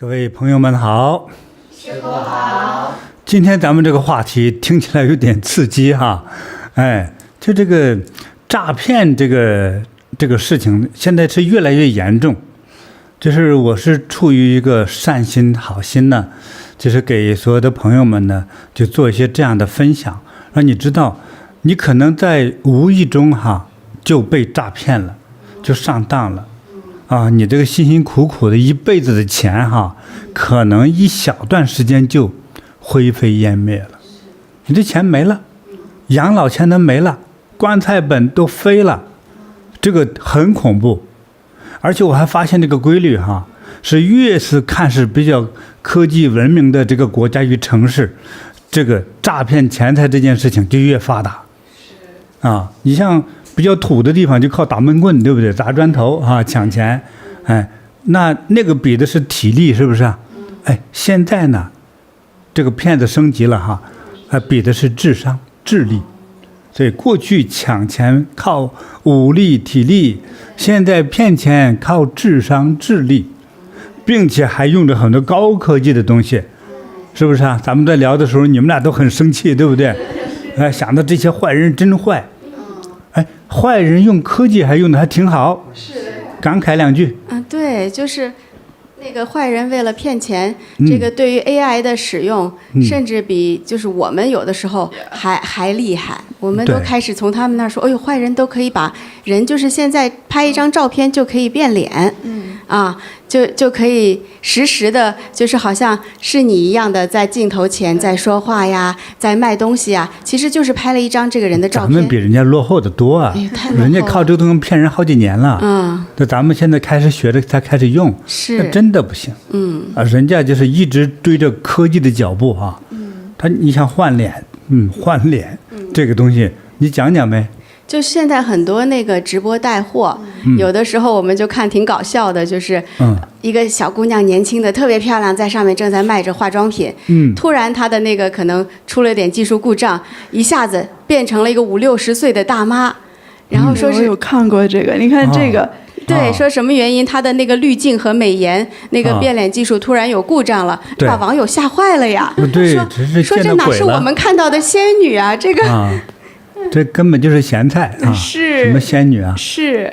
各位朋友们好，师父好。今天咱们这个话题听起来有点刺激哈，就这个诈骗这个事情，现在是越来越严重。就是我是出于一个善心好心呢，就是给所有的朋友们呢，就做一些这样的分享，让你知道，你可能在无意中就被诈骗了，就上当了。你这个辛辛苦苦的一辈子的钱可能一小段时间就灰飞烟灭了，你的钱没了，养老钱都没了，棺材本都飞了，这个很恐怖。而且我还发现这个规律是越是看是比较科技文明的这个国家与城市，这个诈骗钱财这件事情就越发达。你像比较土的地方就靠打闷棍，对不对？砸砖头抢钱，那个比的是体力，是不是现在呢，这个骗子升级了比的是智商、智力。所以过去抢钱靠武力、体力，现在骗钱靠智商、智力，并且还用着很多高科技的东西，是不是咱们在聊的时候，你们俩都很生气，对不对？想到这些坏人真坏。坏人用科技还用的还挺好，是感慨两句。对，就是那个坏人为了骗钱，这个对于 AI 的使用，甚至比就是我们有的时候还厉害。我们都开始从他们那儿说，哎呦，坏人都可以把人，就是现在拍一张照片就可以变脸，就可以实时的，就是好像是你一样的在镜头前在说话呀，在卖东西呀，其实就是拍了一张这个人的照片。咱们比人家落后的多啊，人家靠这个东西骗人好几年了。那咱们现在开始学着才开始用，那真的不行。人家就是一直追着科技的脚步你想换脸，这个东西你讲讲呗。就现在很多那个直播带货，有的时候我们就看挺搞笑的，就是一个小姑娘年轻的特别漂亮，在上面正在卖着化妆品，突然她的那个可能出了点技术故障，一下子变成了一个50-60岁的大妈，然后说是我有看过这个，你看这个。对，说什么原因？她的那个滤镜和美颜那个变脸技术突然有故障了，把网友吓坏了呀。说这哪是我们看到的仙女啊？这个。这根本就是咸菜是什么仙女是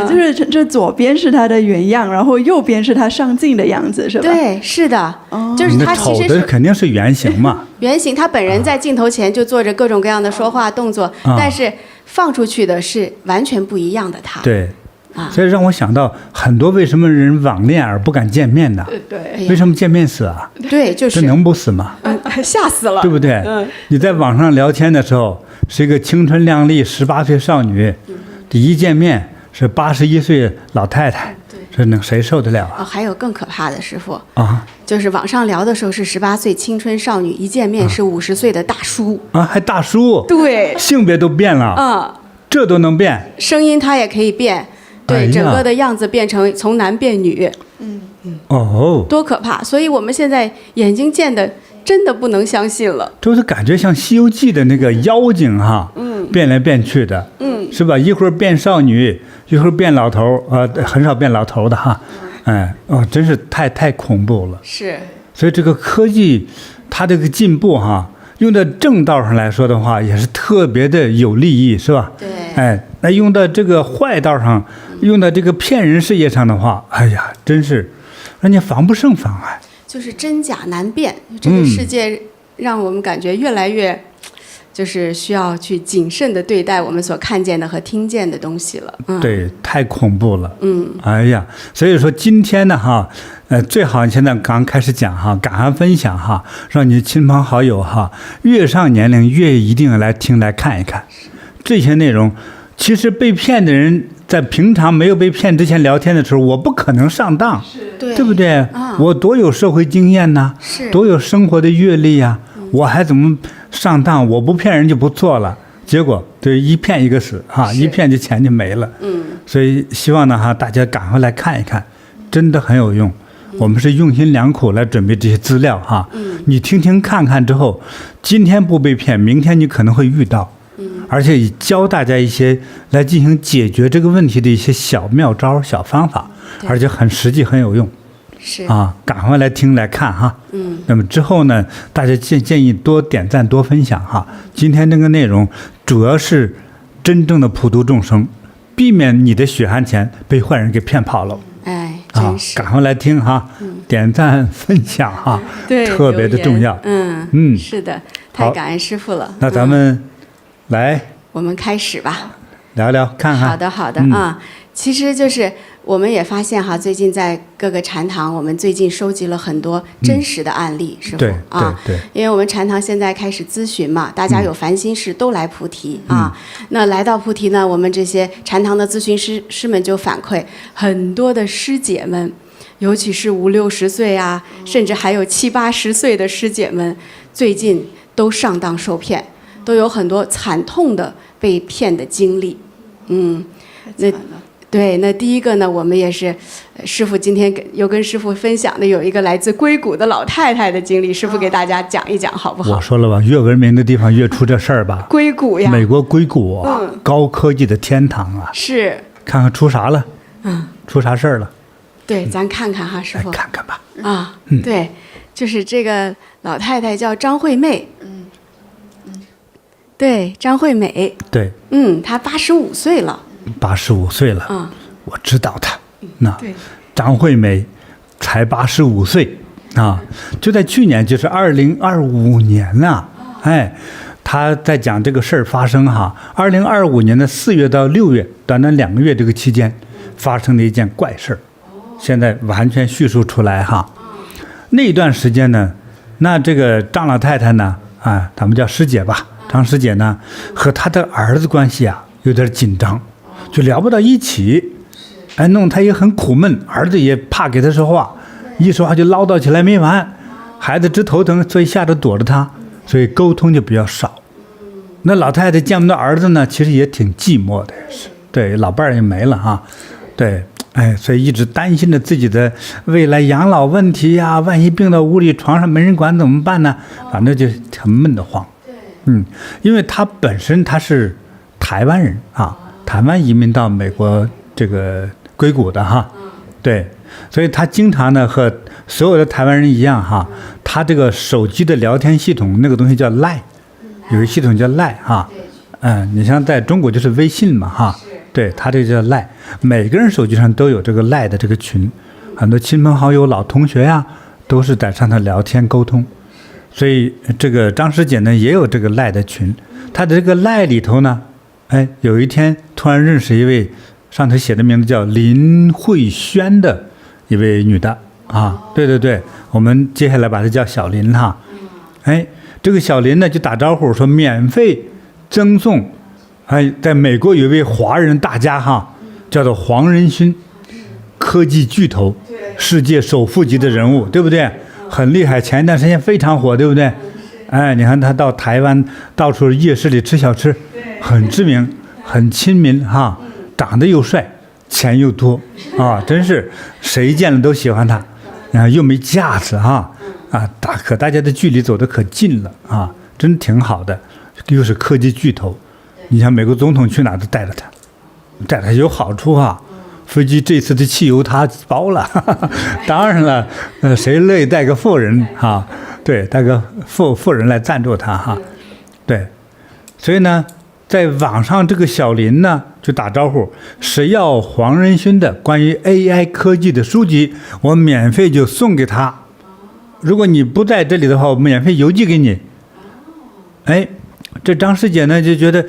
就是这左边是她的原样，然后右边是她上镜的样子，是吧？对，是的，就是她其实是肯定是原型嘛。原型，她本人在镜头前就做着各种各样的说话动作，但是放出去的是完全不一样的她。对。所以让我想到很多为什么人网恋而不敢见面呢？对，为什么见面死啊？对，就是这能不死吗？吓死了，对不对？你在网上聊天的时候是一个青春靓丽18岁少女，一见面是81岁老太太，这谁受得了啊？还有更可怕的，师父就是网上聊的时候是18岁青春少女，一见面是50岁的大叔还大叔？对，性别都变了这都能变，声音他也可以变。对，整个的样子变成从男变女，多可怕！所以我们现在眼睛见的真的不能相信了，就是感觉像《西游记》的那个妖精变来变去的，是吧？一会儿变少女，一会儿变老头，很少变老头的真是太恐怖了。是，所以这个科技它这个进步用在正道上来说的话，也是特别的有利益，是吧？对。那用到这个坏道上，用到这个骗人事业上的话，真是让你防不胜防就是真假难辨，这个世界让我们感觉越来越，就是需要去谨慎的对待我们所看见的和听见的东西了。对，太恐怖了。所以说今天呢最好现在刚开始讲赶快分享让你亲朋好友越上年龄越一定要来听来看一看这些内容。其实被骗的人在平常没有被骗之前聊天的时候，我不可能上当，对不对？我多有社会经验呢，多有生活的阅历呀，我还怎么上当？我不骗人就不错了，结果对一骗一个死一骗就钱就没了。所以希望呢大家赶快来看一看，真的很有用。我们是用心良苦来准备这些资料你听听看看之后，今天不被骗，明天你可能会遇到。而且教大家一些来进行解决这个问题的一些小妙招、小方法，而且很实际、很有用。是赶快来听来看哈。那么之后呢，大家建议多点赞多分享哈。今天这个内容主要是真正的普度众生，避免你的血汗钱被坏人给骗跑了。哎，真是，赶快来听哈，点赞分享哈，对，特别的重要。是的，太感恩师父了。那咱们来，我们开始吧，聊聊看看。好的啊，其实就是我们也发现哈，最近在各个禅堂，我们最近收集了很多真实的案例，师父对啊，对，因为我们禅堂现在开始咨询嘛，大家有烦心事都来菩提啊。那来到菩提呢，我们这些禅堂的咨询师们就反馈，很多的师姐们，尤其是50、60岁啊，甚至还有70、80岁的师姐们，最近都上当受骗，都有很多惨痛的被骗的经历。那第一个呢，我们也是，师父今天又跟师父分享的有一个来自硅谷的老太太的经历，师父给大家讲一讲好不好？我说了吧，越文明的地方越出这事儿吧。硅谷呀，美国硅谷啊，高科技的天堂啊。是。看看出啥了？出啥事儿了？对，咱看看哈，师父。看看吧。对，就是这个老太太叫张惠妹。对，张惠美。对。她85岁了。85岁了。我知道她。那对，张惠美才85岁啊！就在去年，就是2025年呐。她在讲这个事儿发生哈。2025年的4月到6月，短短2个月这个期间，发生的一件怪事儿。现在完全叙述出来哈。那段时间呢，那这个张老太太呢，咱们叫师姐吧，张师姐呢，和她的儿子关系啊有点紧张，就聊不到一起，弄她也很苦闷，儿子也怕给她说话，一说话就唠叨起来没完，孩子直头疼，所以吓得躲着她，所以沟通就比较少。那老太太见不到儿子呢，其实也挺寂寞的，对，老伴儿也没了哈，对。所以一直担心着自己的未来养老问题呀，万一病到屋里床上没人管怎么办呢？反正就很闷得慌。因为他本身他是台湾人啊，台湾移民到美国这个硅谷的哈，对，所以他经常呢和所有的台湾人一样哈，他这个手机的聊天系统那个东西叫 Line， 有个系统叫 Line 哈，你像在中国就是微信嘛哈。对，他这个叫赖，每个人手机上都有这个赖的这个群，很多亲朋好友、老同学呀，都是在上头聊天沟通。所以这个张师姐呢也有这个赖的群，她的这个赖里头呢，有一天突然认识一位上头写的名字叫林慧轩的一位女的啊，对，我们接下来把她叫小林哈。这个小林呢就打招呼说免费赠送。在美国有一位华人大家哈，叫做黄仁勋，科技巨头，世界首富级的人物，对不对？很厉害，前一段时间非常火，对不对？你看他到台湾到处夜市里吃小吃，很知名，很亲民哈，长得又帅，钱又多啊，真是谁见了都喜欢他，又没架子哈，和大家的距离走得可近了啊，真挺好的，又是科技巨头。你像美国总统去哪都带着他有好处啊。飞机这次的汽油他包了，当然了，谁乐意带个富人哈？对，带个富人来赞助他哈。对，所以呢，在网上这个小林呢就打招呼，谁要黄仁勋的关于 AI 科技的书籍，我免费就送给他。如果你不在这里的话，我免费邮寄给你。这张师姐呢就觉得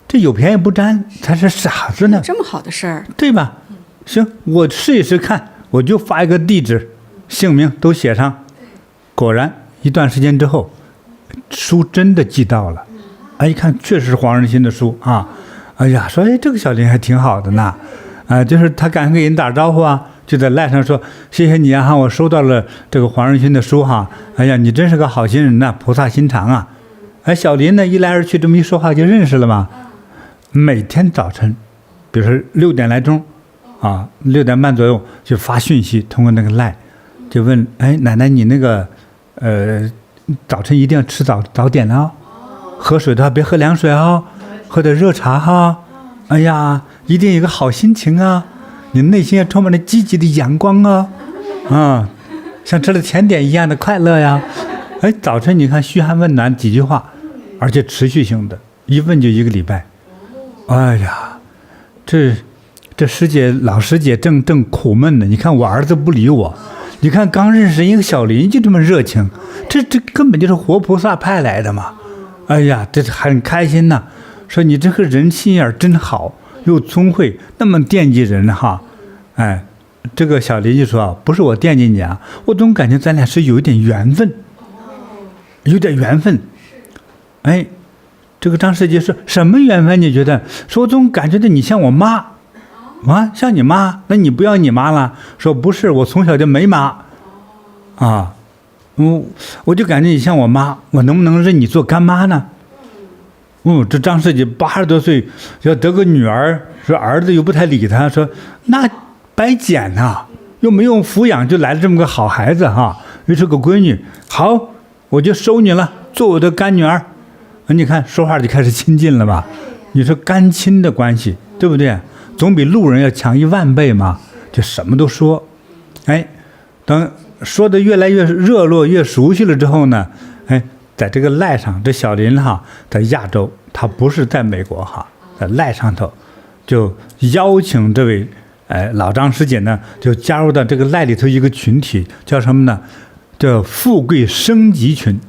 这有便宜不占，他是傻子呢。这么好的事儿，对吧？行，我试一试看，我就发一个地址，姓名都写上。果然一段时间之后，书真的寄到了。一看确实是黄仁勋的书啊。说这个小林还挺好的呢。就是他敢给人打招呼啊。就在赖上说谢谢你啊，我收到了这个黄仁勋的书哈，你真是个好心人呐，菩萨心肠啊。小林呢一来二去这么一说话就认识了嘛。每天早晨，比如说6点来钟，6点半左右就发讯息，通过那个赖，就问奶奶你那个早晨一定要吃早点啊，喝水的话别喝凉水啊，喝点热茶哈。一定有一个好心情啊。你内心也充满了积极的阳光啊，啊，像吃了甜点一样的快乐呀。哎，早晨你看嘘寒问暖几句话，而且持续性的，一问就1个礼拜。哎呀，这老师姐正苦闷呢。你看我儿子不理我，你看刚认识一个小林就这么热情，这根本就是活菩萨派来的嘛。哎呀，这很开心呐。说你这个人心眼真好，又聪慧，那么惦记人哈。哎，这个小林就说不是我惦记你啊，我总感觉咱俩是有一点缘分，有点缘分。哎，这个张世杰说什么缘分？你觉得？说我总感觉到你像我妈啊，像你妈，那你不要你妈了？说不是，我从小就没妈啊。我就感觉你像我妈，我能不能认你做干妈呢？这张世杰80多岁要得个女儿，说儿子又不太理他，说那白捡呐，又没有抚养就来了这么个好孩子哈，又是个闺女，好，我就收你了，做我的干女儿。你看说话就开始亲近了吧？你说干亲的关系，对不对？总比路人要强10000倍嘛，就什么都说。哎，等说的越来越热络，越熟悉了之后呢，哎，在这个赖上，这小林哈，在亚洲，他不是在美国哈，在赖上头，就邀请这位老张师姐呢，就加入到这个赖里头一个群体，叫什么呢？叫富贵升级群。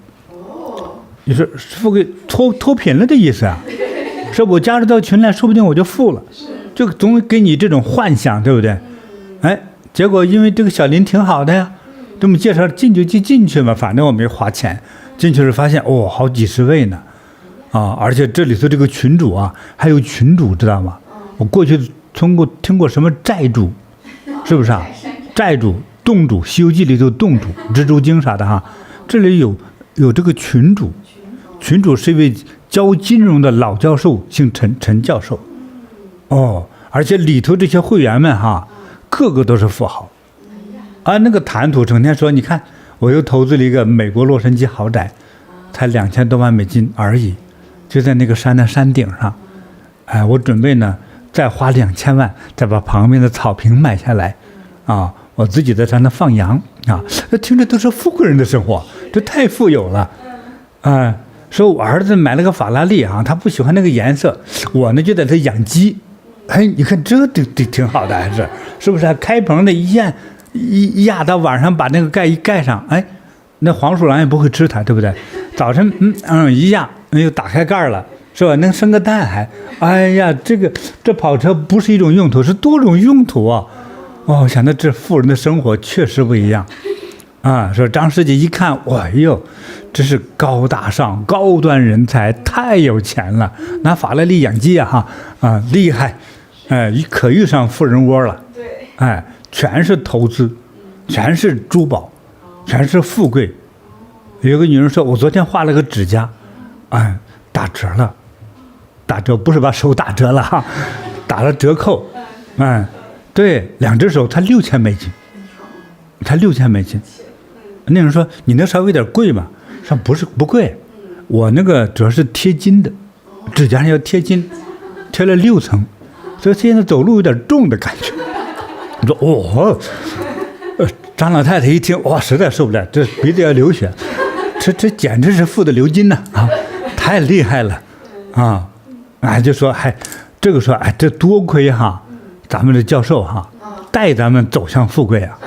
你说富贵脱贫了的意思啊？说我加入到群来，说不定我就富了，就总给你这种幻想，对不对？哎，结果因为这个小林挺好的呀，这么介绍进就进去嘛，反正我没花钱。进去时发现好几十位呢，啊！而且这里头这个群主啊，还有群主知道吗？我过去听过什么寨主，是不是啊？寨主、洞主，《西游记》里头洞主、蜘蛛精啥的哈，这里有这个群主，群主是一位教金融的老教授，姓陈教授，而且里头这些会员们哈，个个都是富豪，啊，那个谈吐整天说，你看。我又投资了一个美国洛杉矶豪宅，才$2000多万而已，就在那个山的山顶上。哎，我准备呢再花2000万，再把旁边的草坪买下来，啊，我自己在山上放羊啊。这听着都是富贵人的生活，这太富有了，说我儿子买了个法拉利啊，他不喜欢那个颜色，我呢就在这养鸡。哎，你看这挺好的，还是不是？开棚的一压到晚上把那个盖一盖上，哎，那黄鼠狼也不会吃它，对不对？早晨一压，又打开盖了，是吧？能生个蛋还，哎呀，这跑车不是一种用途，是多种用途啊！想到这富人的生活确实不一样啊！说张师姐一看，哎呦，这是高大上、高端人才，太有钱了，拿法拉利养鸡啊，厉害，哎，可遇上富人窝了，对，哎。全是投资，全是珠宝，全是富贵。有个女人说：“我昨天画了个指甲，打折了，打折不是把手打折了哈，打了折扣，对，2只手才$6000，才$6000。那人说：你那稍微有点贵嘛？说不是不贵，我那个主要是贴金的，指甲上要贴金，贴了6层，所以现在走路有点重的感觉。”你说张老太太一听，哇，实在受不了，这鼻子要流血，这简直是富得流金呐啊，太厉害了啊！就说这个说这多亏哈，咱们的教授哈，带咱们走向富贵啊！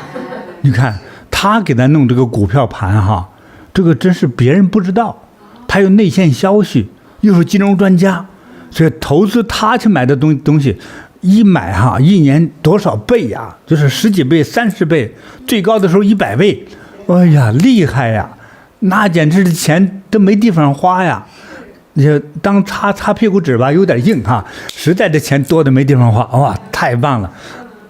你看他给咱弄这个股票盘哈，这个真是别人不知道，他有内线消息，又是金融专家，所以投资他去买的东西。一买哈，一年多少倍呀？就是10几倍、30倍，最高的时候100倍。哎呀，厉害呀！那简直是钱都没地方花呀。当擦屁股纸吧，有点硬哈，实在这钱多的没地方花，哇，太棒了！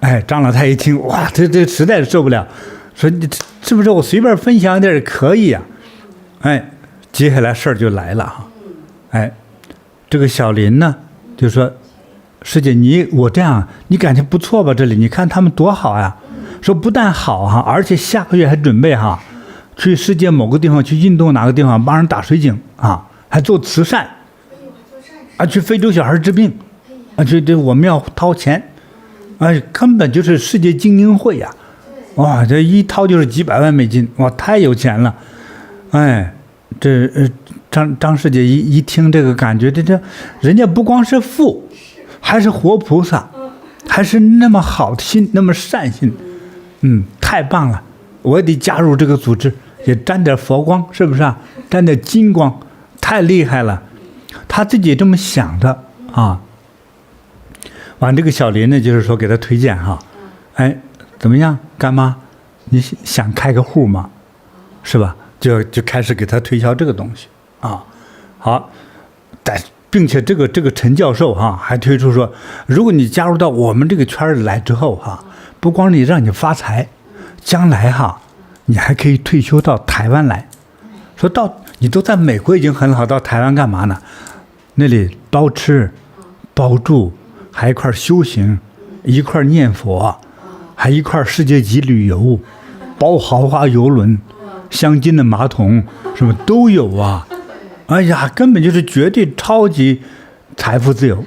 哎，张老太一听，哇，这实在是受不了，说你是不是我随便分享点也可以呀？哎，接下来事儿就来了哈。哎，这个小林呢，就说。师姐，我这样，你感觉不错吧？这里你看他们多好呀！说不但好哈，而且下个月还准备哈，去世界某个地方，去印度哪个地方帮人打水井啊，还做慈善，去非洲小孩治病，这我们要掏钱，哎，根本就是世界精英会呀、哇，这一掏就是几百万美金，哇，太有钱了，哎，这张世杰一听这个感觉，这人家不光是富，还是活菩萨，还是那么好心，那么善心，太棒了，我也得加入这个组织，也沾点佛光，是不是啊？沾点金光，太厉害了，他自己这么想的啊。完，这个小林呢，就是说给他推荐哈，哎，怎么样，干妈，你想开个户吗？是吧？就开始给他推销这个东西啊。好，并且这个陈教授哈、还推出说，如果你加入到我们这个圈里来之后哈、不光你让你发财，将来哈、你还可以退休到台湾来。说到你都在美国已经很好，到台湾干嘛呢？那里包吃包住。还一块修行，一块念佛，还一块世界级旅游，包豪华游轮，镶金的马桶，什么都有啊！哎呀，根本就是绝对超级财富自由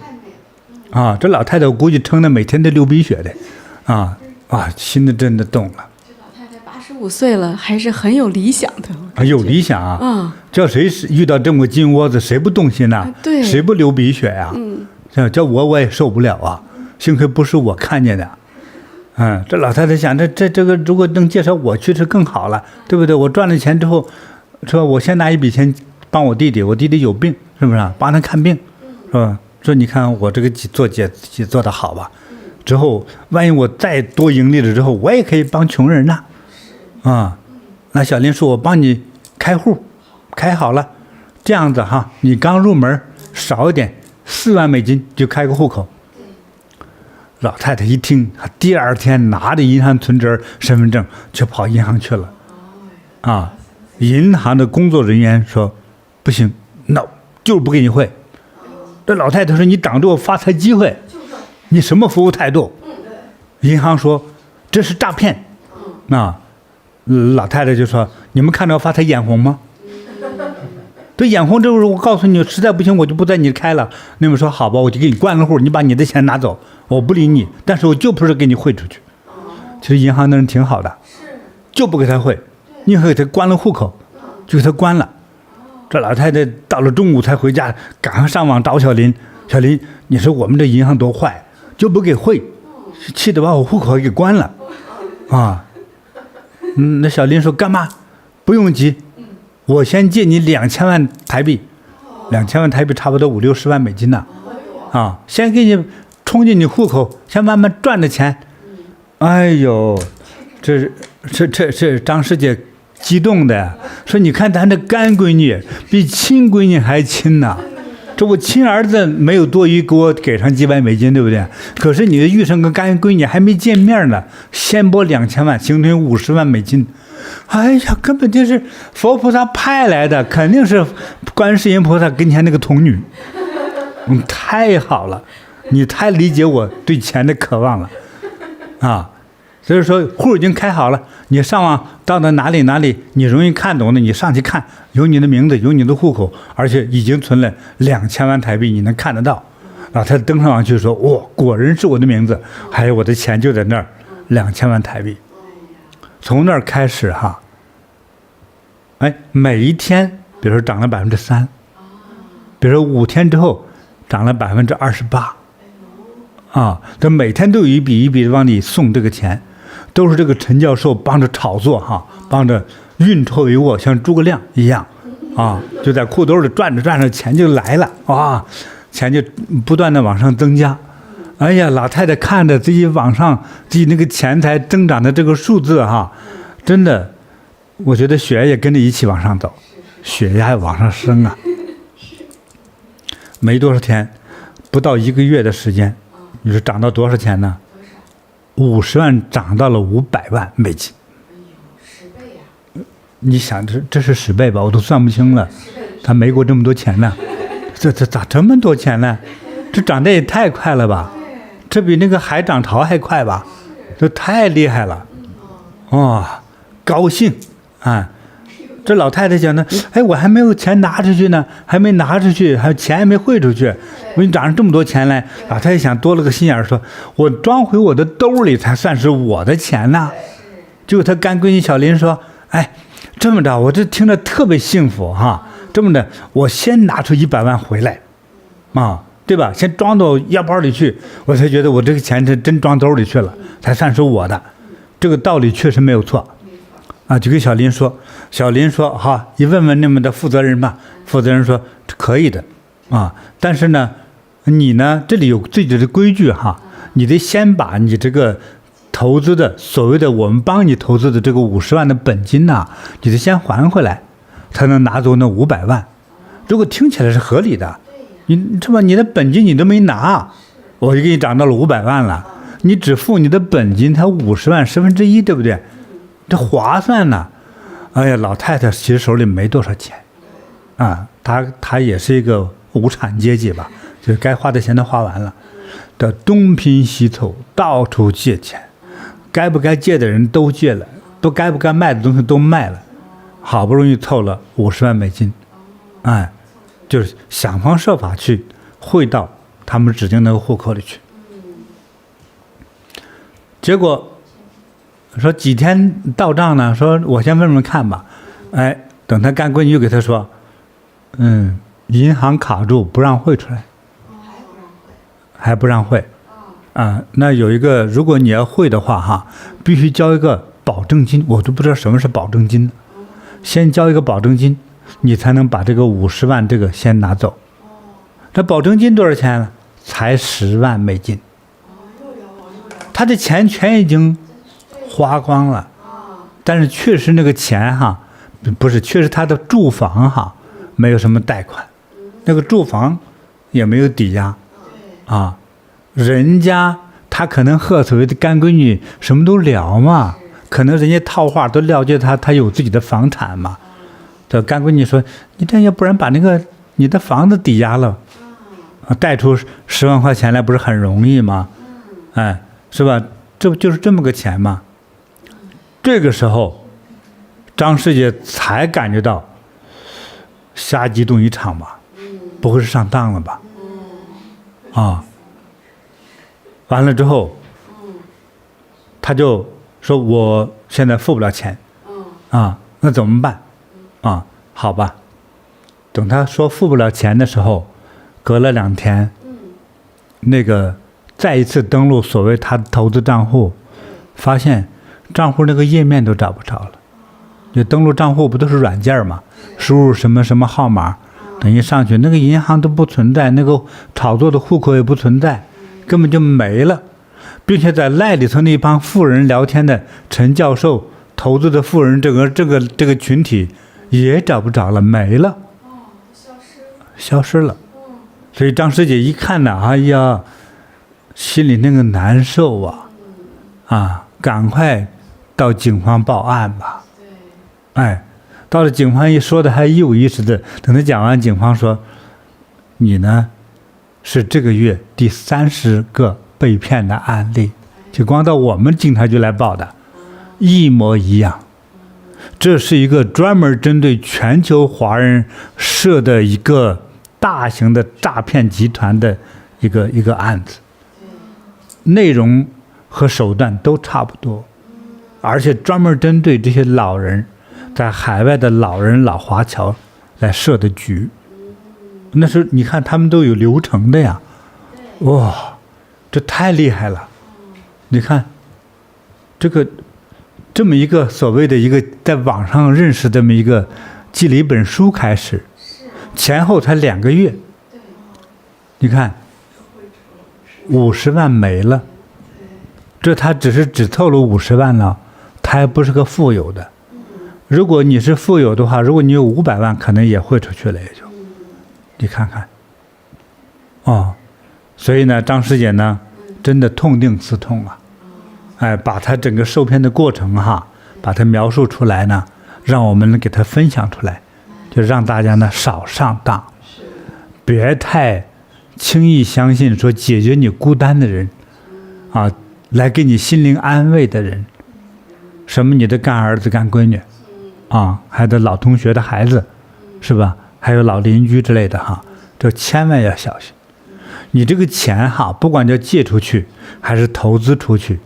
啊！这老太太我估计撑得每天都流鼻血的，心的真的动了。这老太太85岁了，还是很有理想的。有理想啊！叫谁遇到这么个金窝子，谁不动心呐、对，谁不流鼻血呀、叫我也受不了啊！幸亏不是我看见的，这老太太想，这个如果能介绍我去是更好了，对不对？我赚了钱之后，说我先拿一笔钱帮我弟弟有病，是不是、帮他看病，是吧？说你看我这个做的好吧？之后万一我再多盈利了之后，我也可以帮穷人呐，那小林说我帮你开户，开好了，这样子哈，你刚入门少一点。4万美金就开个户口。老太太一听，第二天拿着银行存折、身份证就跑银行去了。银行的工作人员说：“不行 ，no， 就是不给你汇。”这老太太说：“你挡着我发财机会，你什么服务态度？”银行说：“这是诈骗。”老太太就说：“你们看到发财眼红吗？”对，眼红，这时候我告诉你，实在不行我就不在你开了。那么说好吧，我就给你关了户，你把你的钱拿走，我不理你，但是我就不是给你汇出去。其实银行的人挺好的，就不给他汇，你给他关了户口，就给他关了。这老太太到了中午才回家，赶快上网找小林。小林，你说我们这银行多坏，就不给汇，气得把我户口给关了。那小林说干嘛？不用急。我先借你2000万台币，2000万台币差不多50-60万美金呢，先给你充进你户口，先慢慢赚着钱。哎呦，这张世杰激动的说：“你看咱这干闺女比亲闺女还亲呐、这我亲儿子没有多余给上几万美金，对不对？可是你的遇上个干闺女还没见面呢，先拨2000万，形成50万美金。”哎呀，根本就是佛菩萨派来的，肯定是观世音菩萨跟前那个童女。太好了，你太理解我对钱的渴望了，所以说户已经开好了，你上网到哪里你容易看懂的，你上去看，有你的名字，有你的户口，而且已经存了2000万台币，你能看得到。然后他登上网去说，果然是我的名字，还有我的钱就在那儿，2000万台币。从那儿开始哈，每一天，比如说涨了3%，比如说5天之后涨了28%，这每天都有一笔一笔的往里送这个钱，都是这个陈教授帮着炒作哈，帮着运筹帷幄，像诸葛亮一样，就在裤兜里转着，钱就来了，钱就不断的往上增加。哎呀，老太太看着自己那个钱财增长的这个数字哈，真的，我觉得血压也跟着一起往上走，血压也往上升啊。没多少天，不到1个月的时间，你说涨到多少钱呢？50万涨到了500万美金。10倍呀！你想这是10倍吧？我都算不清了，他没过这么多钱呢，这咋这么多钱呢？这涨得也太快了吧！这比那个海涨潮还快吧？这太厉害了，高兴啊！这老太太讲呢，哎，我还没有钱拿出去呢，还没拿出去，还有钱还没汇出去，我给你涨上这么多钱来。老太太想多了个心眼说，我装回我的兜里才算是我的钱呢。结果她干闺女小林说，哎，这么着，我这听着特别幸福哈。这么的，我先拿出100万回来，对吧？先装到腰包里去，我才觉得我这个钱是真装兜里去了，才算是我的。这个道理确实没有错。就跟小林说，好，你问问那么的负责人吧。负责人说可以的，但是呢，你呢这里有自己的规矩哈，你得先把你这个投资的所谓的我们帮你投资的这个50万的本金呐，你得先还回来，才能拿走那500万。如果听起来是合理的，你是吧？你的本金你都没拿，我就给你涨到了500万了，你只付你的本金才50万1/10，对不对？这划算呢。哎呀，老太太其实手里没多少钱她也是一个无产阶级吧，就是该花的钱都花完了，的东拼西凑，到处借钱，该不该借的人都借了，都该不该卖的东西都卖了，好不容易凑了50万美金，就是想方设法去汇到他们指定那个户口里去。结果说几天到账呢？说我先问问看吧。等他干闺女又给他说，银行卡住不让汇出来，还不让汇。那有一个，如果你要汇的话哈，必须交一个保证金，我都不知道什么是保证金。先交一个保证金，你才能把这个50万这个先拿走。这保证金多少钱呢？才10万美金。他的钱全已经花光了，但是确实那个钱哈，不是，确实他的住房哈没有什么贷款，那个住房也没有抵押人家他可能和所谓的干闺女什么都聊嘛，可能人家套话都了解他有自己的房产嘛。这干闺女说，你这要不然把那个你的房子抵押了，贷出10万块钱来不是很容易吗？是吧？这不就是这么个钱吗？这个时候张世杰才感觉到瞎激动一场吧，不会是上当了吧？完了之后他就说，我现在付不了钱那怎么办？好吧，等他说付不了钱的时候，隔了2天那个再一次登录所谓他的投资账户，发现账户那个页面都找不着了。就登录账户不都是软件吗？输入什么什么号码，等于上去那个银行都不存在，那个炒作的户口也不存在，根本就没了。并且在赖里头那帮富人聊天的陈教授投资的富人这个群体也找不着了，没了，消失了。所以张师姐一看呢，哎呀，心里那个难受赶快到警方报案吧。到了警方一说的还有意思的，等他讲完，警方说，你呢是这个月第30个被骗的案例，就光到我们警察局来报的，一模一样。这是一个专门针对全球华人设的一个大型的诈骗集团的一个案子，内容和手段都差不多，而且专门针对这些老人，在海外的老人老华侨来设的局。那是你看他们都有流程的呀，哇，这太厉害了！你看这么一个所谓的一个在网上认识这么一个，寄了一本书开始，前后才2个月，你看50万没了，这他只凑了50万了，他还不是个富有的。如果你是富有的话，如果你有500万，可能也汇出去了，也就你看看所以呢，张师姐呢真的痛定思痛啊，把他整个受骗的过程把它描述出来呢，让我们给他分享出来，就让大家呢少上当，别太轻易相信说解决你孤单的人来给你心灵安慰的人，什么你的干儿子干闺女啊，还有老同学的孩子，是吧？还有老邻居之类的哈，这千万要小心。你这个钱哈，不管叫借出去还是投资出去，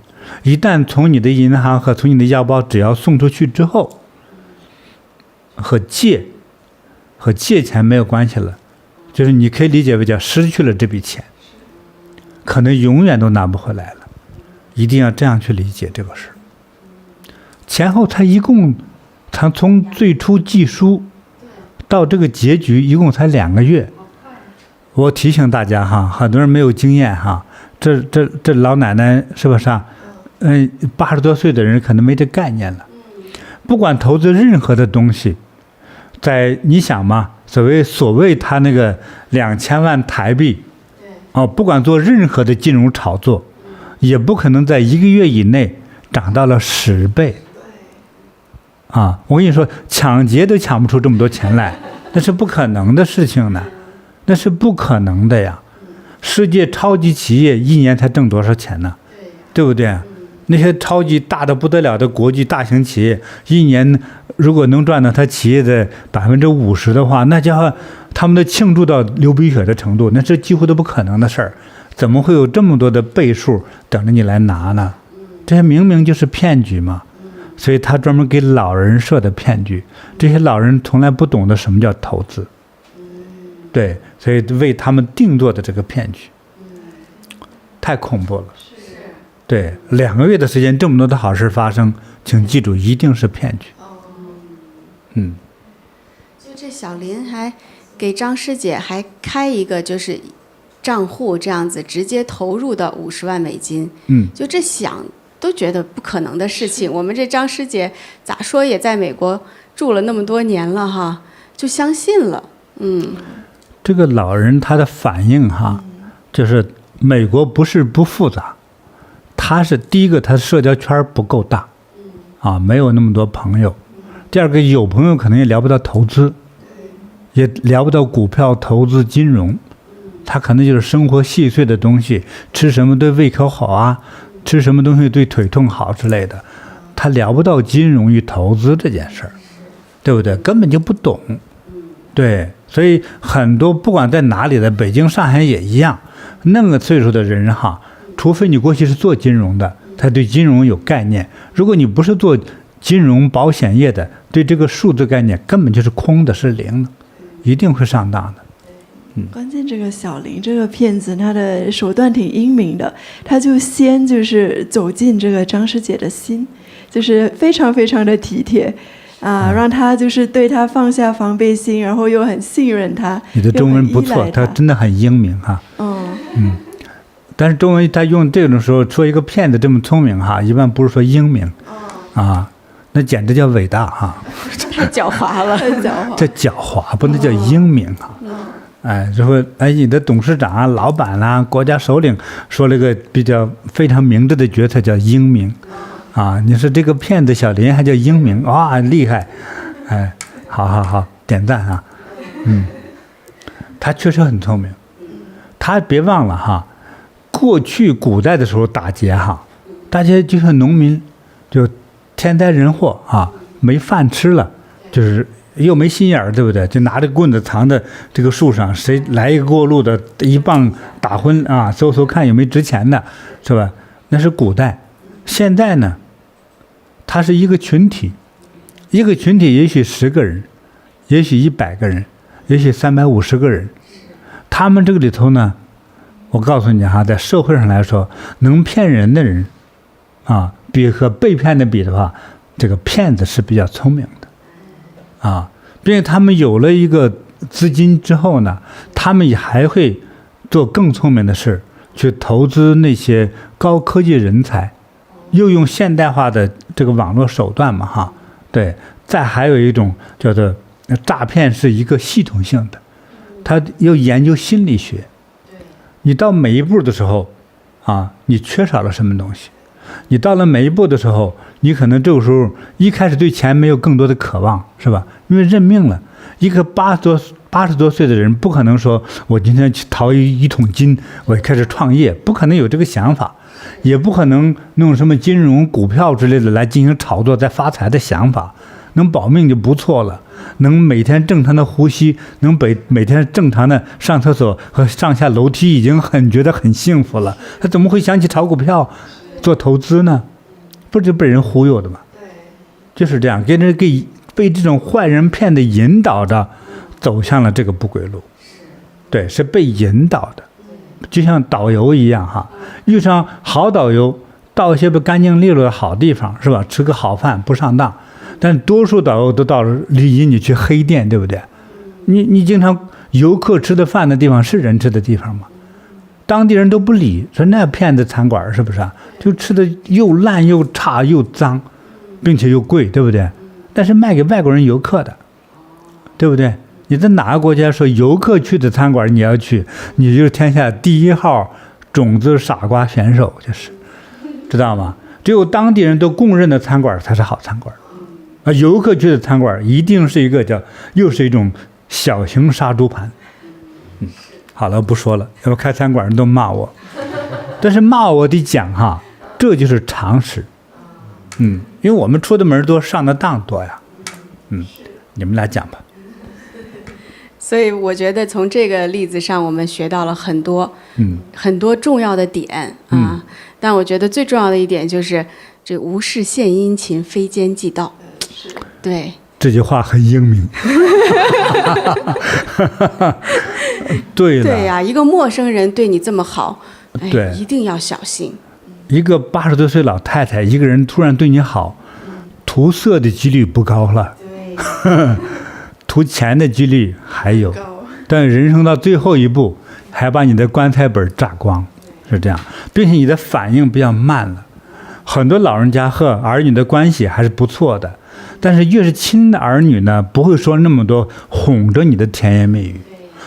一旦从你的银行和从你的腰包只要送出去之后，和借钱没有关系了，就是你可以理解为叫失去了这笔钱，可能永远都拿不回来了。一定要这样去理解这个事。前后才一共，从最初寄书到这个结局一共才2个月。我提醒大家哈，很多人没有经验哈，这老奶奶是不是啊？80多岁的人可能没这概念了。不管投资任何的东西，在你想嘛，所谓他那个2000万台币，不管做任何的金融炒作，也不可能在1个月以内涨到了10倍。我跟你说，抢劫都抢不出这么多钱来，那是不可能的事情呢，那是不可能的呀。世界超级企业1年才挣多少钱呢？对不对？那些超级大的不得了的国际大型企业，1年如果能赚到他企业的50%的话，那家伙他们的庆祝到流鼻血的程度，那是几乎都不可能的事儿。怎么会有这么多的倍数等着你来拿呢？这些明明就是骗局嘛。所以他专门给老人设的骗局，这些老人从来不懂得什么叫投资，对，所以为他们定做的这个骗局，太恐怖了。对，2个月的时间这么多的好事发生，请记住，一定是骗局。就这小林还给张师姐还开一个就是账户，这样子直接投入的50万美金。就这想都觉得不可能的事情。我们这张师姐咋说也在美国住了那么多年了哈，就相信了。这个老人他的反应哈，就是美国不是不复杂，他是第一个，他社交圈不够大，没有那么多朋友。第二个，有朋友可能也聊不到投资，也聊不到股票投资金融，他可能就是生活细碎的东西，吃什么对胃口好啊，吃什么东西对腿痛好之类的，他聊不到金融与投资这件事儿，对不对？根本就不懂。对，所以很多不管在哪里的，北京、上海也一样，那个岁数的人哈，除非你过去是做金融的，他对金融有概念。如果你不是做金融保险业的，对这个数字概念根本就是空的，是零的，一定会上当的。关键这个小林这个骗子，他的手段挺英明的，他就先就是走进这个张师姐的心，就是非常非常的体贴让他就是对他放下防备心，然后又很信任他。你的中文不错，他真的很英明哈。但是中文他用这种时候说一个骗子这么聪明哈，一般不是说英明那简直叫伟大哈。太狡猾了，太狡猾。这狡猾不能叫英明哈。就说你的董事长啊、老板啦、国家首领说了个比较非常明智的决策叫英明你说这个骗子小林还叫英明，哇，厉害！好，点赞啊。他确实很聪明。他别忘了哈，过去古代的时候打劫哈，大家就像农民，就天灾人祸没饭吃了，就是又没心眼儿，对不对？就拿着棍子藏在这个树上，谁来一个过路的，一棒打昏搜看有没有值钱的，是吧？那是古代。现在呢，它是一个群体，一个群体也许10个人，也许100个人，也许350个人。他们这个里头呢，我告诉你哈，在社会上来说，能骗人的人比和被骗的比的话，这个骗子是比较聪明的并且他们有了一个资金之后呢，他们也还会做更聪明的事，去投资那些高科技人才，又用现代化的这个网络手段嘛对。再还有一种叫做诈骗，是一个系统性的，他要研究心理学。你到每一步的时候你缺少了什么东西？你到了每一步的时候，你可能这个时候一开始对钱没有更多的渴望，是吧？因为认命了。一个80多岁的人不可能说我今天去淘一桶金，我开始创业，不可能有这个想法，也不可能弄什么金融股票之类的来进行炒作再发财的想法。能保命就不错了，能每天正常的呼吸，能每天正常的上厕所和上下楼梯，已经觉得很幸福了。他怎么会想起炒股票、做投资呢？不就被人忽悠的吗？就是这样，被这种坏人骗的引导着，走向了这个不归路。对，是被引导的，就像导游一样哈，遇上好导游，到一些不干净利落的好地方，是吧？吃个好饭不上当，但多数导游都到了引你去黑店，对不对？你经常游客吃的饭的地方是人吃的地方吗？当地人都不理，说那骗子餐馆是不是啊？就吃的又烂又差又脏，并且又贵，对不对？但是卖给外国人游客的，对不对？你在哪个国家说游客去的餐馆你要去，你就是天下第一号种子傻瓜选手，就是知道吗？只有当地人都共认的餐馆才是好餐馆，而游客去的餐馆一定是又是一种小型杀猪盘。好了，不说了，要不开餐馆人都骂我，但是骂我得讲哈，这就是常识。因为我们出的门多，上的当多呀。你们来讲吧。所以我觉得从这个例子上，我们学到了很多，很多重要的点啊。但我觉得最重要的一点就是，这无事献殷勤，非奸即盗。对，这句话很英明。对了，对呀，一个陌生人对你这么好，对，一定要小心。一个80多岁老太太，一个人突然对你好，图色的几率不高了，图钱的几率还有，但人生到最后一步，还把你的棺材本榨光，是这样，并且你的反应比较慢了。很多老人家和儿女的关系还是不错的，但是越是亲的儿女呢，不会说那么多哄着你的甜言蜜语。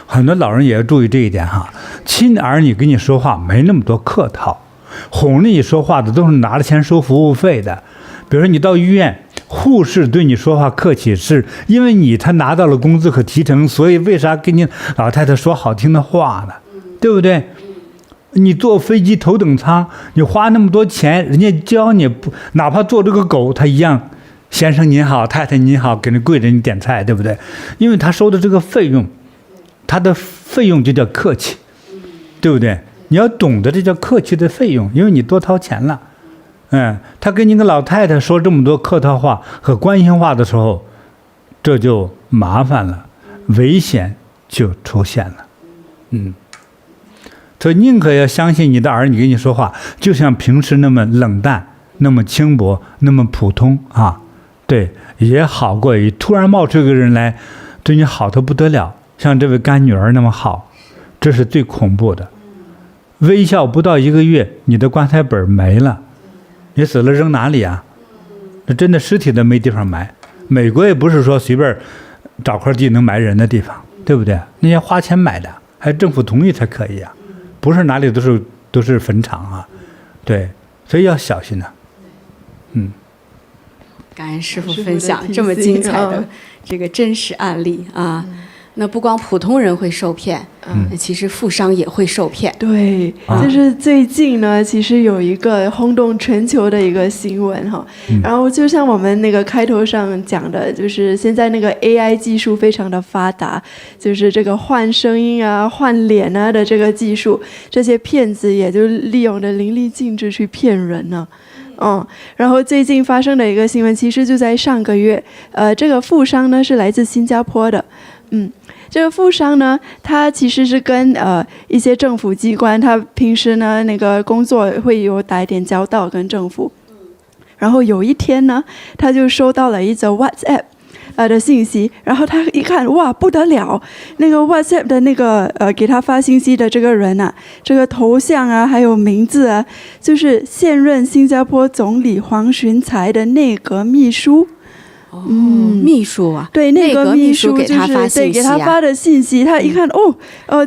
很多老人也要注意这一点哈，亲的儿女跟你说话没那么多客套，哄着你说话的都是拿着钱收服务费的。比如说你到医院，护士对你说话客气，是因为他拿到了工资和提成，所以为啥跟你老太太说好听的话呢？对不对？你坐飞机头等舱，你花那么多钱，人家教你不，哪怕坐这个狗，他一样，先生您好，太太您好，给人跪着你点菜，对不对？因为他收的这个费用，他的费用就叫客气，对不对？你要懂得这叫客气的费用，因为你多掏钱了。他跟你个老太太说这么多客套话和关心话的时候，这就麻烦了，危险就出现了。所以宁可要相信你的儿女跟你说话，就像平时那么冷淡、那么轻薄、那么普通啊，对，也好过于突然冒出一个人来，对你好得不得了，像这位干女儿那么好，这是最恐怖的。微笑不到1个月，你的棺材本没了，你死了扔哪里啊？这真的尸体都没地方埋。美国也不是说随便找块地能埋人的地方，对不对？那要花钱买的，还政府同意才可以啊，不是哪里都是坟场啊。对，所以要小心呐。感恩师父分享这么精彩的这个真实案例啊。那不光普通人会受骗，其实富商也会受骗。对，就是最近呢，其实有一个轰动全球的一个新闻哈，然后就像我们那个开头上讲的，就是现在那个 AI 技术非常的发达，就是这个换声音啊、换脸啊的这个技术，这些骗子也就利用的淋漓尽致去骗人呢。然后最近发生的一个新闻，其实就在上个月，这个富商呢是来自新加坡的。这个富商呢，他其实是跟一些政府机关，他平时呢那个工作会有打一点交道跟政府。然后有一天呢，他就收到了一则 WhatsApp 的信息，然后他一看，哇，不得了！那个 WhatsApp 的那个给他发信息的这个人啊，这个头像啊，还有名字啊，就是现任新加坡总理黄循财的内阁秘书。秘书啊，对，那个秘书给他发信息，对，给他发的信息，他一看，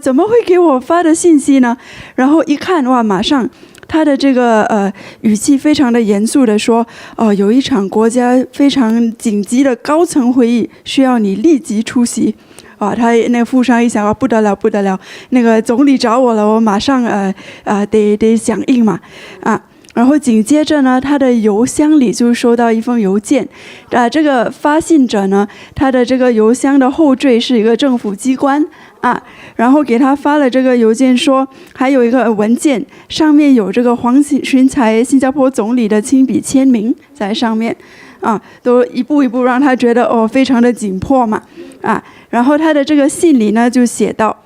怎么会给我发的信息呢？然后一看，哇，马上他的这个语气非常的严肃的说，有一场国家非常紧急的高层会议，需要你立即出席。他那个富商一想，不得了不得了，那个总理找我了，我马上得响应嘛，然后紧接着呢，他的邮箱里就收到一封邮件，这个发信者呢，他的这个邮箱的后缀是一个政府机关啊，然后给他发了这个邮件说，还有一个文件，上面有这个黄循财新加坡总理的亲笔签名在上面啊，都一步一步让他觉得非常的紧迫嘛啊，然后他的这个信里呢就写到。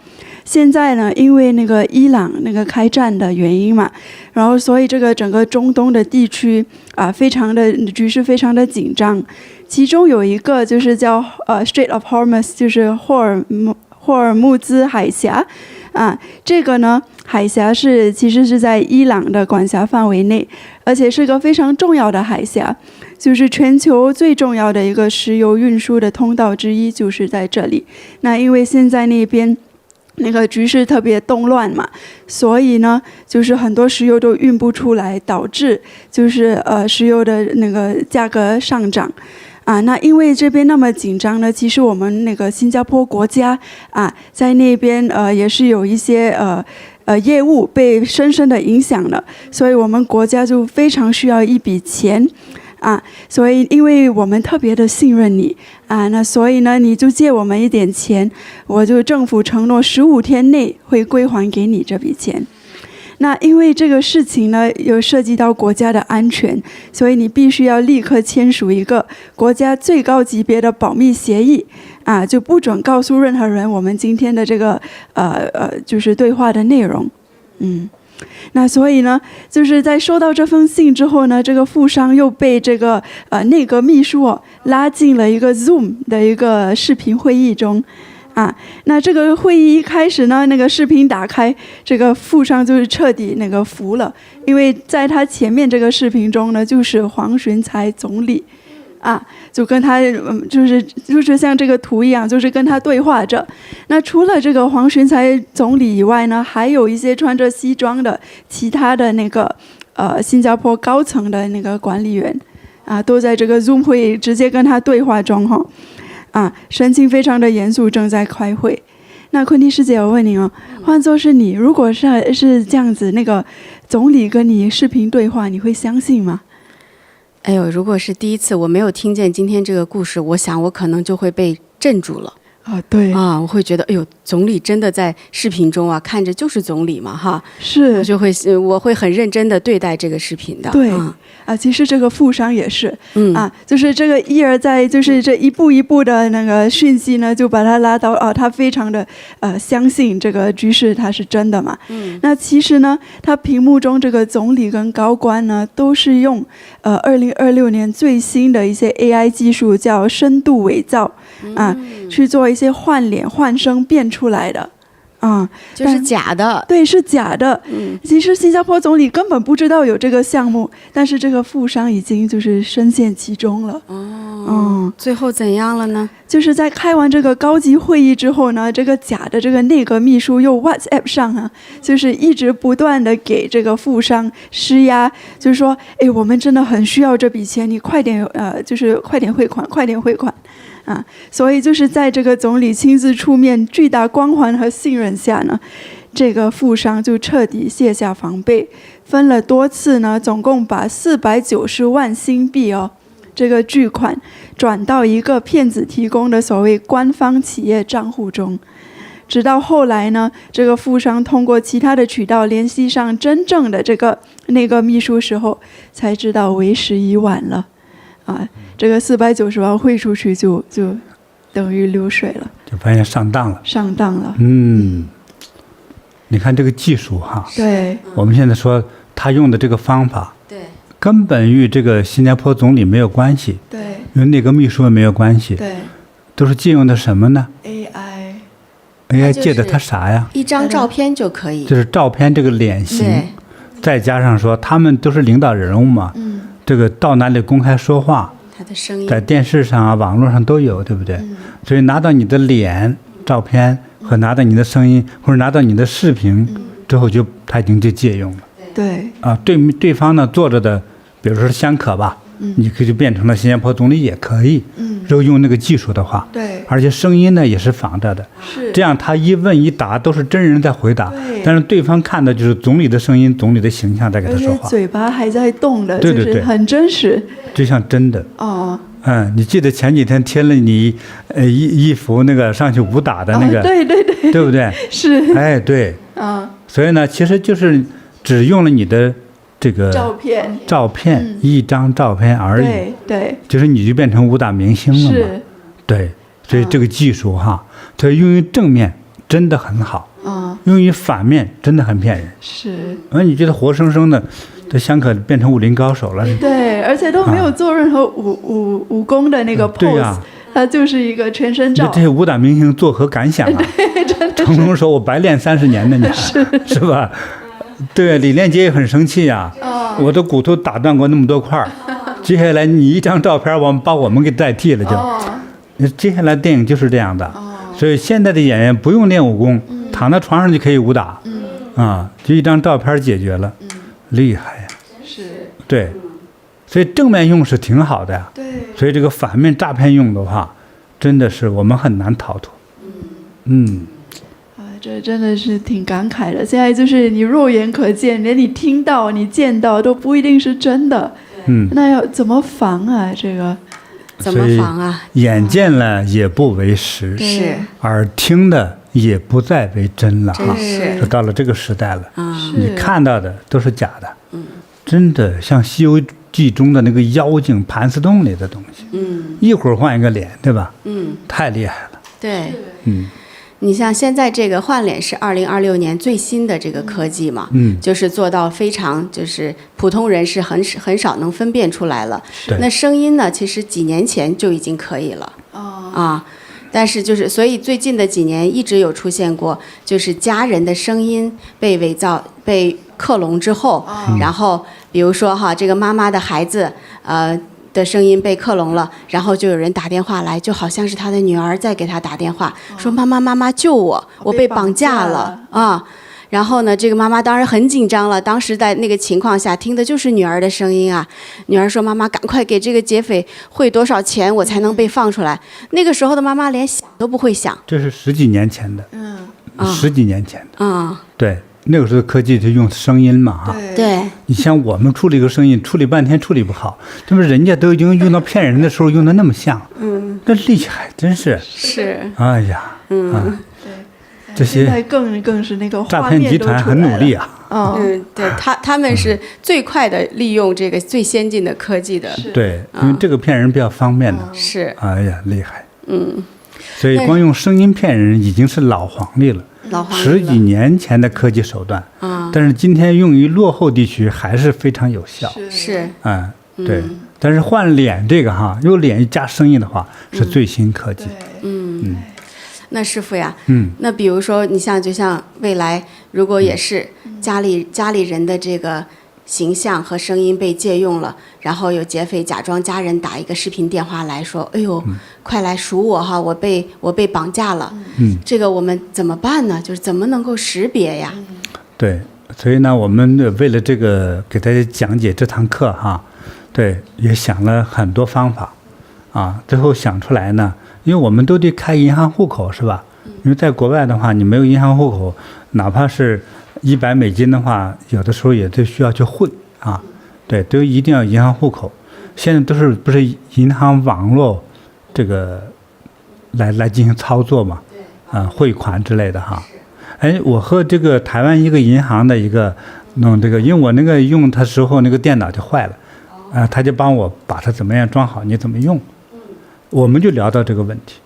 现在呢，因为那个伊朗那个开战的原因嘛，然后所以这个整个中东的地区啊，局势非常的紧张。其中有一个就是叫Strait of Hormuz， 就是霍尔木兹海峡啊。这个呢，海峡其实是在伊朗的管辖范围内，而且是个非常重要的海峡，就是全球最重要的一个石油运输的通道之一，就是在这里。那因为现在那边那个局势特别动乱嘛，所以呢，就是很多石油都运不出来，导致就是石油的那个价格上涨啊。那因为这边那么紧张呢，其实我们那个新加坡国家啊，在那边也是有一些业务被深深的影响了，所以我们国家就非常需要一笔钱。啊，所以因为我们特别的信任你啊，那所以呢，你就借我们一点钱，我就政府承诺15天内会归还给你这笔钱。那因为这个事情呢，又涉及到国家的安全，所以你必须要立刻签署一个国家最高级别的保密协议啊，就不准告诉任何人我们今天的这个就是对话的内容，那所以呢，就是在收到这封信之后呢，这个富商又被这个内阁秘书拉进了一个 Zoom 的一个视频会议中啊。那这个会议一开始呢，那个视频打开，这个富商就是彻底那个服了，因为在他前面这个视频中呢，就是黄循财总理啊，就跟他就是像这个图一样，就是跟他对话着。那除了这个黄循财总理以外呢，还有一些穿着西装的其他的那个新加坡高层的那个管理员啊，都在这个 Zoom 会议直接跟他对话中啊，神情非常的严肃，正在开会。那昆蒂师姐，我问你换作是你，如果是这样子，那个总理跟你视频对话，你会相信吗？哎呦，如果是第一次我没有听见今天这个故事，我想我可能就会被镇住了。对啊，我会觉得，哎呦，总理真的在视频中啊，看着就是总理嘛，哈，是，我会很认真的对待这个视频的。对其实这个富商也是，就是这个一而再，就是这一步一步的那个讯息呢，就把他拉到他非常的相信这个局势它是真的嘛。那其实呢，他屏幕中这个总理跟高官呢，都是用2026年最新的一些 AI 技术，叫深度伪造去做一些换脸换声变出来的就是假的。对，是假的。其实新加坡总理根本不知道有这个项目，但是这个富商已经就是深陷其中了。最后怎样了呢？就是在开完这个高级会议之后呢，这个假的这个内阁秘书又 WhatsApp 上就是一直不断的给这个富商施压，就是说，哎，我们真的很需要这笔钱，你快点就是快点汇款，快点汇款。所以就是在这个总理亲自出面、巨大光环和信任下呢，这个富商就彻底卸下防备，分了多次呢，总共把490万新币这个巨款转到一个骗子提供的所谓官方企业账户中。直到后来呢，这个富商通过其他的渠道联系上真正的那个秘书时候，才知道为时已晚了。这个490万汇出去就等于流水了，就发现上当了。你看这个技术对，我们现在说他用的这个方法，对，根本与这个新加坡总理没有关系，对，与那个秘书也没有关系，对，都是借用的什么呢 ？AI 借的他啥呀？一张照片就可以，就是照片这个脸型，再加上说他们都是领导人物嘛，这个到哪里公开说话，他的声音在电视上网络上都有，对不对？所以拿到你的脸照片和拿到你的声音或者拿到你的视频之后，他已经就借用了。对对方呢坐着的，比如说香可吧，你可以就变成了新加坡总理也可以，如果用那个技术的话，对，而且声音呢也是仿着的，是这样他一问一答都是真人在回答，但是对方看的就是总理的声音、总理的形象在给他说话，嘴巴还在动的，对对对，就是很真实，就像真的。哦。你记得前几天贴了你一幅那个上去武打的那个，对对对，对不对？是，哎，对，所以呢，其实就是只用了你的这个照片一张照片而已，对，就是你就变成武打明星了嘛，对，所以这个技术哈，它用于正面真的很好，用于反面真的很骗人，是，你觉得活生生的。这香可变成武林高手了，对，而且都没有做任何武功的那个 pose，他就是一个全身照。这些武打明星作何感想啊？成龙说：“我白练30年呢，你是吧？”对，李连杰也很生气呀，我的骨头打断过那么多块，接下来你一张照片，把我们给代替了就。接下来电影就是这样的，所以现在的演员不用练武功，躺在床上就可以武打，就一张照片解决了。厉害呀！是，对，所以正面用是挺好的呀。对，所以这个反面诈骗用的话，真的是我们很难逃脱。这真的是挺感慨的。现在就是你肉眼可见，连你听到、你见到都不一定是真的。那要怎么防啊？这个怎么防啊？眼见了也不为实，是；耳听的也不再为真了哈。是，就到了这个时代了。你看到的都是假的。真的像《西游记》中的那个妖精盘丝洞里的东西。一会儿换一个脸，对吧？太厉害了。对。你像现在这个换脸是2026年最新的这个科技嘛，就是做到非常就是普通人是很少能分辨出来了。那声音呢，其实几年前就已经可以了。但是就是所以最近的几年一直有出现过，就是家人的声音被伪造、被克隆之后，然后比如说这个妈妈的孩子的声音被克隆了，然后就有人打电话来，就好像是他的女儿在给他打电话，说妈妈救我，我被绑架了啊！然后呢，这个妈妈当然很紧张了，当时在那个情况下听的就是女儿的声音啊。女儿说：“妈妈，赶快给这个劫匪汇多少钱，我才能被放出来？”那个时候的妈妈连想都不会想。这是10几年前的，10几年前的，对。那个时候科技就用声音嘛，对，你像我们处理个声音，处理半天处理不好，这不人家都已经用到骗人的时候用的那么像，那厉害，真是，哎呀，对，这些现在更是那个诈骗集团很努力啊，对，他们是最快的利用这个最先进的科技的，对，因为这个骗人比较方便的，是，哎呀，厉害，所以光用声音骗人已经是老黄历了。10几年前的科技手段，但是今天用于落后地区还是非常有效。是，对。但是换脸这个用脸加声音的话，是最新科技。那师傅呀，那比如说你就像未来，如果也是家里人的这个形象和声音被借用了，然后有劫匪假装家人打一个视频电话来说：“哎呦，快来赎我哈！我被绑架了。”这个我们怎么办呢？就是怎么能够识别呀？对，所以呢，我们为了这个给大家讲解这堂课对，也想了很多方法最后想出来呢，因为我们都得开银行户口是吧？因为在国外的话，你没有银行户口，哪怕是100美金的话，有的时候也都需要去汇对，都一定要银行户口。现在都是不是银行网络这个来进行操作嘛？汇款之类的我和这个台湾一个银行的一个弄这个，因为我那个用它时候那个电脑就坏了，他就帮我把它怎么样装好，你怎么用，我们就聊到这个问题。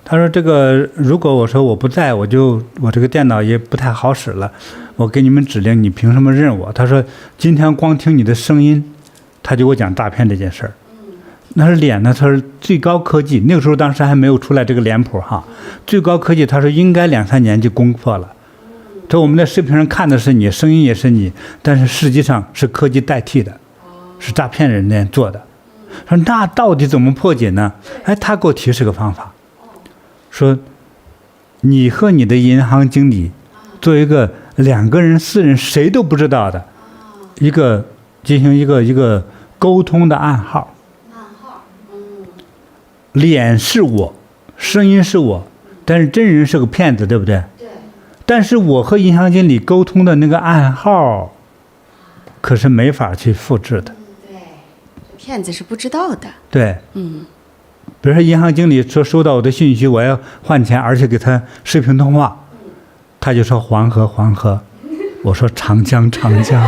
他说这个如果我说我不在，我这个电脑也不太好使了，我给你们指令，你凭什么认我？他说今天光听你的声音，他就给我讲诈骗这件事儿。那是脸呢，他说最高科技，那个时候当时还没有出来这个脸谱最高科技他说应该2-3年就攻破了。这我们在视频上看的是你，声音也是你，但是实际上是科技代替的，是诈骗人家做的。说那到底怎么破解呢？他给我提示个方法。说你和你的银行经理做一个2个人4人谁都不知道的进行一个沟通的暗号，脸是我，声音是我，但是真人是个骗子，对不对？对。但是我和银行经理沟通的那个暗号，可是没法去复制的。对，骗子是不知道的。对。嗯。比如说银行经理说收到我的信息，我要换钱，而且给他视频通话，他就说黄河黄河，我说长江长江，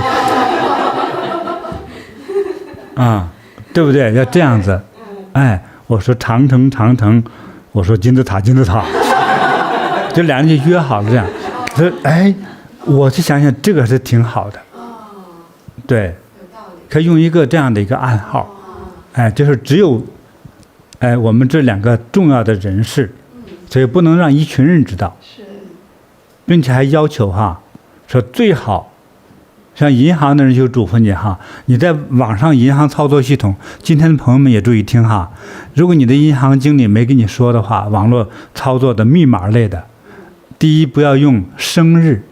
啊，对不对？要这样子，哎，我说长城长城，我说金字塔金字塔，这两人就约好了这样。所以哎，我就想想这个是挺好的，对，可以用一个这样的一个暗号，哎，就是只有。哎，我们这两个重要的人士，所以不能让一群人知道，并且还要求说最好，像银行的人就嘱咐你你在网上银行操作系统，今天的朋友们也注意听如果你的银行经理没跟你说的话，网络操作的密码类的，第一不要用生日，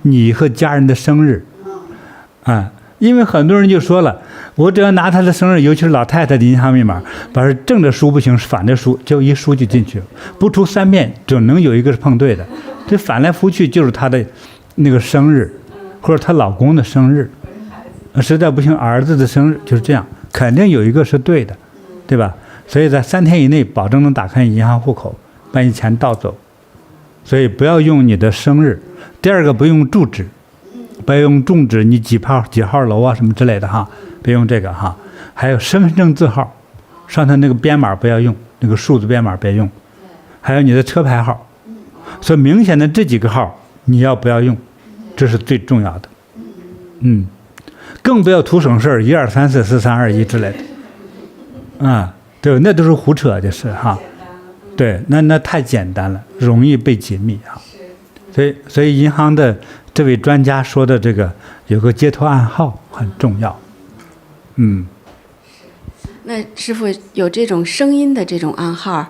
你和家人的生日，因为很多人就说了，我只要拿他的生日，尤其是老太太的银行密码，把是正着输不行，反着输，就一输就进去了，不出3遍总能有一个是碰对的。这反来覆去就是他的那个生日，或者她老公的生日，实在不行儿子的生日，就是这样，肯定有一个是对的，对吧？所以在3天以内保证能打开银行户口，把你钱盗走。所以不要用你的生日。第二个，不用住址。不要用住址，你几号楼什么之类的别用这个还有身份证字号，上头那个编码不要用，那个数字编码别用，还有你的车牌号，所以明显的这几个号你要不要用，这是最重要的。更不要图省事1、2、3、4、4、3、2、1之类的，对，那都是胡扯，就是对，那太简单了，容易被解密所以银行的这位专家说的这个有个接头暗号很重要。那师傅有这种声音的这种暗号，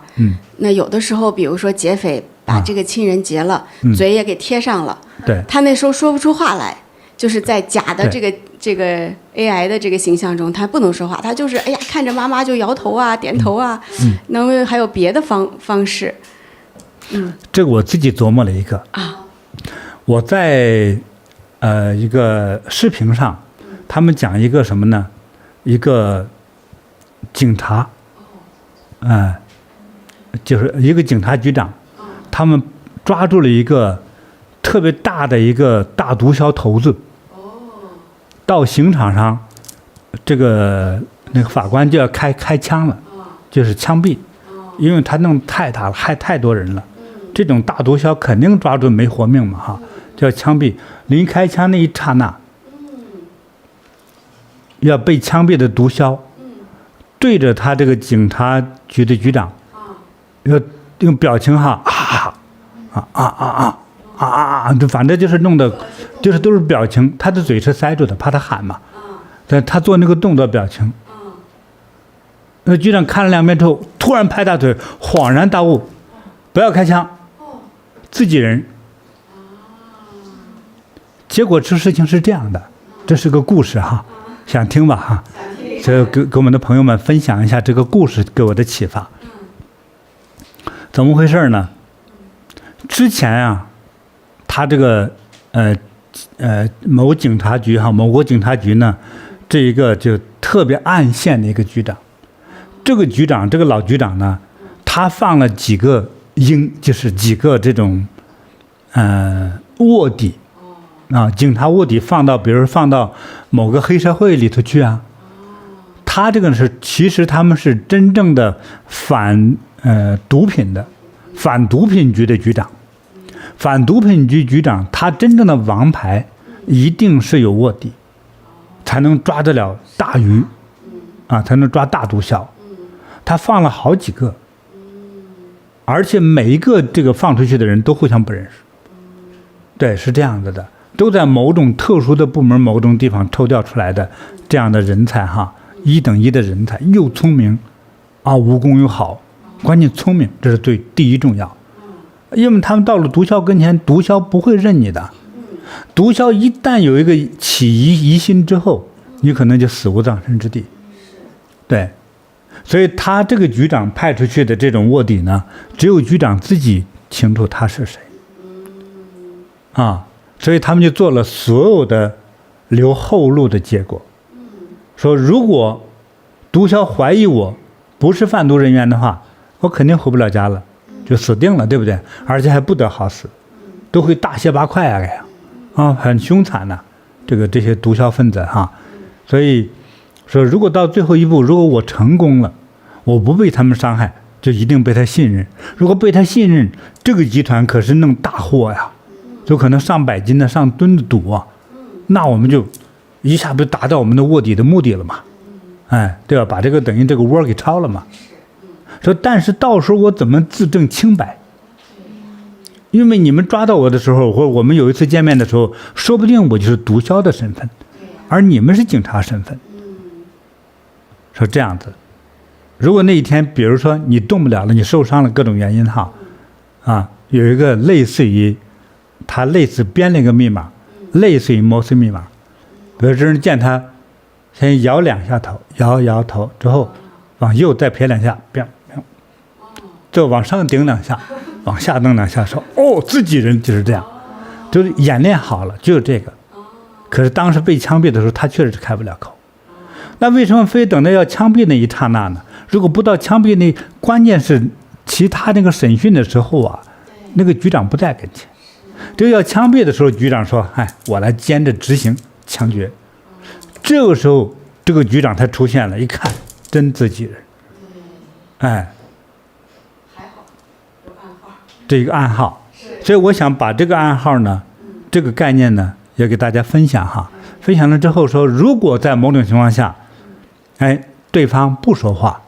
那有的时候比如说劫匪把这个亲人劫了，嘴也给贴上了，对，他那时候说不出话来，就是在假的这个 AI 的这个形象中，他不能说话，他就是哎呀看着妈妈就摇头点头能不能还有别的方式？这个我自己琢磨了一个我在一个视频上，他们讲一个什么呢？一个警察，就是一个警察局长，他们抓住了一个特别大的一个大毒枭头子，到刑场上，那个法官就要开枪了，就是枪毙，因为他弄太大了，害太多人了。这种大毒枭肯定抓住没活命嘛就要枪毙。临开枪那一刹那，要被枪毙的毒枭，对着他这个警察局的局长，要用表情就反正就是弄的，就是都是表情，他的嘴是塞住的，怕他喊嘛。但他做那个动作表情，那局长看了2遍之后，突然拍大腿，恍然大悟，不要开枪，自己人。结果这事情是这样的，这是个故事想听吧所以给我们的朋友们分享一下这个故事给我的启发。怎么回事呢？之前他这个某警察局某国警察局呢，这一个就特别暗线的一个局长，这个老局长呢，他放了几个就是几个这种卧底警察卧底比如放到某个黑社会里头去他这个其实他们是真正的反毒品局的局长。反毒品局局长他真正的王牌一定是有卧底，才能抓得了大鱼才能抓大毒枭。他放了好几个，而且每一个这个放出去的人都互相不认识。对，是这样子的，都在某种特殊的部门某种地方抽调出来的这样的人才1等1的人才，又聪明武功又好，关键聪明，这是第一重要。因为他们到了毒枭跟前，毒枭不会认你的。毒枭一旦有一个起疑心之后，你可能就死无葬身之地。对，所以他这个局长派出去的这种卧底呢，只有局长自己清楚他是谁。所以他们就做了所有的留后路的结果，说如果毒枭怀疑我不是贩毒人员的话，我肯定回不了家了，就死定了，对不对？而且还不得好死，都会大卸八块很凶残的这些毒枭分子所以说，如果到最后一步，如果我成功了，我不被他们伤害，就一定被他信任。如果被他信任，这个集团可是弄大货呀，就可能上百斤的、上吨的毒那我们就一下不达到我们的卧底的目的了嘛？对吧？把这个等于这个窝给抄了嘛。说，但是到时候我怎么自证清白？因为你们抓到我的时候，或者我们有一次见面的时候，说不定我就是毒枭的身份，而你们是警察身份。说这样子，如果那一天，比如说你动不了了，你受伤了，各种原因有一个类似于他编了一个密码，类似于摩斯密码，比如这人见他，先摇2下头，摇头之后，往右再撇2下，就往上顶2下，往下弄2下，说自己人就是这样，就是演练好了，就是这个。可是当时被枪毙的时候，他确实是开不了口。那为什么非等到要枪毙那一刹那呢？如果不到枪毙那，关键是其他那个审讯的时候那个局长不在跟前。这要枪毙的时候，局长说：“我来兼着执行枪决。”这个时候，这个局长才出现了，一看真自己人，还好有暗号，这个暗号。所以我想把这个暗号呢，这个概念呢，也给大家分享分享了之后说，如果在某种情况下，对方不说话，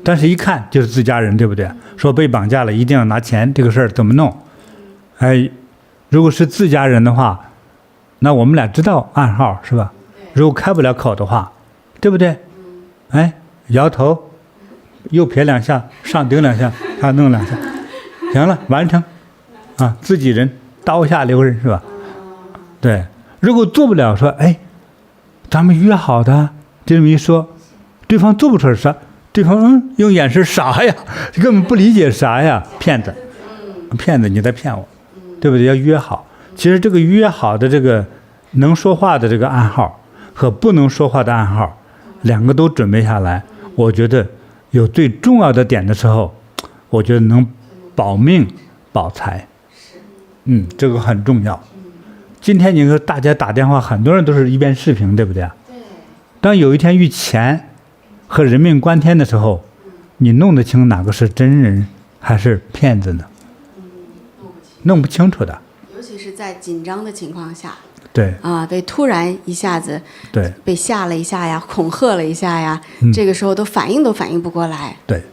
但是一看就是自家人，对不对？说被绑架了，一定要拿钱，这个事儿怎么弄？如果是自家人的话，那我们俩知道暗号是吧？如果开不了口的话，对不对？摇头，右撇2下，上顶2下，下弄2下，行了，完成自己人，刀下留人是吧？对，如果做不了，说咱们约好的，这么一说，对方做不出来啥，对方用眼神啥呀，根本不理解啥呀，骗子，你在骗我，对不对？要约好。其实这个约好的这个能说话的这个暗号和不能说话的暗号，两个都准备下来，我觉得有最重要的点的时候，我觉得能保命保财。这个很重要。今天你说大家打电话，很多人都是一边视频，对不对？对。当有一天遇钱和人命关天的时候，你弄得清哪个是真人还是骗子呢？弄不清楚的。尤其是在紧张的情况下。对。被突然一下子对被吓了一下呀，恐吓了一下呀，这个时候都反应不过来。对。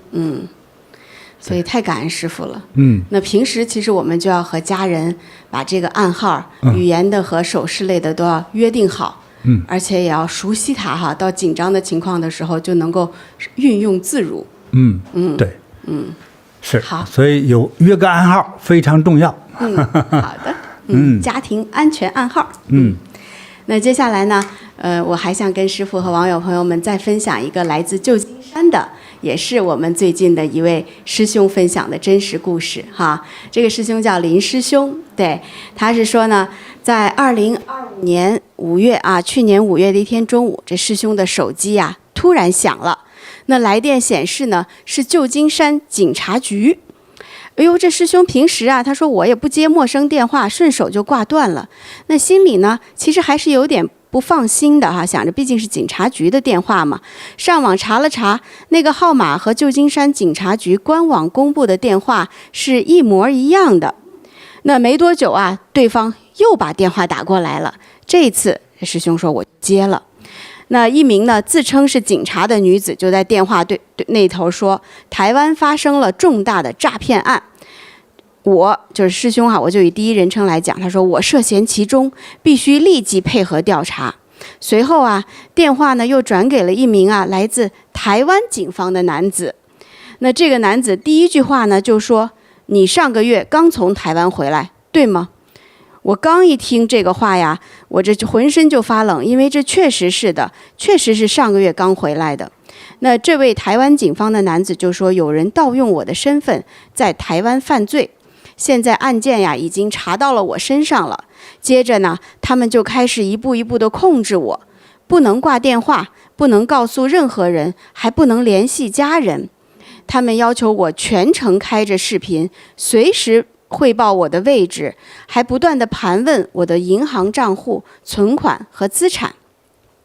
所以太感恩师父了。那平时其实我们就要和家人把这个暗号、语言的和手势类的都要约定好。而且也要熟悉它到紧张的情况的时候就能够运用自如。对。是。好。所以约个暗号非常重要。好的。家庭安全暗号。那接下来呢，我还想跟师父和网友朋友们再分享一个来自旧金山的，也是我们最近的一位师兄分享的真实故事这个师兄叫林师兄，对，他是说呢，在2025年5月去年5月的一天中午，这师兄的手机突然响了，那来电显示呢是旧金山警察局。这师兄平时他说我也不接陌生电话，顺手就挂断了。那心里呢，其实还是有点不放心的想着毕竟是警察局的电话嘛。上网查了查，那个号码和旧金山警察局官网公布的电话是一模一样的。那没多久对方又把电话打过来了。这一次，师兄说我接了。那一名呢自称是警察的女子就在电话对那头说，台湾发生了重大的诈骗案。我就是师兄我就以第一人称来讲，他说我涉嫌其中，必须立即配合调查。随后电话呢又转给了一名来自台湾警方的男子。那这个男子第一句话呢就说，你上个月刚从台湾回来，对吗？我刚一听这个话我这浑身就发冷，因为这确实是的，确实是上个月刚回来的。那这位台湾警方的男子就说，有人盗用我的身份在台湾犯罪，现在案件呀已经查到了我身上了。接着呢，他们就开始一步一步的控制我，不能挂电话，不能告诉任何人，还不能联系家人。他们要求我全程开着视频，随时汇报我的位置，还不断地盘问我的银行账户、存款和资产，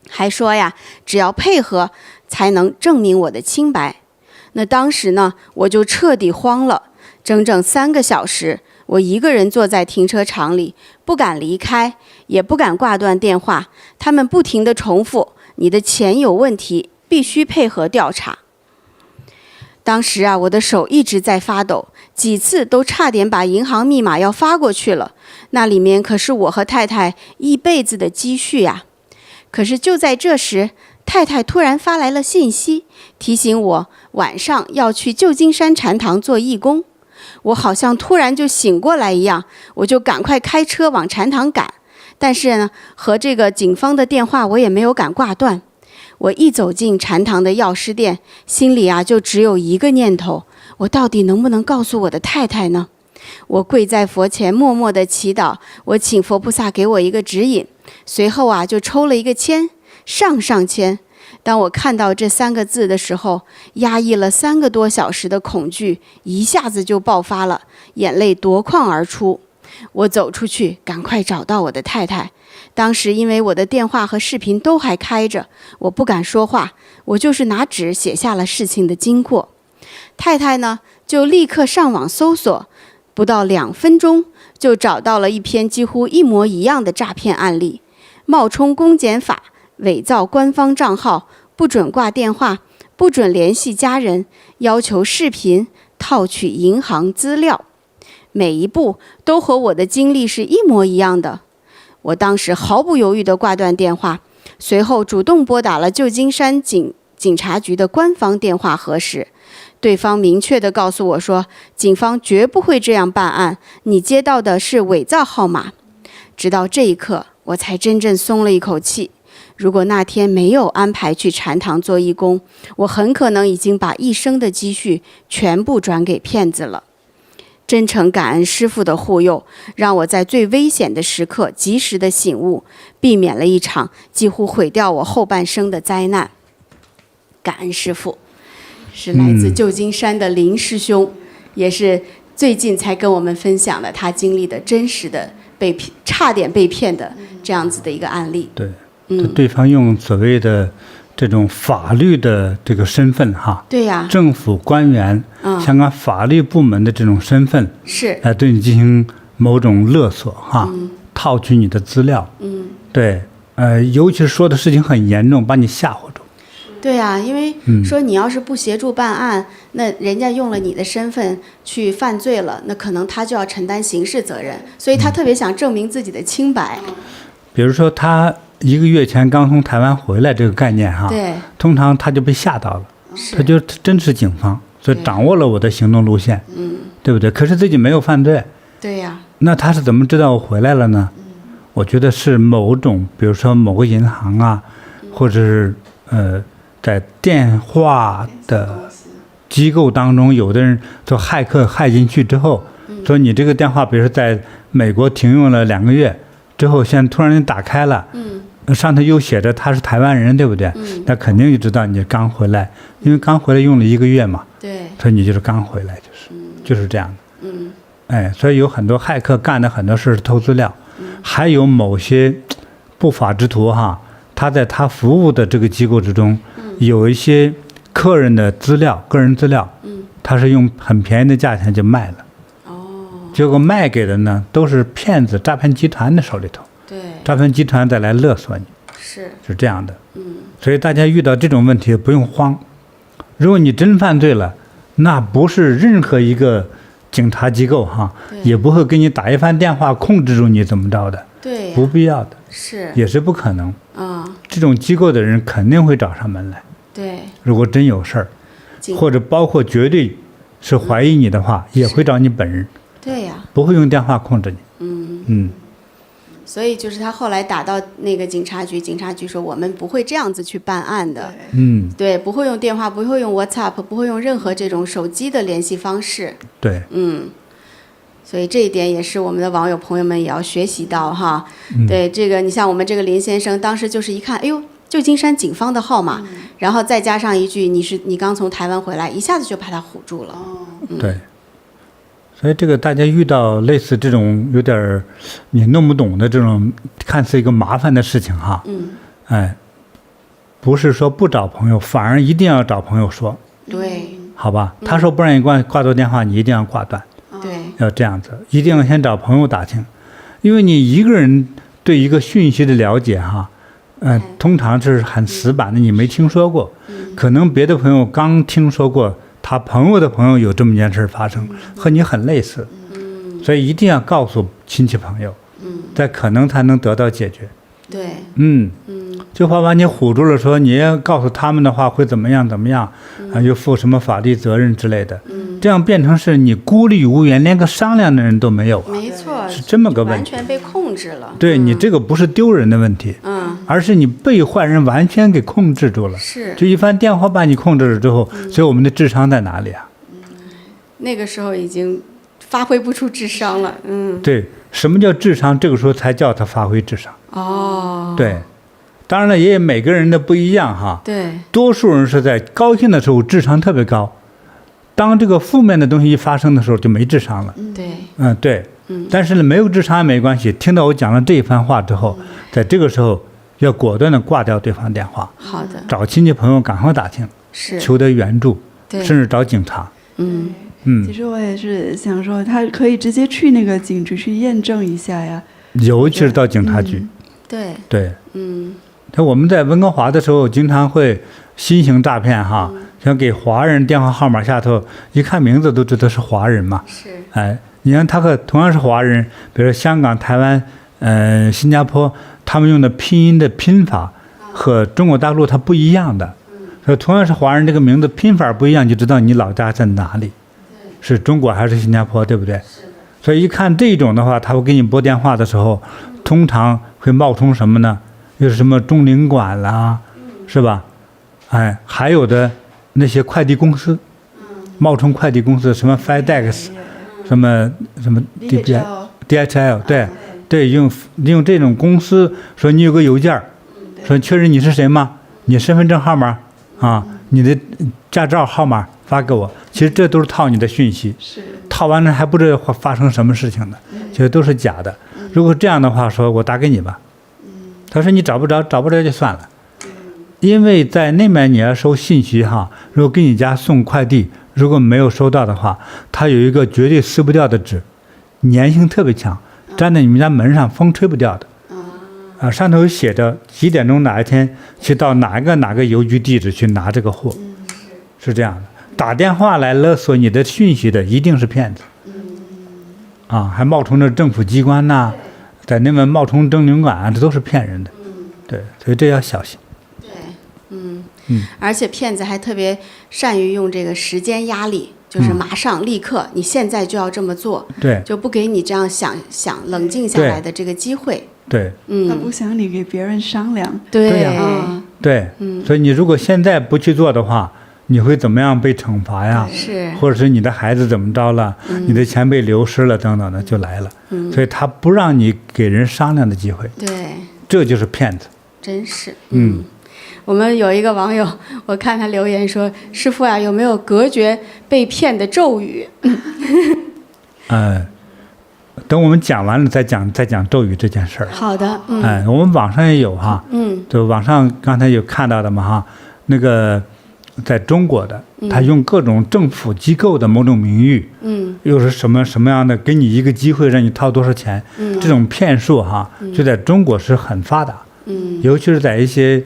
还说呀，只要配合才能证明我的清白。那当时呢，我就彻底慌了，整整3个小时，我一个人坐在停车场里，不敢离开，也不敢挂断电话。他们不停地重复，你的钱有问题，必须配合调查。当时啊，我的手一直在发抖，几次都差点把银行密码要发过去了，那里面可是我和太太一辈子的积蓄呀。可是就在这时，太太突然发来了信息，提醒我晚上要去旧金山禅堂做义工。我好像突然就醒过来一样，我就赶快开车往禅堂赶。但是呢，和这个警方的电话我也没有敢挂断。我一走进禅堂的药师殿，心里啊就只有一个念头，我到底能不能告诉我的太太呢？我跪在佛前默默地祈祷，我请佛菩萨给我一个指引。随后啊就抽了一个签，上签。当我看到这3个字的时候，压抑了3个多小时的恐惧一下子就爆发了，眼泪夺眶而出。我走出去，赶快找到我的太太。当时因为我的电话和视频都还开着，我不敢说话，我就是拿纸写下了事情的经过。太太呢，就立刻上网搜索，不到2分钟就找到了一篇几乎一模一样的诈骗案例，冒充公检法，伪造官方账号，不准挂电话，不准联系家人，要求视频，套取银行资料，每一步都和我的经历是一模一样的。我当时毫不犹豫地挂断电话，随后主动拨打了旧金山警察局的官方电话核实，对方明确地告诉我说，警方绝不会这样办案，你接到的是伪造号码。直到这一刻，我才真正松了一口气。如果那天没有安排去禅堂做义工，我很可能已经把一生的积蓄全部转给骗子了。真诚感恩师父的护佑，让我在最危险的时刻及时的醒悟，避免了一场几乎毁掉我后半生的灾难。感恩师父，是来自旧金山的林师兄，也是最近才跟我们分享的他经历的真实的差点被骗的这样子的一个案例。对，对方用所谓的这种法律的这个身份哈，对呀，政府官员，香港法律部门的这种身份，是来对你进行某种勒索哈，套取你的资料，对，尤其是说的事情很严重，把你吓唬住。对呀，因为说你要是不协助办案，那人家用了你的身份去犯罪了，那可能他就要承担刑事责任，所以他特别想证明自己的清白。比如说他1个月前刚从台湾回来这个概念哈，对，通常他就被吓到了，他就真是警方，所以掌握了我的行动路线，对不对？可是自己没有犯罪，对呀，那他是怎么知道我回来了呢？我觉得是某种，比如说某个银行啊，或者是在电话的机构当中，有的人做骇客骇进去之后，说你这个电话，比如说在美国停用了2个月之后，现在突然间打开了，上头又写着他是台湾人，对不对？那肯定就知道你刚回来，因为刚回来用了1个月嘛，对，所以你就是刚回来，就是这样的。所以有很多骇客干的很多事是偷资料，还有某些不法之徒哈，他在他服务的这个机构之中，有一些客人的资料、个人资料，他是用很便宜的价钱就卖了。结果卖给的呢都是骗子、诈骗集团的手里头。对，诈骗集团再来勒索你，是这样的。所以大家遇到这种问题不用慌。如果你真犯罪了，那不是任何一个警察机构哈，也不会给你打一番电话控制住你怎么着的。对，不必要的，也是不可能。这种机构的人肯定会找上门来。对，如果真有事儿，或者包括绝对是怀疑你的话，也会找你本人。对呀，不会用电话控制你。所以就是他后来打到那个警察局，警察局说我们不会这样子去办案的，对，不会用电话，不会用 WhatsApp， 不会用任何这种手机的联系方式，对，所以这一点也是我们的网友朋友们也要学习到哈。对，这个你像我们这个林先生，当时就是一看，哎呦，旧金山警方的号码，然后再加上一句你刚从台湾回来，一下子就把他唬住了。对。所以这个大家遇到类似这种有点你弄不懂的这种看似一个麻烦的事情哈，不是说不找朋友，反而一定要找朋友说，对，好吧？他说不让你挂断电话，你一定要挂断，对，要这样子，一定要先找朋友打听，因为你一个人对一个讯息的了解哈，通常是很死板的，你没听说过，可能别的朋友刚听说过。他朋友的朋友有这么一件事发生，和你很类似，所以一定要告诉亲戚朋友，在可能才能得到解决。对，就怕把你唬住了，说你要告诉他们的话会怎么样怎么样，又负什么法律责任之类的，这样变成是你孤立无援，连个商量的人都没有。没错，是这么个问题，完全被控制了。对，你这个不是丢人的问题，而是你被坏人完全给控制住了。是，就一番电话把你控制了之后，所以我们的智商在哪里啊？那个时候已经发挥不出智商了。对，什么叫智商？这个时候才叫他发挥智商。对，当然了，也有每个人的不一样哈。对，多数人是在高兴的时候智商特别高，当这个负面的东西一发生的时候就没智商了。对，对，但是呢，没有智商也没关系。听到我讲了这一番话之后，在这个时候要果断的挂掉对方电话。好的，找亲戚朋友赶快打听，求得援助，甚至找警察。其实我也是想说，他可以直接去那个警局去验证一下呀，尤其是到警察局。对，像我们在温哥华的时候，经常会新型诈骗哈，像给华人电话号码下头一看名字都知道是华人嘛。你看他和同样是华人，比如说香港、台湾、新加坡，他们用的拼音的拼法和中国大陆它不一样的。所以同样是华人，这个名字拼法不一样，就知道你老家在哪里，是中国还是新加坡，对不对？所以一看这种的话，他会给你拨电话的时候，通常会冒充什么呢？就是什么中领馆啦，是吧？还有的那些快递公司，冒充快递公司，什么 FedEx， 什么 DHL， 对，用这种公司说你有个邮件，说确认你是谁吗？你身份证号码你的驾照号码发给我，其实这都是套你的讯息，套完了还不知道发生什么事情呢，其实都是假的。如果这样的话，说我打给你吧，他说你找不着就算了，因为在那边你要收信息哈，如果给你家送快递，如果没有收到的话，它有一个绝对撕不掉的纸，粘性特别强，粘在你们家门上，风吹不掉的。上头有写着几点钟哪一天去到哪个邮局地址去拿这个货，是这样的。打电话来勒索你的讯息的一定是骗子，还冒充着政府机关呐，在那边冒充中领馆这都是骗人的。对，所以这要小心。对，而且骗子还特别善于用这个时间压力，就是马上立刻，你现在就要这么做，对，就不给你这样想冷静下来的这个机会。对，他不想你给别人商量。对呀，对，所以你如果现在不去做的话，你会怎么样被惩罚呀？是，或者是你的孩子怎么着了，你的钱被流失了等等的就来了。所以他不让你给人商量的机会。对，这就是骗子。真是。我们有一个网友，我看他留言说：“师傅啊，有没有隔绝被骗的咒语？”等我们讲完了再讲咒语这件事儿。好的，我们网上也有哈，就网上刚才有看到的嘛哈，那个在中国的，他用各种政府机构的某种名誉，又是什么样的，给你一个机会让你掏多少钱，这种骗术哈，就在中国是很发达，尤其是在一些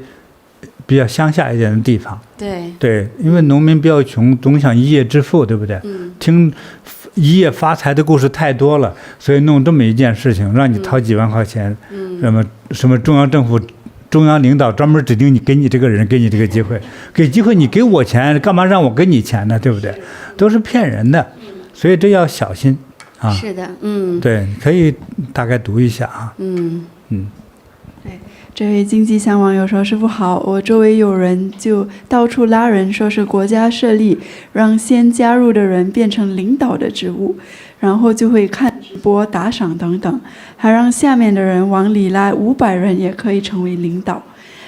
比较乡下一点的地方。对，因为农民比较穷，总想一夜致富，对不对？听一夜发财的故事太多了，所以弄这么一件事情，让你掏几万块钱，什么中央政府、中央领导专门指定你，给你这个人，给你这个机会，给机会你给我钱，干嘛让我给你钱呢？对不对？都是骗人的，所以这要小心啊。是的，对，可以大概读一下啊。这位经济向网友说：“师父好，我周围有人就到处拉人，说是国家设立让先加入的人变成领导的职务，然后就会看直播、打赏等等，还让下面的人往里拉500人也可以成为领导，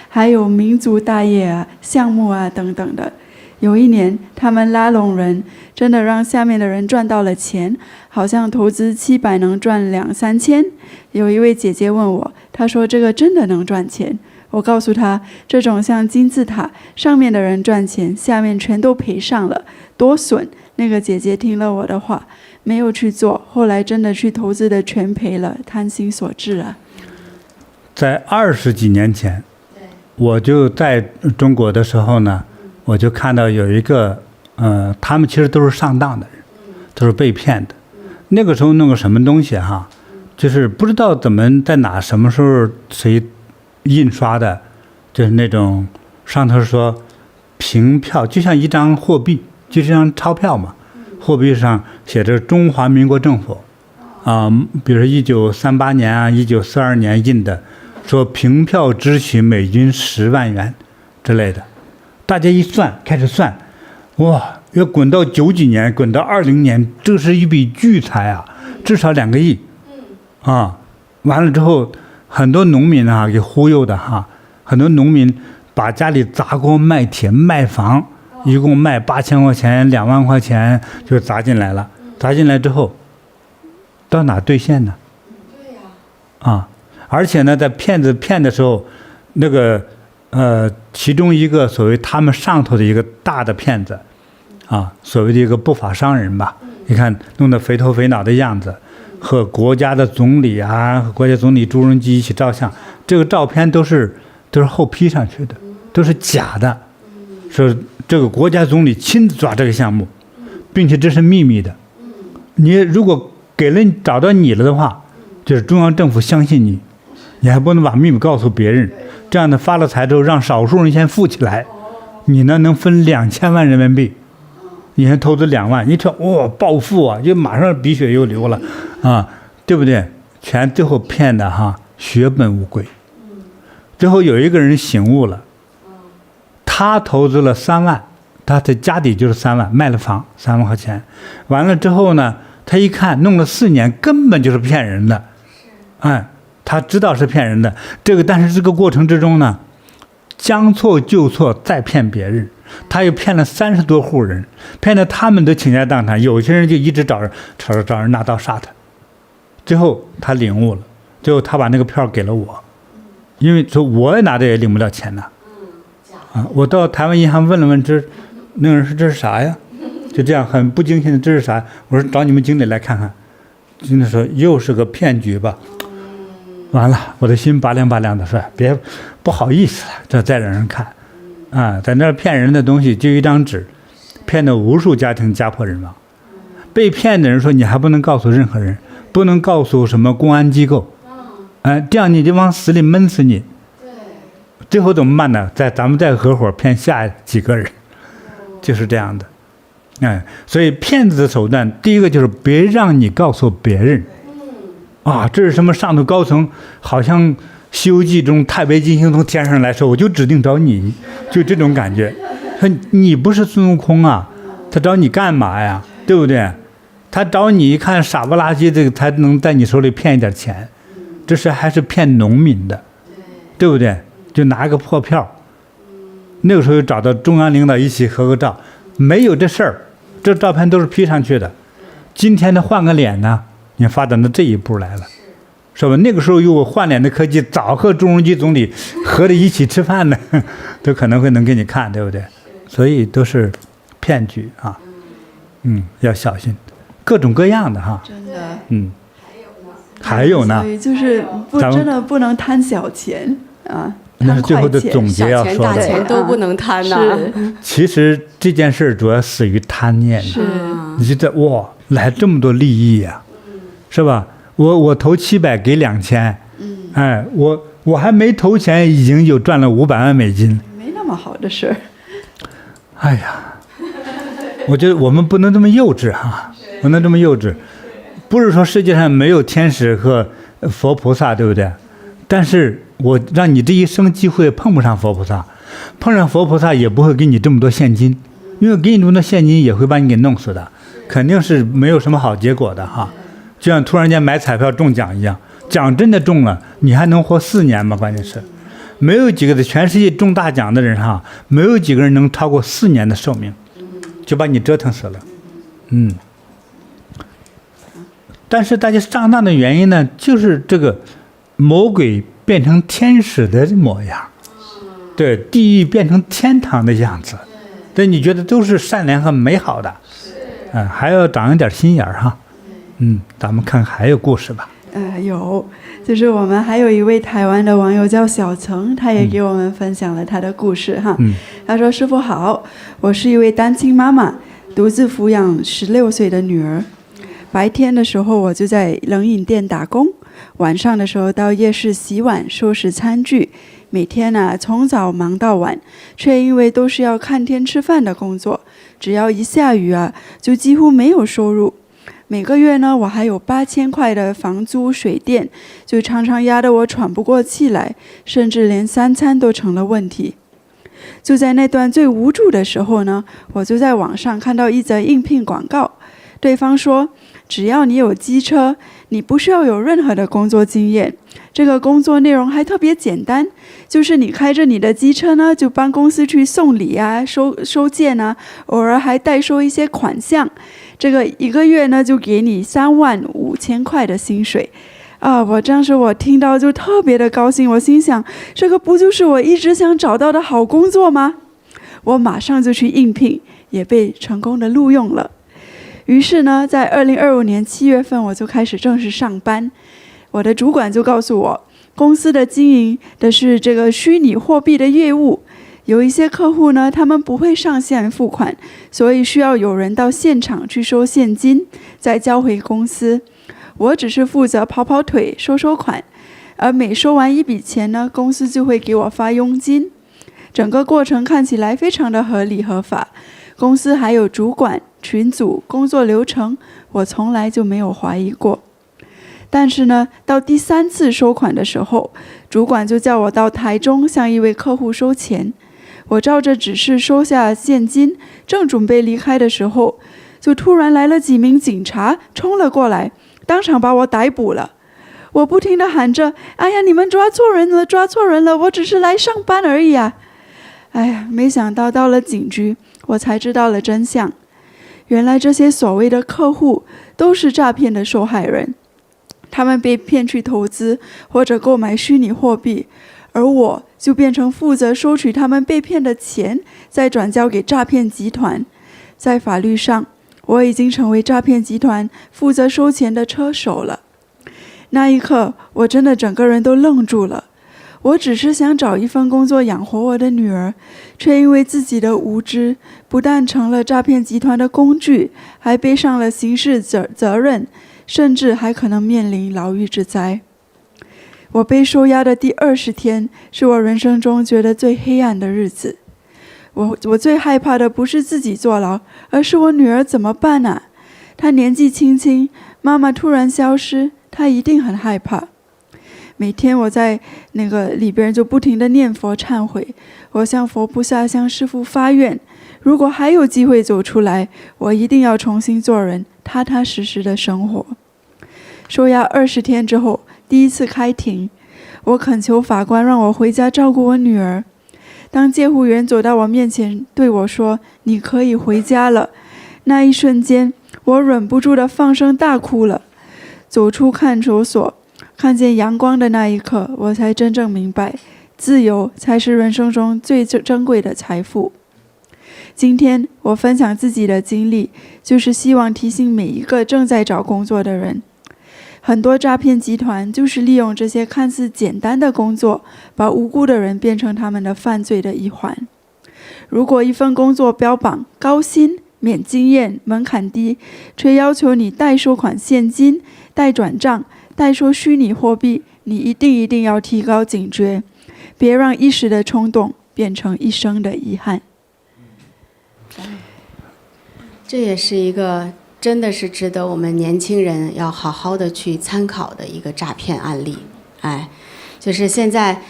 还有民族大业啊、项目啊等等的。有一年，他们拉拢人，真的让下面的人赚到了钱，好像投资700能赚2-3千。有一位姐姐问我，她说这个真的能赚钱？我告诉她，这种像金字塔，上面的人赚钱，下面全都赔上了，多损。那个姐姐听了我的话，没有去做，后来真的去投资的全赔了，贪心所致啊。在20几年前，我就在中国的时候呢。我就看到有一个，他们其实都是上当的人，都是被骗的。那个时候弄个什么东西哈，就是不知道怎么在哪什么时候谁印刷的，就是那种上头说凭票，就像一张货币，就是一张钞票嘛，货币上写着中华民国政府，比如说1938年啊、1942年印的，说凭票支取美金10万元之类的。大家一算，开始算，哇，要滚到90几年，滚到20年，这是一笔巨财啊，至少2个亿，啊，完了之后，很多农民啊给忽悠的哈，很多农民把家里砸锅卖铁卖房，一共卖8000块钱、2万块钱就砸进来了，砸进来之后，到哪兑现呢？对呀，啊，而且呢，在骗子骗的时候，那个。其中一个所谓他们上头的一个大的骗子，所谓的一个不法商人吧，你看弄得肥头肥脑的样子，和国家的总理啊、和国家总理朱镕基一起照相，这个照片都是后 P 上去的，都是假的，是这个国家总理亲自抓这个项目，并且这是秘密的。你如果找到你了的话，就是中央政府相信你，你还不能把秘密告诉别人。这样的发了财之后，让少数人先富起来，你呢能分2000万人民币，你还投资2万，你说暴富啊，就马上鼻血又流了啊，对不对？全最后骗的哈血本无归。最后有一个人醒悟了，他投资了3万，他的家底就是3万，卖了房3万块钱，完了之后呢，他一看弄了4年，根本就是骗人的，他知道是骗人的，但是这个过程之中呢，将错就错，再骗别人，他又骗了30多户人，骗得他们都倾家荡产，有些人就一直找人拿刀杀他，最后他领悟了，最后他把那个票给了我，因为说我拿的也领不了钱呐，我到台湾银行问了问那个人说这是啥呀？就这样很不经心的，这是啥？我说找你们经理来看看，经理说又是个骗局吧。完了，我的心拔凉拔凉的，说别不好意思了，这再让人看，在那骗人的东西就一张纸，骗得无数家庭家破人亡。被骗的人说你还不能告诉任何人，不能告诉什么公安机构，这样你就往死里闷死你。最后怎么办呢？咱们再合伙骗下几个人，就是这样的。所以骗子的手段，第一个就是别让你告诉别人。这是什么上头高层，好像《西游记》中太白金星从天上来说，我就指定找你，就这种感觉。说你不是孙悟空啊，他找你干嘛呀？对不对？他找你一看傻不拉几，这个才能在你手里骗一点钱，这是还是骗农民的，对不对？就拿个破票，那个时候找到中央领导一起合个照，没有这事儿，这照片都是 P 上去的。今天他换个脸呢？你发展到这一步来了，是吧？那个时候有换脸的科技，早和朱镕基总理合着一起吃饭呢，都可能会能给你看，对不对？所以都是骗局啊，要小心，各种各样的哈。真的，还有呢。所以就是真的不能贪小钱啊。那是最后的总结要说的，小钱大钱都不能贪呐。其实这件事主要死于贪念，你觉得哇，来这么多利益呀，是吧？我投700给2000，我还没投钱，已经有赚了500万美金，没那么好的事儿。哎呀，我觉得我们不能这么幼稚哈，不能这么幼稚，不是说世界上没有天使和佛菩萨，对不对？但是我让你这一生机会碰不上佛菩萨，碰上佛菩萨也不会给你这么多现金，因为给你这么多现金也会把你给弄死的，肯定是没有什么好结果的哈。就像突然间买彩票中奖一样，奖真的中了，你还能活4年吗？关键是，没有几个在全世界中大奖的人哈，没有几个人能超过4年的寿命，就把你折腾死了。但是大家上当的原因呢，就是这个魔鬼变成天使的模样，对，地狱变成天堂的样子，对，你觉得都是善良和美好的，还要长一点心眼儿哈。咱们看还有故事吧。有，就是我们还有一位台湾的网友叫小曾，他也给我们分享了他的故事哈。他说：“师父好，我是一位单亲妈妈，独自抚养16岁的女儿。白天的时候我就在冷饮店打工，晚上的时候到夜市洗碗收拾餐具，每天呢从早忙到晚，却因为都是要看天吃饭的工作，只要一下雨啊，就几乎没有收入。每个月呢，我还有8000块的房租水电，就常常压得我喘不过气来，甚至连3餐都成了问题。就在那段最无助的时候呢，我就在网上看到一则应聘广告，对方说，只要你有机车，你不需要有任何的工作经验，这个工作内容还特别简单，就是你开着你的机车呢，就帮公司去送礼啊、收件啊，偶尔还代收一些款项，这个1个月呢就给你35000块的薪水啊！当时我听到就特别的高兴，我心想，这个不就是我一直想找到的好工作吗？我马上就去应聘，也被成功的录用了。于是呢，在2025年7月份，我就开始正式上班。我的主管就告诉我，公司的经营的是这个虚拟货币的业务，有一些客户呢，他们不会上线付款，所以需要有人到现场去收现金，再交回公司。我只是负责跑跑腿、收款，而每收完一笔钱呢，公司就会给我发佣金。整个过程看起来非常的合理合法，公司还有主管、群组、工作流程，我从来就没有怀疑过。但是呢，到第3次收款的时候，主管就叫我到台中向一位客户收钱。我照着指示收下现金，正准备离开的时候，就突然来了几名警察冲了过来，当场把我逮捕了。我不停地喊着，哎呀，你们抓错人了，抓错人了，我只是来上班而已啊。哎呀，没想到到了警局，我才知道了真相。原来这些所谓的客户都是诈骗的受害人，他们被骗去投资或者购买虚拟货币，而我就变成负责收取他们被骗的钱，再转交给诈骗集团。在法律上，我已经成为诈骗集团负责收钱的车手了。那一刻，我真的整个人都愣住了。我只是想找一份工作养活我的女儿，却因为自己的无知，不但成了诈骗集团的工具，还背上了刑事责任，甚至还可能面临牢狱之灾。我被收押的第20天，是我人生中觉得最黑暗的日子。我最害怕的不是自己坐牢，而是我女儿怎么办啊？她年纪轻轻，妈妈突然消失，她一定很害怕。每天我在那个里边就不停地念佛忏悔，我向佛菩萨、向师父发愿，如果还有机会走出来，我一定要重新做人，踏踏实实的生活。收押20天之后，第1次开庭，我恳求法官让我回家照顾我女儿。当监护员走到我面前对我说，你可以回家了，那一瞬间我忍不住的放声大哭了。走出看守所，看见阳光的那一刻，我才真正明白，自由才是人生中最珍贵的财富。今天我分享自己的经历，就是希望提醒每一个正在找工作的人，很多诈骗集团就是利用这些看似简单的工作，把无辜的人变成他们的犯罪的一环。如果一份工作标榜高薪、免经验、门槛低，却要求你代收款现金、代转账、代收虚拟货币，你一定要提高警觉，别让一时的冲动变成一生的遗憾。这也是一个真的是值得我们年轻人要好好的去参考的一个诈骗案例。哎，就是现在，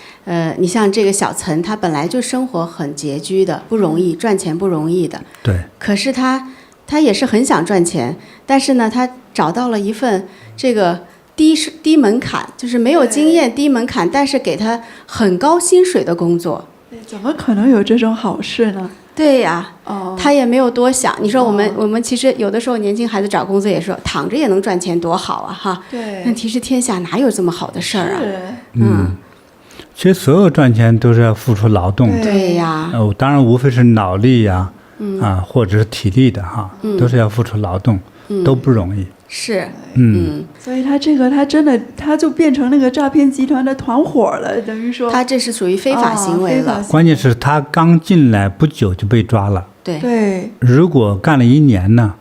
你像这个小岑，他本来就生活很拮据的，不容易，赚钱不容易的。对。可是他也是很想赚钱，但是呢，他找到了一份这个低门槛，就是没有经验、低门槛，但是给他很高薪水的工作。怎么可能有这种好事呢？对呀，他也没有多想。你说我们其实有的时候年轻孩子找工作也说躺着也能赚钱多好啊哈。对。问题是天下哪有这么好的事儿啊？其实所有赚钱都是要付出劳动的。对呀。当然无非是脑力呀，或者是体力的哈，都是要付出劳动，都不容易。是。所以他真的他就变成那个诈骗集团的团伙了，等于说他这是属于非法行为了。关键是他刚进来不久就被抓了。对。如果干了1年呢，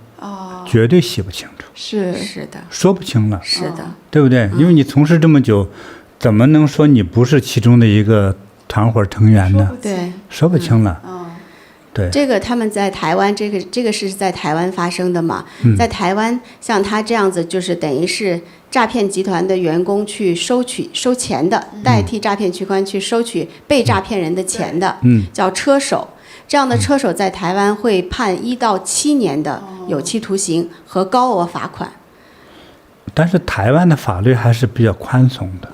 绝对洗不清楚。是的。说不清了。是的。对不对？因为你从事这么久，怎么能说你不是其中的一个团伙成员呢？对。说不清了。对，这个他们在台湾，这个是在台湾发生的嘛？在台湾，像他这样子，就是等于是诈骗集团的员工去收钱的，代替诈骗集团去收取被诈骗人的钱的，叫车手。这样的车手在台湾会判1到7年的有期徒刑和高额罚款。但是台湾的法律还是比较宽松的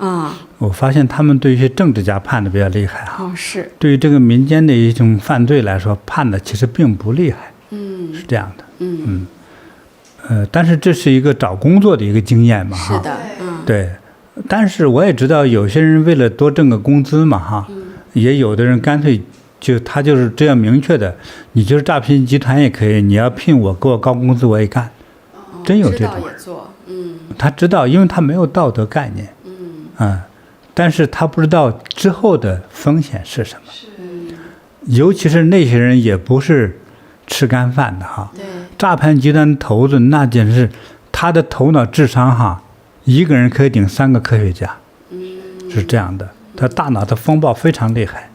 我发现他们对一些政治家判的比较厉害是。对于这个民间的一种犯罪来说，判的其实并不厉害。是这样的。但是这是一个找工作的一个经验嘛是的。对。但是我也知道有些人为了多挣个工资嘛也有的人干脆他就是这样明确的，你就是诈骗集团也可以，你要聘我给我高工资我也干。真有这种人。他知道，因为他没有道德概念。但是他不知道之后的风险是什么。尤其是那些人也不是吃干饭的诈骗集团头子那简直是他的头脑智商一个人可以顶3个科学家。是这样的，他大脑的风暴非常厉害，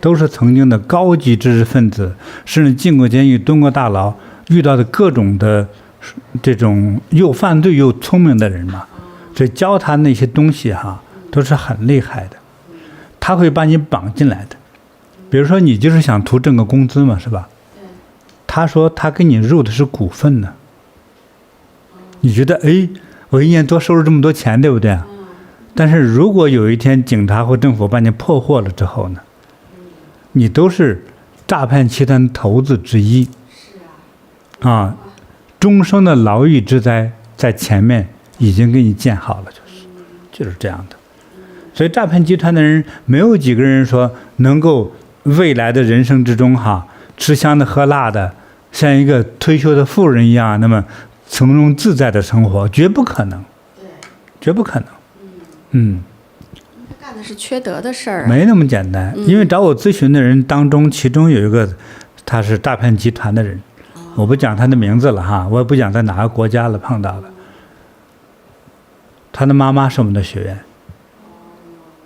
都是曾经的高级知识分子，甚至进过监狱、蹲过大牢，遇到的各种的这种又犯罪又聪明的人嘛，所以教他那些东西都是很厉害的。他会把你绑进来的，比如说你就是想图挣个工资嘛，是吧？他说他给你入的是股份呢，你觉得我1年多收入这么多钱，对不对？但是如果有一天警察或政府把你破获了之后呢，你都是诈骗集团头子之一。终生的牢狱之灾在前面已经给你建好了，就是这样的。所以诈骗集团的人没有几个人说能够未来的人生之中吃香的喝辣的，像一个退休的富人一样那么从容自在的生活，绝不可能。绝不可能。他干的是缺德的事儿。没那么简单。因为找我咨询的人当中，其中有一个他是诈骗集团的人，我不讲他的名字了我也不讲在哪个国家了碰到了。他的妈妈是我们的学员，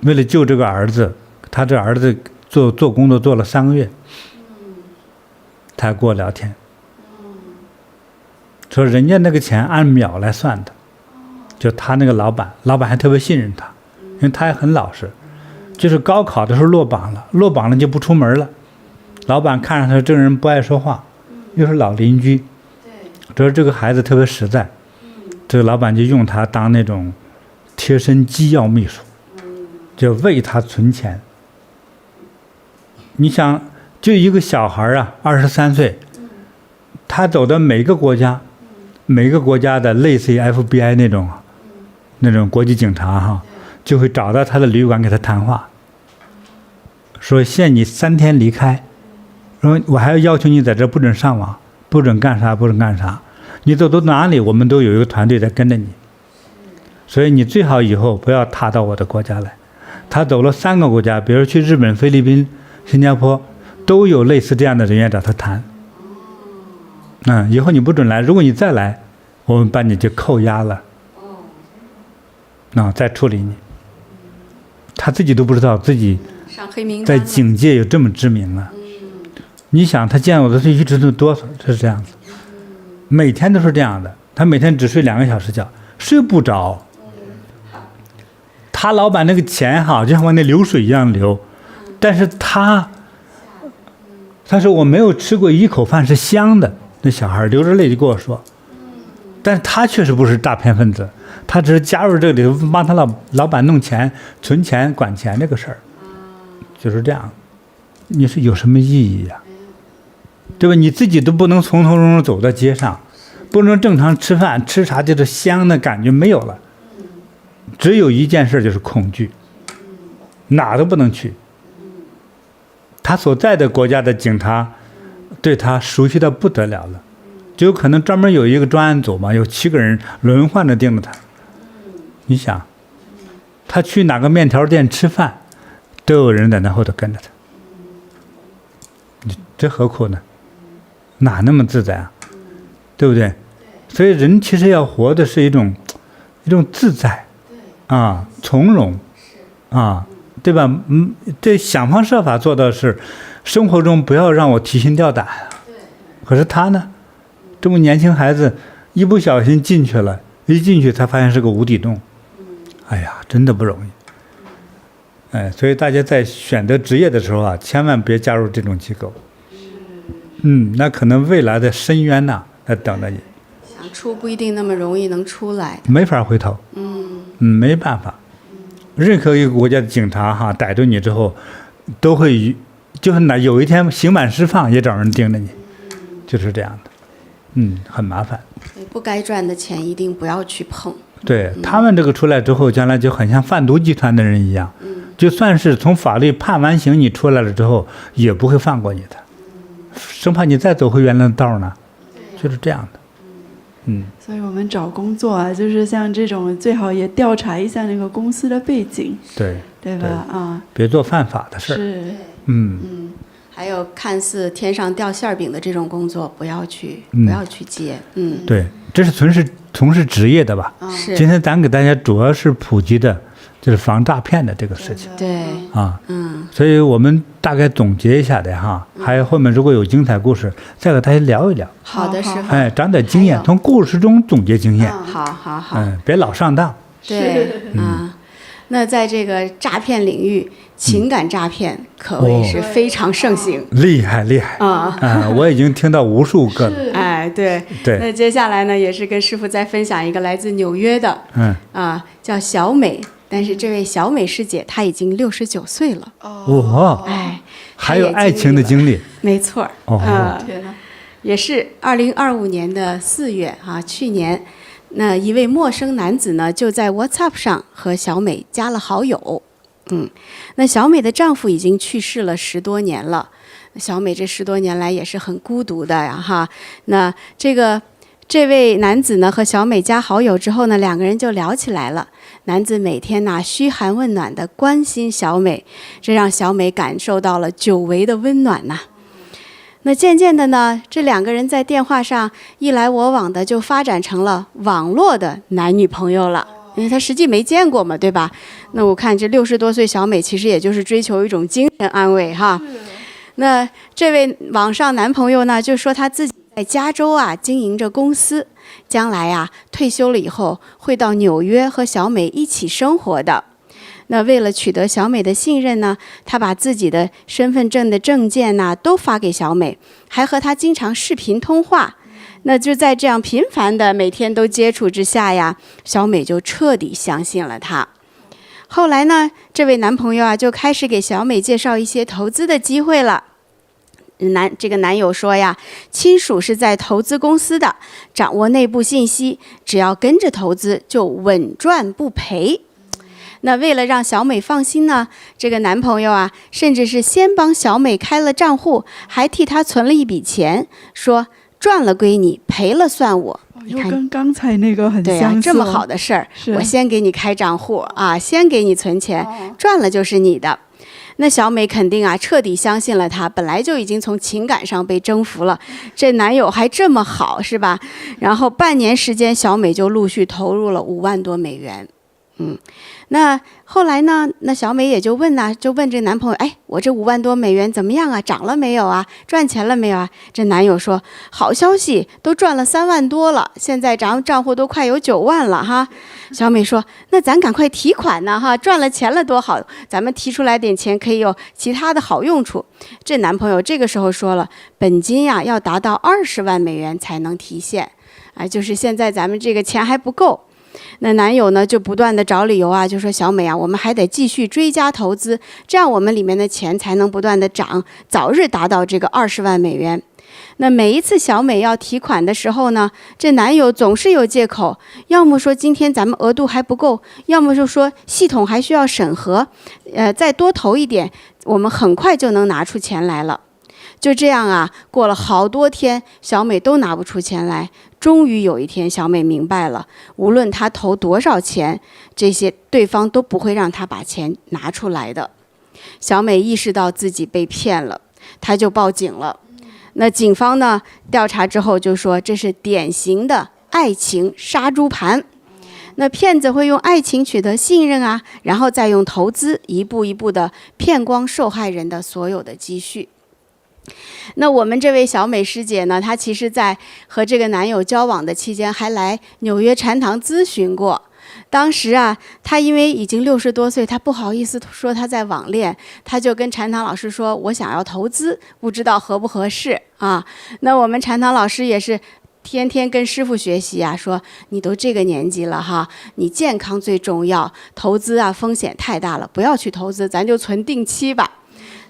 为了救这个儿子，他这儿子做工作做了3个月，他跟我聊天，说人家那个钱按秒来算的，就他那个老板还特别信任他，因为他也很老实，就是高考的时候落榜了就不出门了，老板看上他这个人不爱说话，又是老邻居，主要这个孩子特别实在，这个老板就用他当那种贴身机要秘书，就为他存钱。你想，就一个小孩23岁，他走到每个国家的类似于 FBI 那种国际警察就会找到他的旅馆给他谈话，说限你3天离开，说我还要求你在这不准上网，不准干啥，你走到哪里我们都有一个团队在跟着你，所以你最好以后不要踏到我的国家来。他走了3个国家，比如去日本、菲律宾、新加坡，都有类似这样的人员找他谈。以后你不准来，如果你再来，我们把你就扣押了，再处理你。他自己都不知道自己在警界有这么知名啊。你想他见我的一直都哆嗦，是这样子。每天都是这样的，他每天只睡2个小时觉，睡不着。他老板那个钱哈，就像往那流水一样流，但是他说我没有吃过一口饭是香的。那小孩流着泪就跟我说，但是他确实不是诈骗分子，他只是加入这里头帮他老板弄钱、存钱、管钱这个事儿，就是这样。你说有什么意义呀？对吧？你自己都不能从容容走到街上，不能正常吃饭，吃啥就是香的感觉没有了。只有一件事就是恐惧，哪都不能去。他所在的国家的警察对他熟悉的不得了了，就有可能专门有一个专案组嘛，有7个人轮换着盯着他。你想，他去哪个面条店吃饭，都有人在那后头跟着他。这何苦呢？哪那么自在啊？对不对？所以人其实要活的是一种自在啊，从容啊，对吧？这想方设法做到是生活中不要让我提心吊胆。可是他呢，这么年轻孩子，一不小心进去了，一进去才发现是个无底洞。哎呀，真的不容易。哎，所以大家在选择职业的时候啊，千万别加入这种机构。那可能未来的深渊呐，在等着你。想出不一定那么容易能出来。没法回头。没办法。任何一个国家的警察哈，逮住你之后，都会就是有一天刑满释放也找人盯着你，就是这样的。很麻烦。不该赚的钱一定不要去碰。对，他们这个出来之后，将来就很像贩毒集团的人一样，就算是从法律判完刑你出来了之后，也不会放过你的，生怕你再走回原来的道呢，就是这样的。所以我们找工作啊，就是像这种最好也调查一下那个公司的背景，对吧？啊，别做犯法的事儿。是，还有看似天上掉馅饼的这种工作，不要去接。对，这是从事职业的吧？是。今天咱给大家主要是普及的，就是防诈骗的这个事情。对。所以我们大概总结一下的哈，还有后面如果有精彩故事，再和大家聊一聊。好的，师傅。长点经验，从故事中总结经验。好。别老上当。对。那在这个诈骗领域，情感诈骗可谓是非常盛行。厉害我已经听到无数个了。对。那接下来呢，也是跟师傅再分享一个来自纽约的，叫小美。但是这位小美师姐她已经69岁了。还有爱情的经历。没错。也是2025年的4月去年，那一位陌生男子呢就在 WhatsApp 上和小美加了好友。那小美的丈夫已经去世了10多年了，小美这10多年来也是很孤独的呀哈。那这位男子呢和小美加好友之后呢，两个人就聊起来了。男子每天嘘寒问暖的关心小美，这让小美感受到了久违的温暖呐。那渐渐的呢，这两个人在电话上一来我往的，就发展成了网络的男女朋友了。因为他实际没见过嘛，对吧？那我看这60多岁小美，其实也就是追求一种精神安慰哈。那这位网上男朋友呢，就说他自己在加州经营着公司，将来退休了以后会到纽约和小美一起生活的。那为了取得小美的信任呢，他把自己的身份证的证件都发给小美，还和她经常视频通话。那就在这样频繁的每天都接触之下小美就彻底相信了他。后来呢，这位男朋友就开始给小美介绍一些投资的机会了。这个男友说亲属是在投资公司的，掌握内部信息，只要跟着投资就稳赚不赔。那为了让小美放心呢，这个男朋友甚至是先帮小美开了账户，还替她存了一笔钱，说赚了归你，赔了算我。又跟刚才那个很相似。这么好的事儿，我先给你开账户先给你存钱，赚了就是你的。那小美肯定彻底相信了他，本来就已经从情感上被征服了，这男友还这么好，是吧？然后半年时间，小美就陆续投入了5万多美元。那后来呢？那小美也就问呐、就问这男朋友，哎，我这5万多美元怎么样啊？涨了没有啊？赚钱了没有啊？这男友说，好消息，都赚了3万多了，现在账户都快有9万了哈。小美说，那咱赶快提款呢哈，赚了钱了多好，咱们提出来点钱可以有其他的好用处。这男朋友这个时候说了，本金呀要达到20万美元才能提现，哎，就是现在咱们这个钱还不够。那男友呢就不断的找理由啊，就说小美啊，我们还得继续追加投资，这样我们里面的钱才能不断的涨，早日达到这个20万美元。那每一次小美要提款的时候呢，这男友总是有借口，要么说今天咱们额度还不够，要么就说系统还需要审核，再多投一点，我们很快就能拿出钱来了。就这样啊，过了好多天，小美都拿不出钱来。终于有一天，小美明白了，无论她投多少钱，这些对方都不会让她把钱拿出来的。小美意识到自己被骗了，她就报警了。那警方呢，调查之后就说这是典型的爱情杀猪盘。那骗子会用爱情取得信任啊，然后再用投资一步一步的骗光受害人的所有的积蓄。那我们这位小美师姐呢，她其实在和这个男友交往的期间，还来纽约禅堂咨询过。当时啊，她因为已经60多岁，她不好意思说她在网恋，她就跟禅堂老师说，我想要投资，不知道合不合适啊。那我们禅堂老师也是天天跟师傅学习啊，说你都这个年纪了哈，你健康最重要，投资啊风险太大了，不要去投资，咱就存定期吧。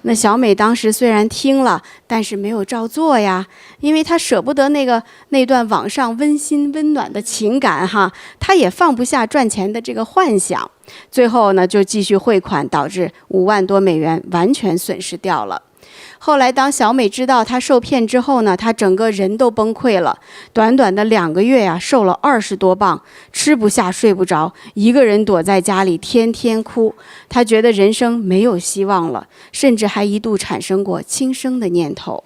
那小美当时虽然听了，但是没有照做呀，因为她舍不得那段网上温馨温暖的情感哈，她也放不下赚钱的这个幻想，最后呢就继续汇款，导致5万多美元完全损失掉了。后来当小美知道她受骗之后呢，她整个人都崩溃了，短短的2个月呀，瘦了20多磅，吃不下睡不着，一个人躲在家里天天哭。她觉得人生没有希望了，甚至还一度产生过轻生的念头。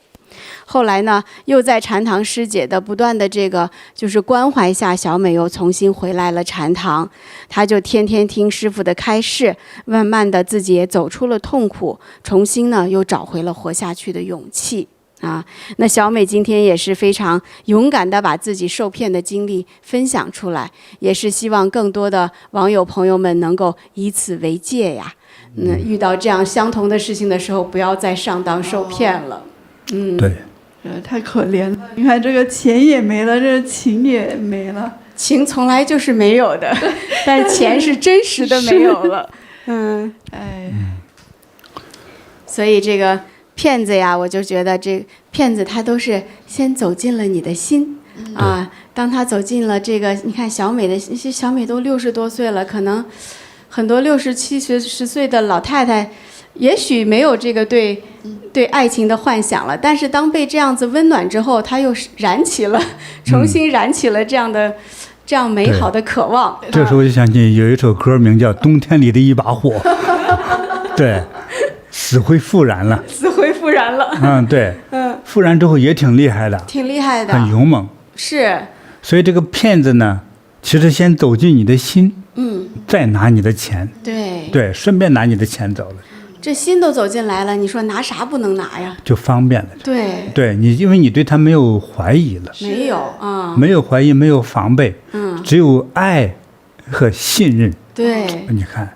后来呢，又在禅堂师姐的不断的这个就是关怀下，小美又重新回来了禅堂。她就天天听师父的开示，慢慢的自己也走出了痛苦，重新呢又找回了活下去的勇气啊。那小美今天也是非常勇敢的把自己受骗的经历分享出来，也是希望更多的网友朋友们能够以此为戒呀。遇到这样相同的事情的时候，不要再上当受骗了。对。太可怜了！你看，这个钱也没了，这情也没了。情从来就是没有的，但是钱是真实的没有了。所以这个骗子呀，我就觉得这骗子他都是先走进了你的心啊。当他走进了这个，你看小美都60多岁了，可能很多60、70岁的老太太，也许没有这个对爱情的幻想了，但是当被这样子温暖之后，他又重新燃起了这样美好的渴望。这时候我就想起有一首歌名叫《冬天里的一把火》，对，死灰复燃了。死灰复燃了。对，复燃之后也挺厉害的，挺厉害的，很勇猛。是。所以这个骗子呢，其实先走进你的心，再拿你的钱。对，顺便拿你的钱走了。这心都走进来了，你说拿啥不能拿呀？就方便了。对你，因为你对他没有怀疑了，没有啊，没有怀疑，没有防备，只有爱和信任。对，你看，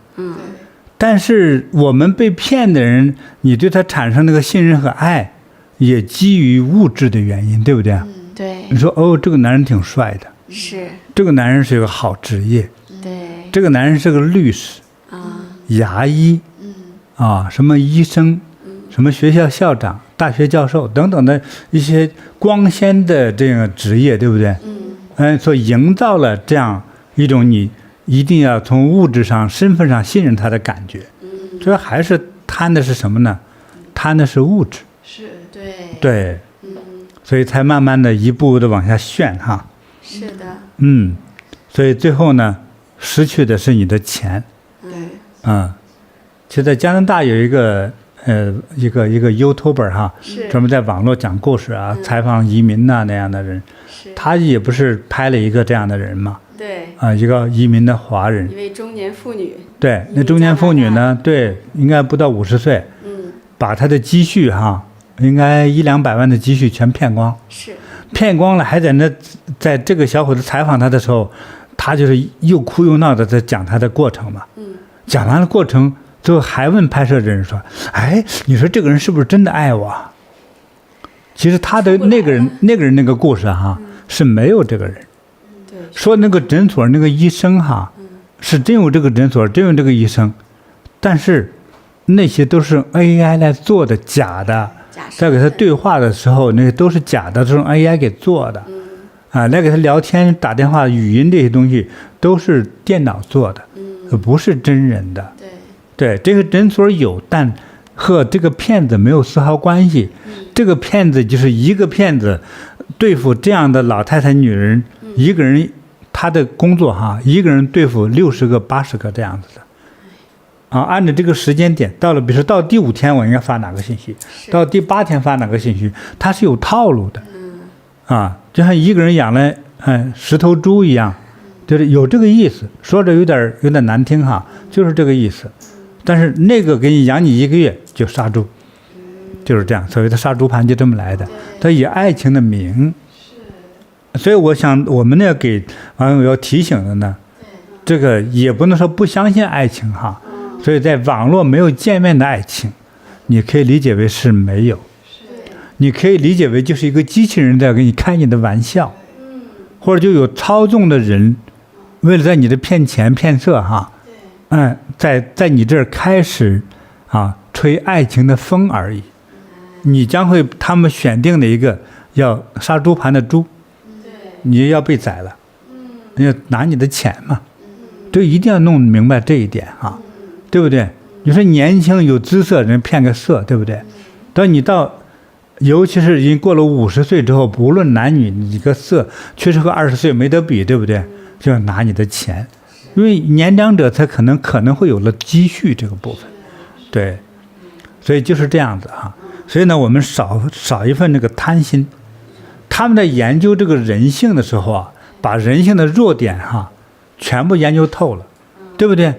但是我们被骗的人，你对他产生那个信任和爱，也基于物质的原因，对不对？对。你说这个男人挺帅的，是。这个男人是个好职业，对。这个男人是个律师，牙医。什么医生，什么学校校长、大学教授等等的一些光鲜的这个职业，对不对？所营造了这样一种你一定要从物质上、身份上信任他的感觉。这还是贪的是什么呢？贪的是物质。是，对。对。所以才慢慢的一步步的往下炫哈。是的。所以最后呢，失去的是你的钱。对。其实在加拿大有一个一个 YouTuber 哈，专门在网络讲故事啊，采访移民那样的人，他也不是拍了一个这样的人嘛，对一个移民的华人，一位中年妇女。对，那中年妇女呢，对，应该不到50岁，把她的积蓄应该100-200万的积蓄全骗光，是骗光了，还在这个小伙子采访他的时候，他就是又哭又闹的在讲他的过程嘛，讲完了过程，最后还问拍摄的人说：“哎，你说这个人是不是真的爱我？”其实他的那个人那个故事是没有这个人。对，说那个诊所那个医生是真有这个诊所，真有这个医生，但是那些都是 AI 来做的，假的。在给他对话的时候，那些都是假的，都是 AI 给做的。来给他聊天、打电话、语音这些东西都是电脑做的，不是真人的。对，这个诊所有，但和这个骗子没有丝毫关系。这个骗子就是一个骗子，对付这样的老太太、女人，一个人他的工作一个人对付60个、80个这样子的。按照这个时间点，到了，比如说到第5天我应该发哪个信息，到第8天发哪个信息，它是有套路的。就像一个人养了10头猪一样，就是有这个意思。说着有点难听就是这个意思。但是那个给你养你1个月就杀猪，就是这样。所谓的杀猪盘就这么来的，它以爱情的名。所以我想我们要给网友要提醒的呢，这个也不能说不相信爱情所以在网络没有见面的爱情，你可以理解为是没有，你可以理解为就是一个机器人在给你开你的玩笑，或者就有操纵的人为了在你的骗钱骗色在你这儿开始吹爱情的风而已。你将会他们选定的一个要杀猪盘的猪，你要被宰了，要拿你的钱嘛，这一定要弄明白这一点对不对？你说年轻有姿色人骗个色，对不对？等你尤其是已经过了50岁之后，不论男女，你个色确实和20岁没得比，对不对？就要拿你的钱，因为年长者才可能会有了积蓄这个部分，对，所以就是这样子所以呢，我们少一份这个贪心。他们在研究这个人性的时候把人性的弱点全部研究透了，对不对？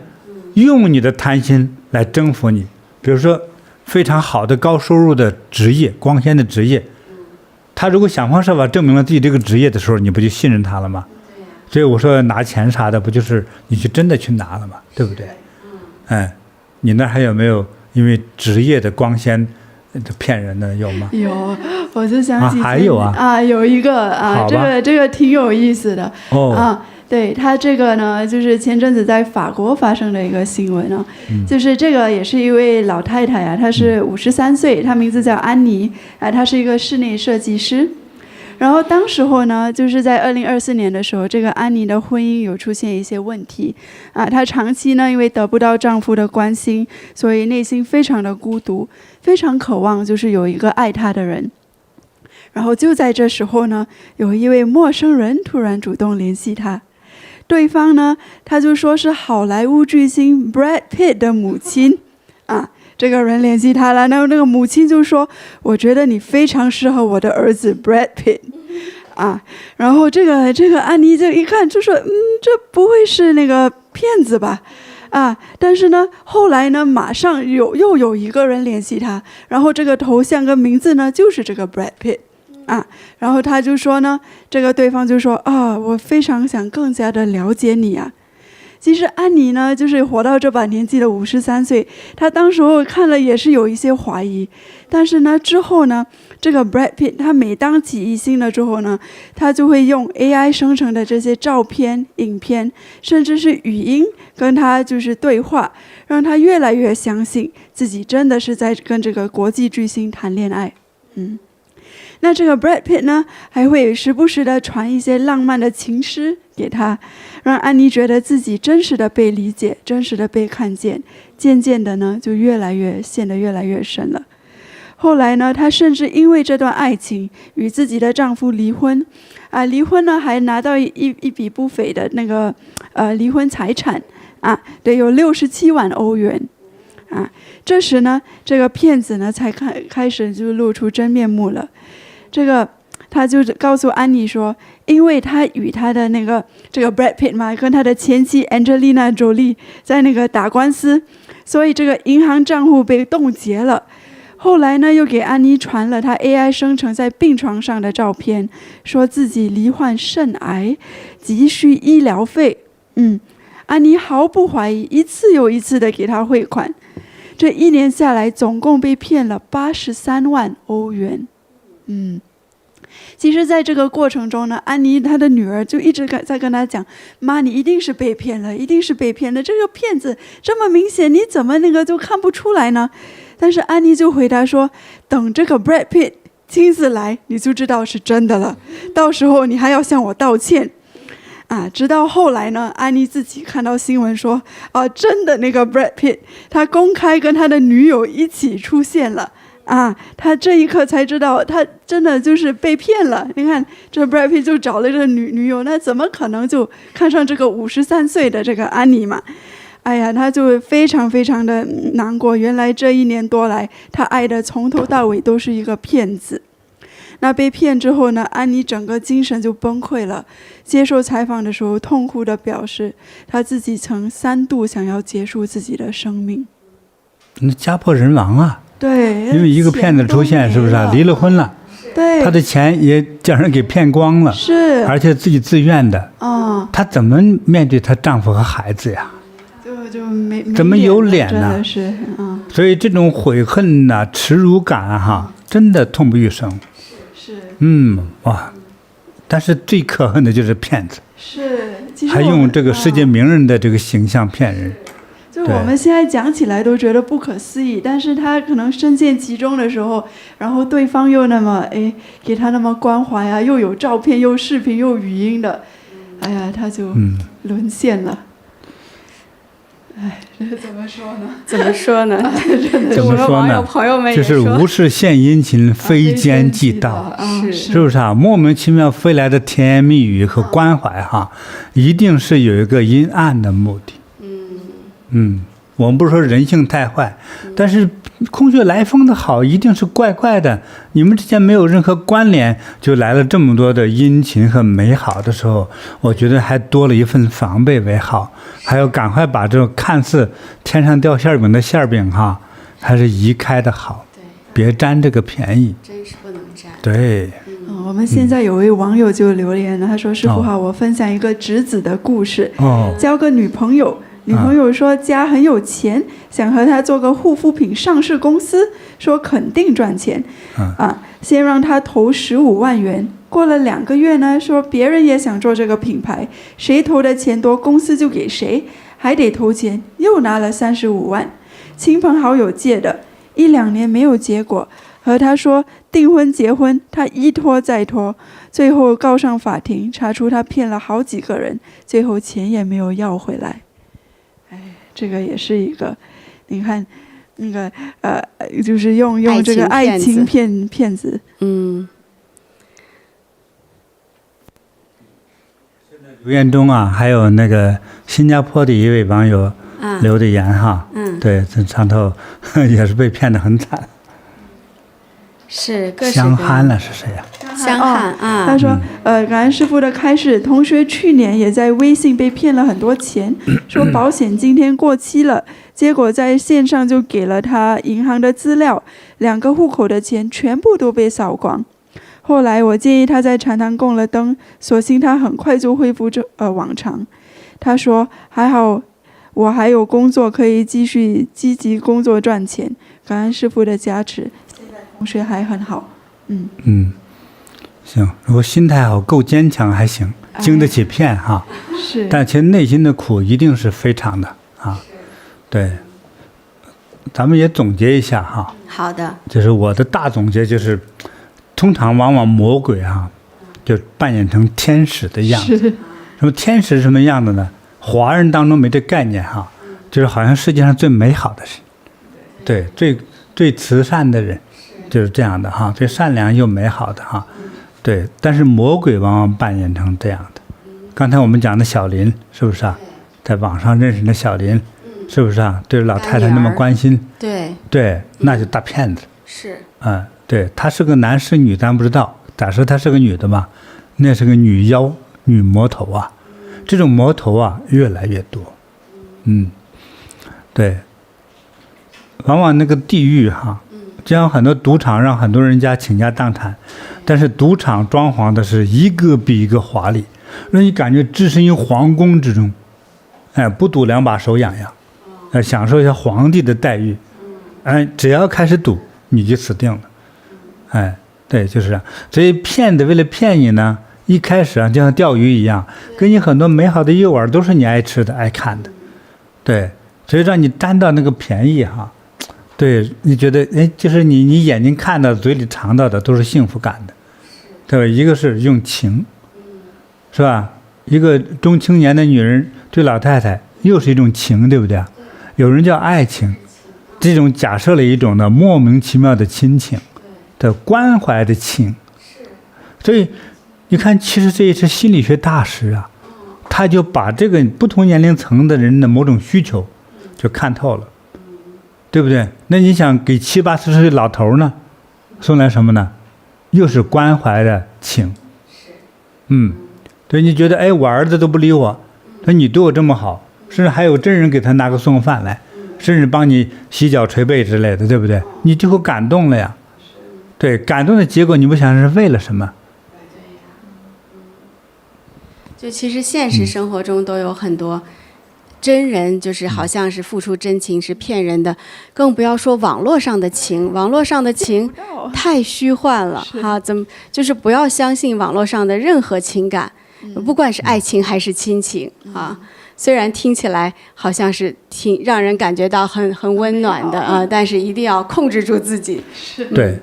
用你的贪心来征服你。比如说非常好的高收入的职业，光鲜的职业，他如果想方设法证明了自己这个职业的时候，你不就信任他了吗？所以我说拿钱啥的，不就是你真的去拿了吗？对不对？你那还有没有因为职业的光鲜骗人的有吗？有，我就想起还有有一个这个挺有意思的对，他这个呢，就是前阵子在法国发生的一个新闻就是这个也是一位老太太她是53岁，她名字叫安妮她是一个室内设计师。然后当时候呢，就是在2024年的时候，这个安妮的婚姻有出现一些问题她长期呢因为得不到丈夫的关心，所以内心非常的孤独，非常渴望就是有一个爱她的人。然后就在这时候呢，有一位陌生人突然主动联系她，对方呢他就说是好莱坞巨星 Brad Pitt 的母亲这个人联系他了，那个母亲就说：“我觉得你非常适合我的儿子 Brad Pitt 然后这个安妮就一看就说：“这不会是那个骗子吧？”但是呢，后来呢，马上又有一个人联系他，然后这个头像跟名字呢就是这个 Brad Pitt然后他就说呢，这个对方就说我非常想更加的了解你其实安妮呢，就是活到这把年纪的53岁，她当时候看了也是有一些怀疑，但是呢，之后呢，这个 Brad Pitt 他每当起疑心了之后呢，他就会用 AI 生成的这些照片、影片，甚至是语音跟他就是对话，让他越来越相信自己真的是在跟这个国际巨星谈恋爱。那这个 Brad Pitt 呢，还会时不时的传一些浪漫的情诗给他，让安妮觉得自己真实的被理解，真实的被看见，渐渐的呢，就陷得越来越深了。后来呢，她甚至因为这段爱情与自己的丈夫离婚，离婚呢还拿到一笔不菲的那个离婚财产对，有67万欧元。这时呢，这个骗子呢才开始就露出真面目了。这个他就告诉安妮说，因为他与他的这个 Brad Pitt 嘛，跟他的前妻 Angelina Jolie 在那个打官司，所以这个银行账户被冻结了。后来呢，又给安妮传了他 AI 生成在病床上的照片，说自己罹患肾癌，急需医疗费。安妮毫不怀疑，一次又一次的给他汇款。这1年下来，总共被骗了83万欧元。其实在这个过程中呢，安妮她的女儿就一直在跟她讲，妈，你一定是被骗了，一定是被骗了，这个骗子这么明显，你怎么就看不出来呢？但是安妮就回答说，等这个 Brad Pitt 亲自来，你就知道是真的了，到时候你还要向我道歉。直到后来呢，安妮自己看到新闻说，真的那个 Brad Pitt 他公开跟他的女友一起出现了。他这一刻才知道，他真的就是被骗了。你看，这 Brad Pitt 就找了这个女友，那怎么可能就看上这个53岁的这个安妮嘛？哎呀，他就非常非常的难过。原来这1年多来，他爱的从头到尾都是一个骗子。那被骗之后呢，安妮整个精神就崩溃了。接受采访的时候，痛哭地表示，他自己曾3度想要结束自己的生命。那家破人亡啊！对，因为一个骗子出现，是不是啊？离了婚了，对，他的钱也叫人给骗光了，是，而且自己自愿的。她怎么面对她丈夫和孩子呀？就没怎么有脸呢？真的是，所以这种悔恨呐、耻辱感真的痛不欲生。是，哇！但是最可恨的就是骗子，是，其实还用这个世界名人的这个形象骗人。就我们现在讲起来都觉得不可思议，但是他可能深陷其中的时候，然后对方又那么给他那么关怀啊，又有照片又视频又语音的，哎呀，他就沦陷了。这怎么说呢？怎么说呢？就我的网友朋友们也说，就是无事献殷勤，非奸即盗，是不是啊？莫名其妙飞来的甜言蜜语和关怀一定是有一个阴暗的目的。我们不是说人性太坏，但是空穴来风的好一定是怪怪的。你们之间没有任何关联，就来了这么多的殷勤和美好的时候，我觉得还多了一份防备为好，还要赶快把这种看似天上掉馅饼的馅饼还是移开的好，别占这个便宜，真是不能占。对。我们现在有位网友就留言了，他说：“师傅好，我分享一个侄子的故事。交个女朋友。”女朋友说家很有钱，想和他做个护肤品上市公司，说肯定赚钱。先让他投15万元。过了2个月呢，说别人也想做这个品牌，谁投的钱多，公司就给谁，还得投钱，又拿了35万。亲朋好友借的，1、2年没有结果，和他说订婚结婚，他一拖再拖，最后告上法庭，查出他骗了好几个人，最后钱也没有要回来。这个也是一个，你看，那个就是用这个爱情骗子。留言中还有那个新加坡的一位网友留的言对，这上头也是被骗得很惨。是，香憨了是谁呀？香憨他说感恩师父的开示，同学去年也在微信被骗了很多钱，说保险今天过期了，结果在线上就给了他银行的资料，2个户口的钱全部都被扫光。后来我建议他在禅堂供了灯，所幸他很快就恢复往常。他说还好我还有工作可以继续积极工作赚钱，感恩师父的加持，现在同学还很好。行，如果心态好够坚强还行，经得起骗是，但其实内心的苦一定是非常的对，咱们也总结一下好的，就是我的大总结就是，通常往往魔鬼就扮演成天使的样子。什么天使是什么样子呢？华人当中没这概念就是好像世界上最美好的人，对，最慈善的人，就是这样的最善良又美好的对。但是魔鬼往往扮演成这样的。刚才我们讲的小林是不是在网上认识的小林，是不是对老太太那么关心？对，那就大骗子。是。对，他是个男是女咱不知道，假设她是个女的吧，那是个女妖、女魔头啊。这种魔头啊越来越多。对，往往那个地狱哈，就像很多赌场让很多人家倾家荡产，但是赌场装潢的是一个比一个华丽，让你感觉置身于皇宫之中。不赌两把手痒痒，享受一下皇帝的待遇。只要开始赌，你就死定了。对，就是这样。所以骗子为了骗你呢，一开始啊，就像钓鱼一样，给你很多美好的诱饵，都是你爱吃的、爱看的。对，所以让你沾到那个便宜哈。对，你觉得就是你眼睛看到、嘴里尝到的都是幸福感的，对吧？一个是用情，是吧？一个中青年的女人对老太太又是一种情，对不对？有人叫爱情，这种假设了一种的莫名其妙的亲情的关怀的情。所以你看，其实这也是心理学大师啊，他就把这个不同年龄层的人的某种需求就看透了，对不对？那你想给70、80岁老头呢送来什么呢？又是关怀的情。对，你觉得我儿子都不理我，说你对我这么好，甚至还有真人给他拿个送饭来，甚至帮你洗脚捶背之类的，对不对？你就会感动了呀。对，感动的结果你不想是为了什么？就其实现实生活中都有很多真人，就是好像是付出真情是骗人的，更不要说网络上的情。网络上的情太虚幻了哈，就是不要相信网络上的任何情感，不管是爱情还是亲情啊。虽然听起来好像是挺让人感觉到很温暖的啊，但是一定要控制住自己。对。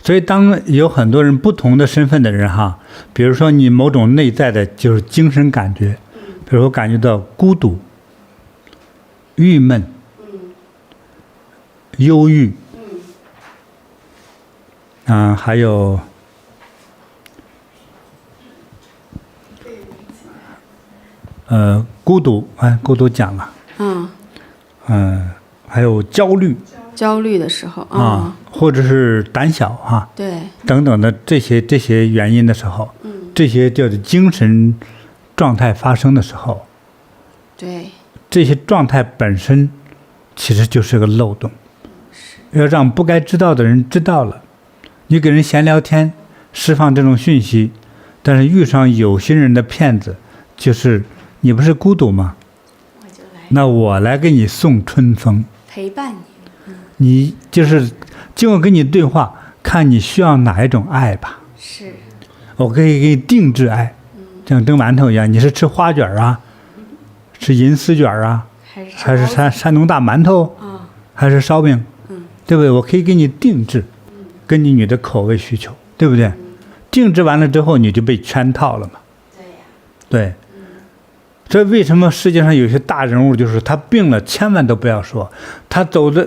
所以当有很多人不同的身份的人哈，比如说你某种内在的就是精神感觉，比如说感觉到孤独、郁闷、忧郁，还有孤独，孤独讲了，还有焦虑的时候或者是胆小对，等等的这些原因的时候，这些叫做精神状态发生的时候，对，这些状态本身其实就是个漏洞，要让不该知道的人知道了。你给人闲聊天，释放这种讯息，但是遇上有心人的骗子，就是你不是孤独吗？那我来给你送春风，陪伴你。你就是经过跟你对话，看你需要哪一种爱吧。是，我可以给你定制爱，像蒸馒头一样。你是吃花卷啊，吃银丝卷啊，还是山东大馒头还是烧饼，对不对？我可以给你定制，根据你的口味需求，对不对？定制完了之后，你就被圈套了嘛。对。所以为什么世界上有些大人物，就是他病了，千万都不要说，他走的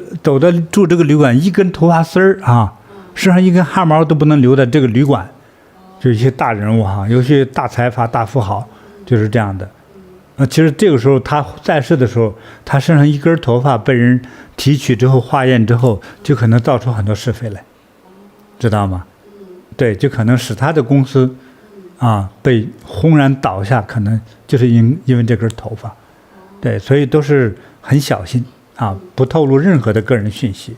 住这个旅馆，一根头发丝儿身上一根汗毛都不能留在这个旅馆，就一些大人物有些大财阀、大富豪就是这样的。其实这个时候他在世的时候，他身上一根头发被人提取之后化验之后，就可能造出很多是非来，知道吗？对，就可能使他的公司被轰然倒下，可能就是因为这根头发。对，所以都是很小心不透露任何的个人讯息。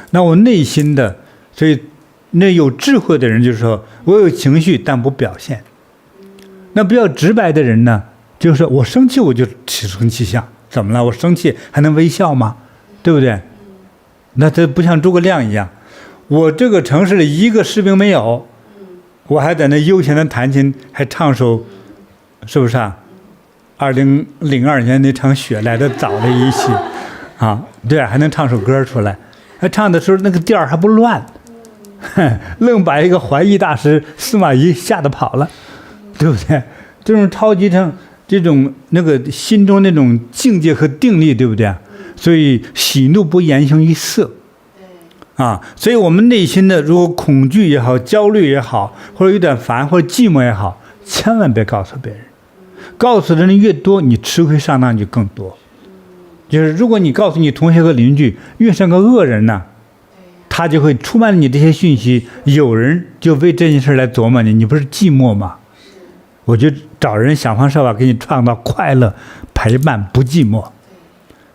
那我内心的，所以那有智慧的人就是说，我有情绪但不表现。那比较直白的人呢，就是说我生气我就起生气相，怎么了？我生气还能微笑吗？对不对？那这不像诸葛亮一样，我这个城市里一个士兵没有，我还在那悠闲的弹琴，还唱首，是不是2002年那场雪来的早了一些对，还能唱首歌出来，还唱的时候那个调还不乱，愣把一个怀疑大师司马懿吓得跑了，对不对？这种超级这种那个心中那种境界和定力，对不对？所以喜怒不言行于色。所以我们内心的如果恐惧也好，焦虑也好，或者有点烦或者寂寞也好，千万别告诉别人，告诉的人越多，你吃亏上当就更多。就是如果你告诉你同学和邻居，越像个恶人呢，他就会出卖了你这些讯息，有人就为这件事来琢磨你，你不是寂寞吗？我就找人想方设法给你创造快乐，陪伴不寂寞。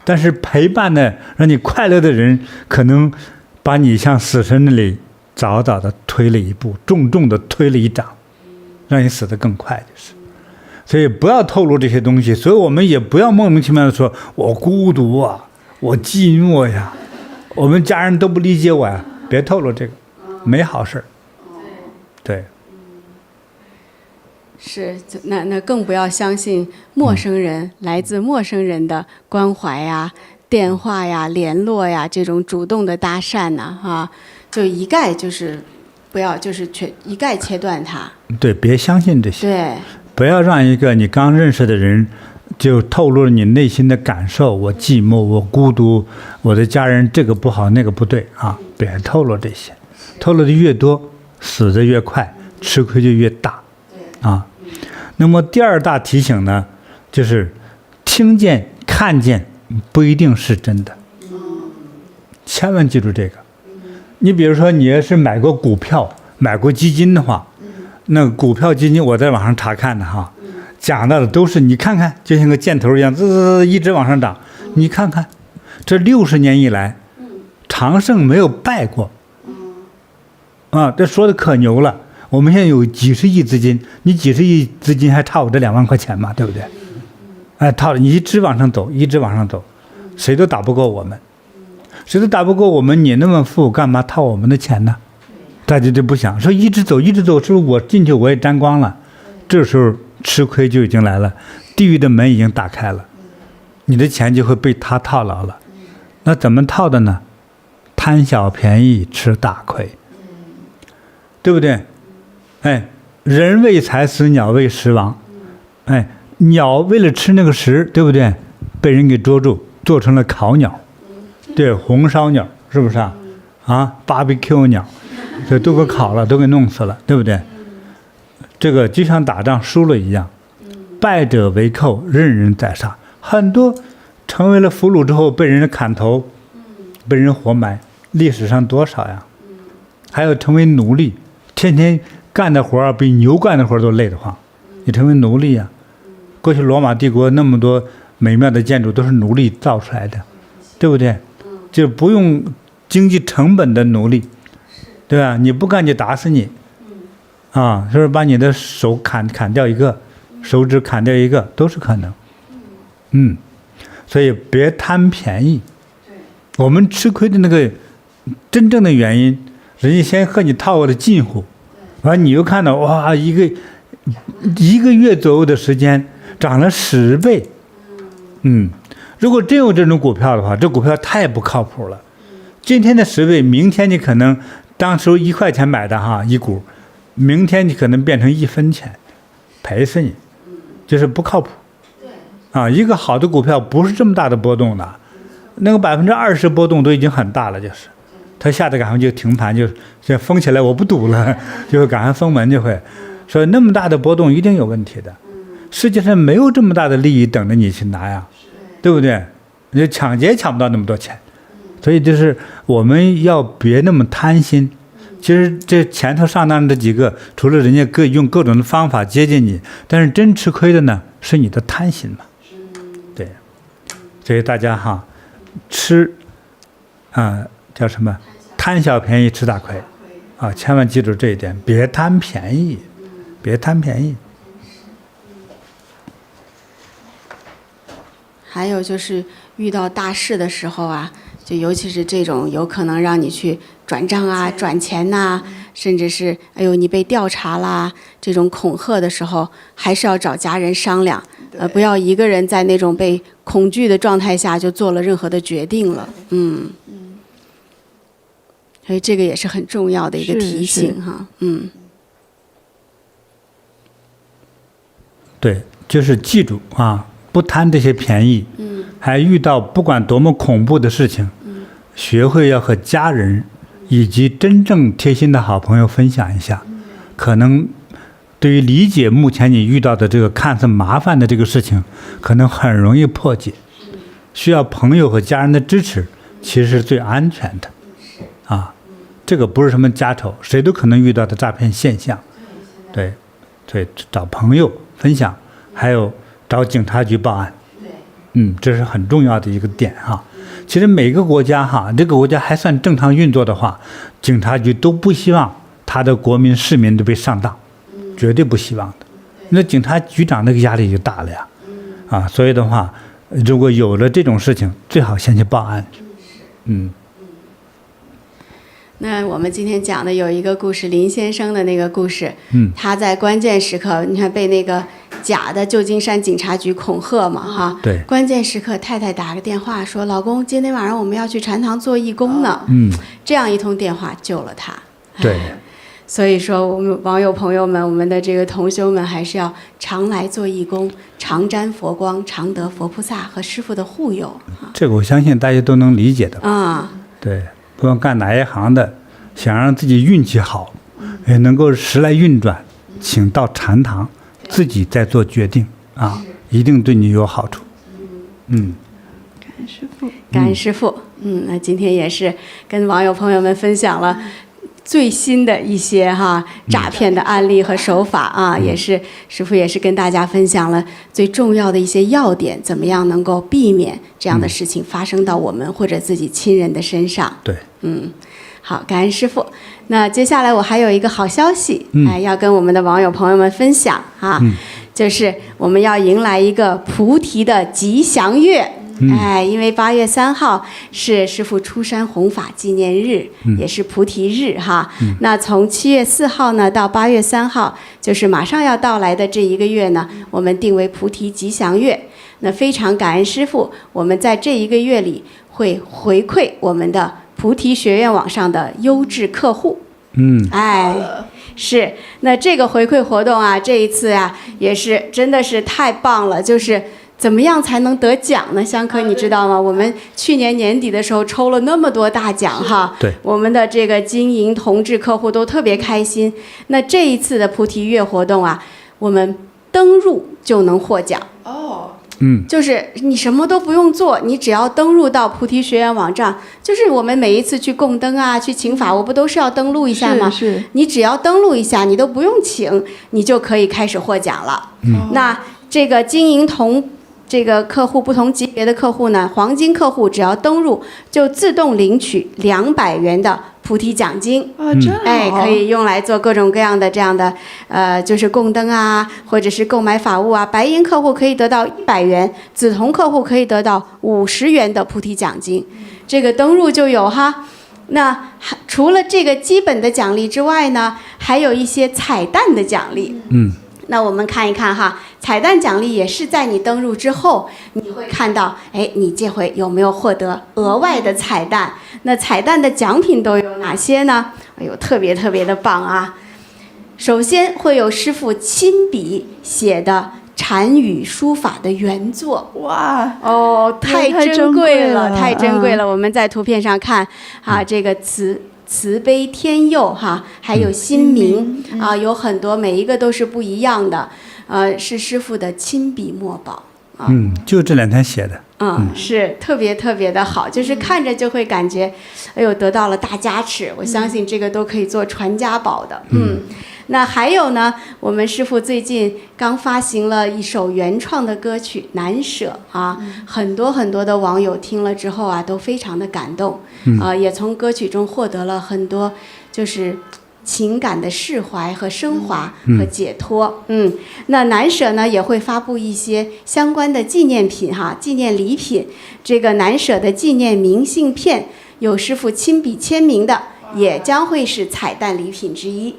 但是陪伴呢，让你快乐的人，可能把你向死神那里早早的推了一步，重重的推了一掌，让你死得更快就是。所以不要透露这些东西，所以我们也不要莫名其妙的说我孤独啊，我寂寞呀，我们家人都不理解我呀，别透露这个，没好事。对。是，那更不要相信陌生人、来自陌生人的关怀呀、电话呀、联络呀，这种主动的搭讪呐，哈，就一概就是不要，就是一概切断它。对，别相信这些。对，不要让一个你刚认识的人就透露了你内心的感受，我寂寞，我孤独，我的家人这个不好那个不对啊，别透露这些，透露的越多，死的越快，吃亏就越大。啊，那么第二大提醒呢，就是听见、看见不一定是真的，千万记住这个。你比如说，你要是买过股票、买过基金的话，那股票、基金我在网上查看的哈，讲到的都是你看看，就像个箭头一样，滋滋滋一直往上涨。你看看，这60年以来，长盛没有败过，啊，这说的可牛了。我们现在有几十亿资金，你几十亿资金还差我这2万块钱嘛，对不对？哎，套了，你一直往上走，一直往上走，谁都打不过我们，谁都打不过我们。你那么富，干嘛套我们的钱呢？大家就不想说一直走，一直走，是不是我进去我也沾光了？这时候吃亏就已经来了，地狱的门已经打开了，你的钱就会被他套牢了。那怎么套的呢？贪小便宜吃大亏，对不对？哎，人为财死，鸟为食亡。哎，鸟为了吃那个食，对不对？被人给捉住，做成了烤鸟，对，红烧鸟，是不是啊？啊 ，barbecue 鸟，这都给烤了，都给弄死了，对不对？这个就像打仗输了一样，败者为寇，任人宰杀。很多成为了俘虏之后，被人砍头，被人活埋，历史上多少呀？还有成为奴隶，天天干的活儿比牛干的活儿都累得慌，你成为奴隶呀。过去罗马帝国那么多美妙的建筑都是奴隶造出来的，对不对？就不用经济成本的奴隶，对吧？你不干就打死你，啊，是不是把你的手砍掉一个，手指砍掉一个都是可能。所以别贪便宜。我们吃亏的那个真正的原因，人家先和你套的近乎。完，你又看到哇，一个月左右的时间涨了10倍，如果真有这种股票的话，这股票太不靠谱了。今天的10倍，明天你可能当时1块钱买的哈一股，明天你可能变成1分钱，赔死你，就是不靠谱。啊，一个好的股票不是这么大的波动的，那个20%波动都已经很大了，就是。他下次赶快就停盘，就封起来，我不赌了，就会赶快封门，就会说那么大的波动一定有问题的。世界上没有这么大的利益等着你去拿呀，对不对？你抢劫抢不到那么多钱，所以就是我们要别那么贪心。其实这前头上当的几个，除了人家用各种的方法接近你，但是真吃亏的呢是你的贪心嘛。对，所以大家哈，吃叫什么？贪小便宜吃大亏，啊，千万记住这一点，别贪便宜，别贪便宜。还有就是遇到大事的时候啊，就尤其是这种有可能让你去转账啊、转钱呐，甚至是哎呦你被调查啦这种恐吓的时候，还是要找家人商量，不要一个人在那种被恐惧的状态下就做了任何的决定了，所以这个也是很重要的一个提醒哈，对，就是记住啊，不贪这些便宜，还遇到不管多么恐怖的事情，学会要和家人以及真正贴心的好朋友分享一下，可能对于理解目前你遇到的这个看似麻烦的这个事情，可能很容易破解。需要朋友和家人的支持，其实是最安全的，啊。这个不是什么家丑，谁都可能遇到的诈骗现象。对，找朋友分享，还有找警察局报案。这是很重要的一个点哈。其实每个国家哈，这个国家还算正常运作的话，警察局都不希望他的国民市民都被上当，绝对不希望的。那警察局长那个压力就大了呀，所以的话，如果有了这种事情，最好先去报案。那我们今天讲的有一个故事，林先生的那个故事，他在关键时刻，你看被那个假的旧金山警察局恐吓嘛，哈，对，关键时刻太太打个电话说，老公，今天晚上我们要去禅堂做义工呢，这样一通电话救了他，对。所以说，我们网友朋友们，我们的这个同修们，还是要常来做义工，常沾佛光，常得佛菩萨和师父的护佑。这个我相信大家都能理解的。对，不管干哪一行的，想让自己运气好，也能够时来运转，请到禅堂，自己再做决定一定对你有好处。感恩师父，感恩师父。那今天也是跟网友朋友们分享了最新的一些诈骗的案例和手法也是师父也是跟大家分享了最重要的一些要点，怎么样能够避免这样的事情发生到我们或者自己亲人的身上。对，好，感恩师父。那接下来我还有一个好消息，要跟我们的网友朋友们分享就是我们要迎来一个菩提的吉祥月。因为8月3号是师父出山弘法纪念日，也是菩提日那从7月4号呢到8月3号，就是马上要到来的这一个月呢，我们定为菩提吉祥月。那非常感恩师父，我们在这一个月里会回馈我们的菩提学院网上的优质客户。是，那这个回馈活动这一次也是真的是太棒了，就是怎么样才能得奖呢？香科你知道吗？我们去年年底的时候抽了那么多大奖对，我们的这个金银铜质客户都特别开心。那这一次的菩提月活动我们登入就能获奖。就是你什么都不用做，你只要登入到菩提学院网站，就是我们每一次去供灯去请法，我不都是要登录一下吗？是。你只要登录一下，你都不用请，你就可以开始获奖了。那这个金银铜这个客户不同级别的客户呢，黄金客户只要登入就自动领取200元的菩提奖金。真好。可以用来做各种各样的这样的就是供灯或者是购买法物白银客户可以得到100元，紫铜客户可以得到50元的菩提奖金。这个登入就有那除了这个基本的奖励之外呢，还有一些彩蛋的奖励。那我们看一看彩蛋奖励也是在你登入之后，你会看到，你这回有没有获得额外的彩蛋？那彩蛋的奖品都有哪些呢？特别特别的棒首先会有师父亲笔写的禅语书法的原作。哇，太珍贵了，太珍贵了。我们在图片上看这个慈悲天佑还有心明有很多，每一个都是不一样的，是师父的亲笔墨宝就这2天写的。是特别特别的好，就是看着就会感觉得到了大加持。我相信这个都可以做传家宝的。那还有呢，我们师父最近刚发行了一首原创的歌曲《难舍》很多很多的网友听了之后都非常的感动，也从歌曲中获得了很多就是情感的释怀和升华和解脱。那难舍呢也会发布一些相关的纪念品纪念礼品。这个难舍的纪念明信片有师父亲笔签名的，也将会是彩蛋礼品之一。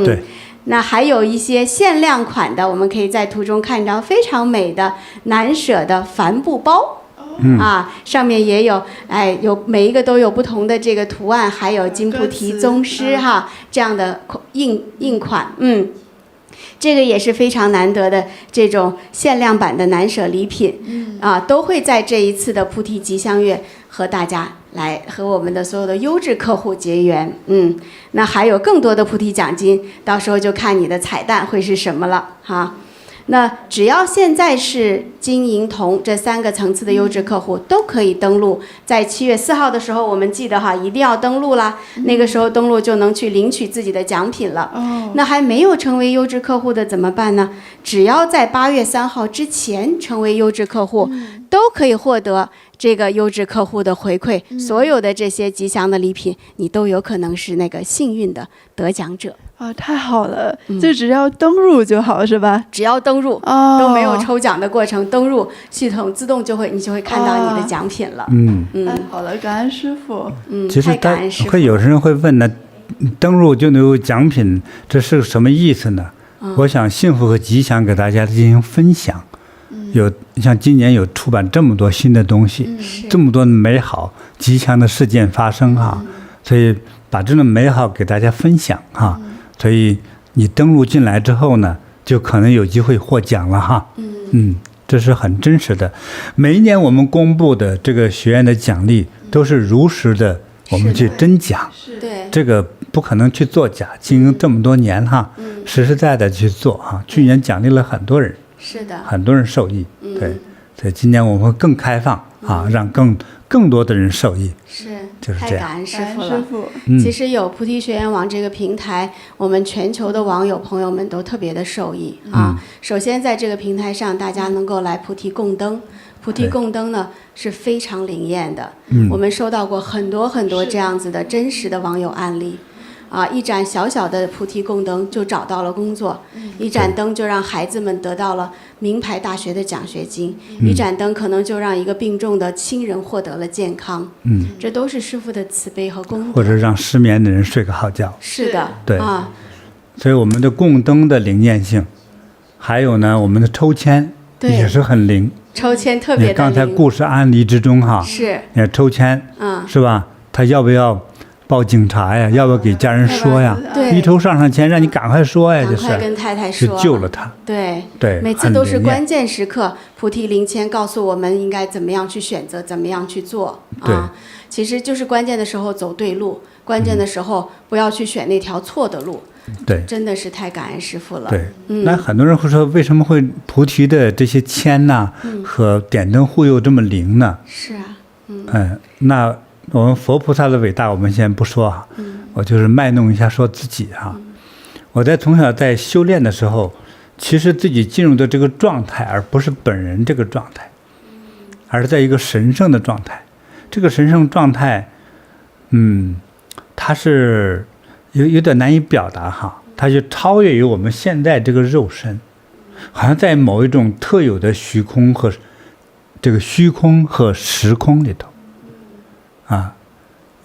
对。那还有一些限量款的，我们可以在图中看到非常美的难舍的帆布包。上面也有有每一个都有不同的这个图案，还有金菩提宗师这样的印款。这个也是非常难得的这种限量版的难舍礼品。都会在这一次的菩提吉祥月和大家来和我们的所有的优质客户结缘。那还有更多的菩提奖金，到时候就看你的彩蛋会是什么了那只要现在是金银铜这3个层次的优质客户，都可以登录。在7月4号的时候，我们记得哈，一定要登录啦。那个时候登录就能去领取自己的奖品了。那还没有成为优质客户的怎么办呢？只要在8月3号之前成为优质客户，都可以获得这个优质客户的回馈。所有的这些吉祥的礼品，你都有可能是那个幸运的得奖者。太好了，就只要登入就好，是吧？只要登入，都没有抽奖的过程，登入系统自动你就会看到你的奖品了。好了，感恩师傅。其实太感恩师父。有人会问呢，登入就能有奖品，这是什么意思呢？我想幸福和吉祥给大家进行分享。像今年有出版这么多新的东西，这么多美好吉祥的事件发生哈，所以把这种美好给大家分享哈。所以你登录进来之后呢，就可能有机会获奖了哈。这是很真实的。每一年我们公布的这个学员的奖励都是如实的，我们去真讲。对，这个不可能去作假，经营这么多年哈，实实在在去做哈。去年奖励了很多人，是的，很多人受益。对，所以今年我们会更开放啊，让更多的人受益。就是这样。太感恩师父了。其实有菩提学员网这个平台，我们全球的网友朋友们都特别的受益啊。首先在这个平台上，大家能够来菩提共灯。菩提共灯呢是非常灵验的。我们收到过很多很多这样子的真实的网友案例。一盏小小的菩提供灯就找到了工作，一盏灯就让孩子们得到了名牌大学的奖学金，一盏灯可能就让一个病重的亲人获得了健康。这都是师父的慈悲和功德。或者让失眠的人睡个好觉。是的，对啊。所以我们的供灯的灵验性，还有呢，我们的抽签也是很灵。抽签特别的灵。刚才故事案例之中哈，是你抽签，是吧？他要不要报警察呀？要不要给家人说呀？一抽上签，让你赶快说呀，就是赶快跟太太说，就救了他。对，每次都是关键时刻，菩提灵签告诉我们应该怎么样去选择，怎么样去做啊。其实就是关键的时候走对路，关键的时候不要去选那条错的路。对，真的是太感恩师父了。对，那很多人会说，为什么会菩提的这些签呐和点灯护佑这么灵呢？是啊，那我们佛菩萨的伟大，我们先不说啊，我就是卖弄一下说自己哈。我从小在修炼的时候，其实自己进入的这个状态，而不是本人这个状态，而是在一个神圣的状态。这个神圣状态，它是有点难以表达哈，它就超越于我们现在这个肉身，好像在某一种特有的虚空和时空里头。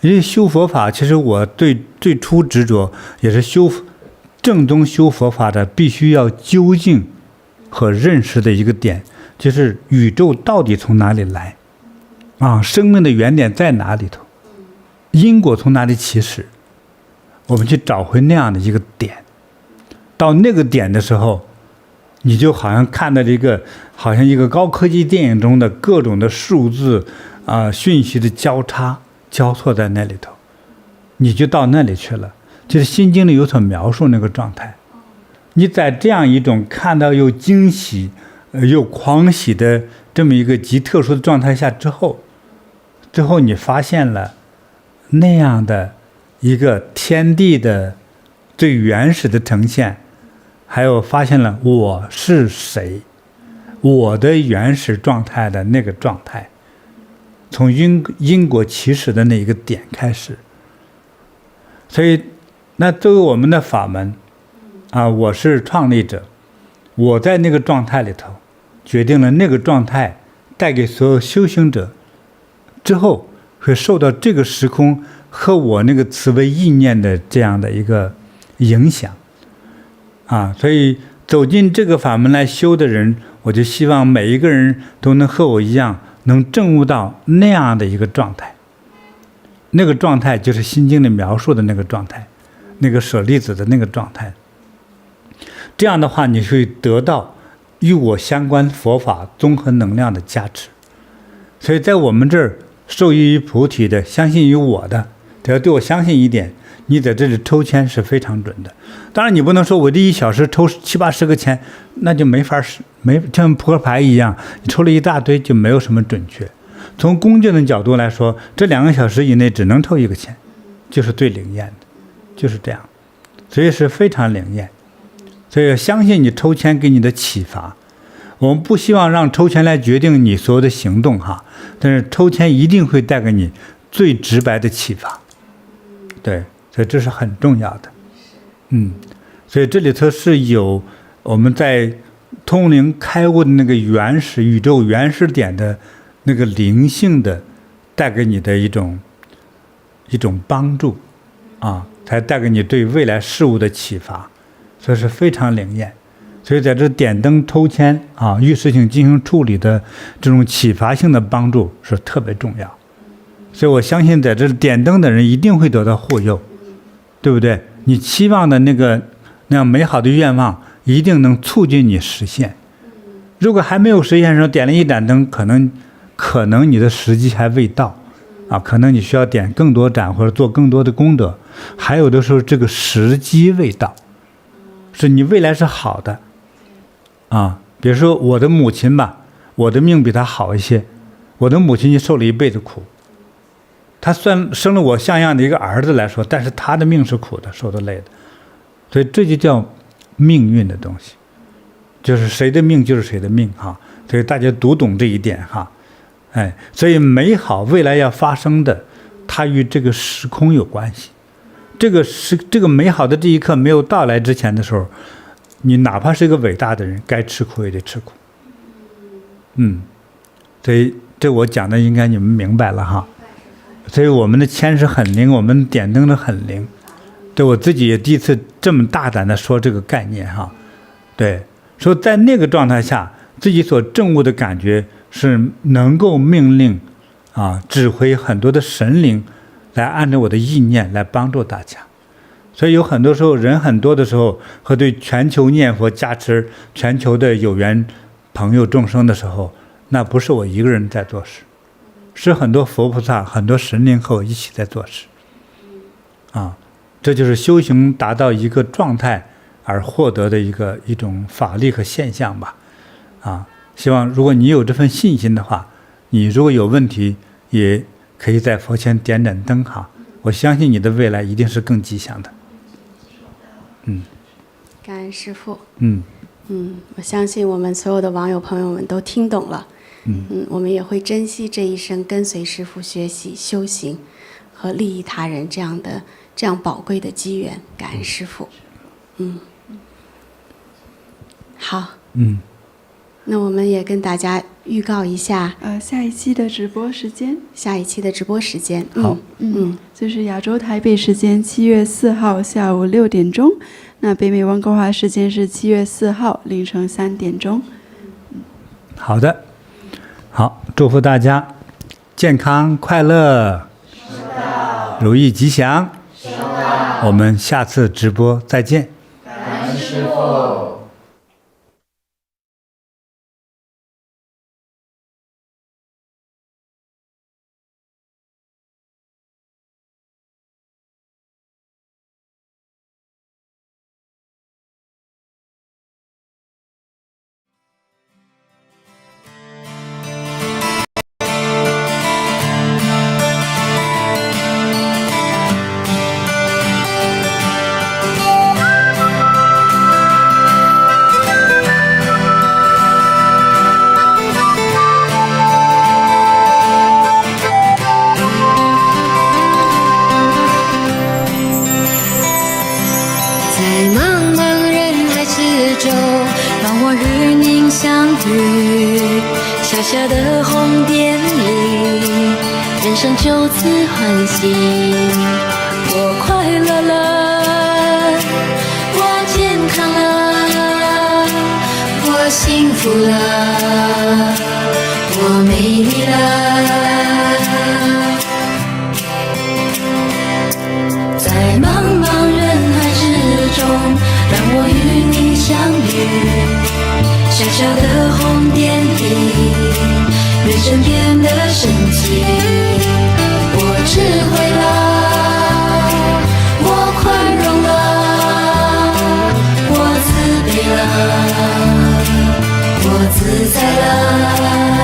因为修佛法，其实我最初执着也是正宗修佛法的必须要究竟和认识的一个点，就是宇宙到底从哪里来生命的原点在哪里头，因果从哪里起始，我们去找回那样的一个点。到那个点的时候，你就好像看到好像一个高科技电影中的各种的数字讯息的交错在那里头，你就到那里去了。就是《心经》里有所描述那个状态。你在这样一种看到又惊喜又狂喜的这么一个极特殊的状态下之后，最后你发现了那样的一个天地的最原始的呈现，还有发现了我是谁，我的原始状态的那个状态，从因果起始的那一个点开始。所以那作为我们的法门我是创立者，我在那个状态里头决定了那个状态带给所有修行者之后会受到这个时空和我那个慈悲意念的这样的一个影响所以走进这个法门来修的人，我就希望每一个人都能和我一样，能证悟到那样的一个状态。那个状态就是《心经》里描述的那个状态，那个舍利子的那个状态。这样的话，你会得到与我相关佛法综合能量的加持。所以在我们这儿受益于菩提的、相信于我的只要对我相信一点，你在这里抽签是非常准的。当然，你不能说我这1小时抽7、80个签，那就没法使，像扑克牌一样，你抽了一大堆就没有什么准确。从恭敬的角度来说，这2个小时以内只能抽1个签，就是最灵验的，就是这样，所以是非常灵验。所以相信你抽签给你的启发。我们不希望让抽签来决定你所有的行动哈，但是抽签一定会带给你最直白的启发。对，所以这是很重要的。所以这里头是有我们在通灵开悟的那个原始宇宙原始点的那个灵性的带给你的一种帮助啊，才带给你对未来事物的启发，所以是非常灵验。所以在这点灯抽签啊，遇事情进行处理的这种启发性的帮助是特别重要。所以我相信在这点灯的人一定会得到护佑，对不对？你期望的那样美好的愿望一定能促进你实现。如果还没有实现的时候点了一盏灯，可能你的时机还未到啊，可能你需要点更多盏或者做更多的功德。还有的时候这个时机未到，是你未来是好的啊。比如说我的母亲吧，我的命比她好一些，我的母亲就受了一辈子苦。她算生了我像样的一个儿子来说，但是她的命是苦的，受的累的。所以这就叫命运的东西，就是谁的命就是谁的命哈。所以大家读懂这一点哈。所以美好未来要发生的，它与这个时空有关系。这个美好的这一刻没有到来之前的时候，你哪怕是一个伟大的人，该吃苦也得吃苦。所以这我讲的应该你们明白了哈。所以我们的签是很灵，我们点灯的很灵。对，我自己也第一次这么大胆的说这个概念哈。对，说在那个状态下，自己所证悟的感觉是能够命令指挥很多的神灵来按照我的意念来帮助大家。所以有很多时候人很多的时候，和对全球念佛加持全球的有缘朋友众生的时候，那不是我一个人在做事，是很多佛菩萨很多神灵和我一起在做事这就是修行达到一个状态而获得的一种法力和现象吧希望如果你有这份信心的话，你如果有问题也可以在佛前点盏灯哈，我相信你的未来一定是更吉祥的。感恩师父。我相信我们所有的网友朋友们都听懂了。我们也会珍惜这一生跟随师父学习修行和利益他人这样宝贵的机缘。感恩师父。好。那我们也跟大家预告一下，下一期的直播时间。好。就是亚洲台北时间7月4号下午6点钟，那北美温哥华时间是7月4号凌晨3点钟。好的，好，祝福大家健康快乐，如意吉祥。我们下次直播再见。感恩师父。小小的红点里，人生就此欢喜。我快乐了，我健康了，我幸福了，我美丽了。在茫茫人海之中，让我与你相遇。小小的红点里，人生变得神奇。我智慧了，乐。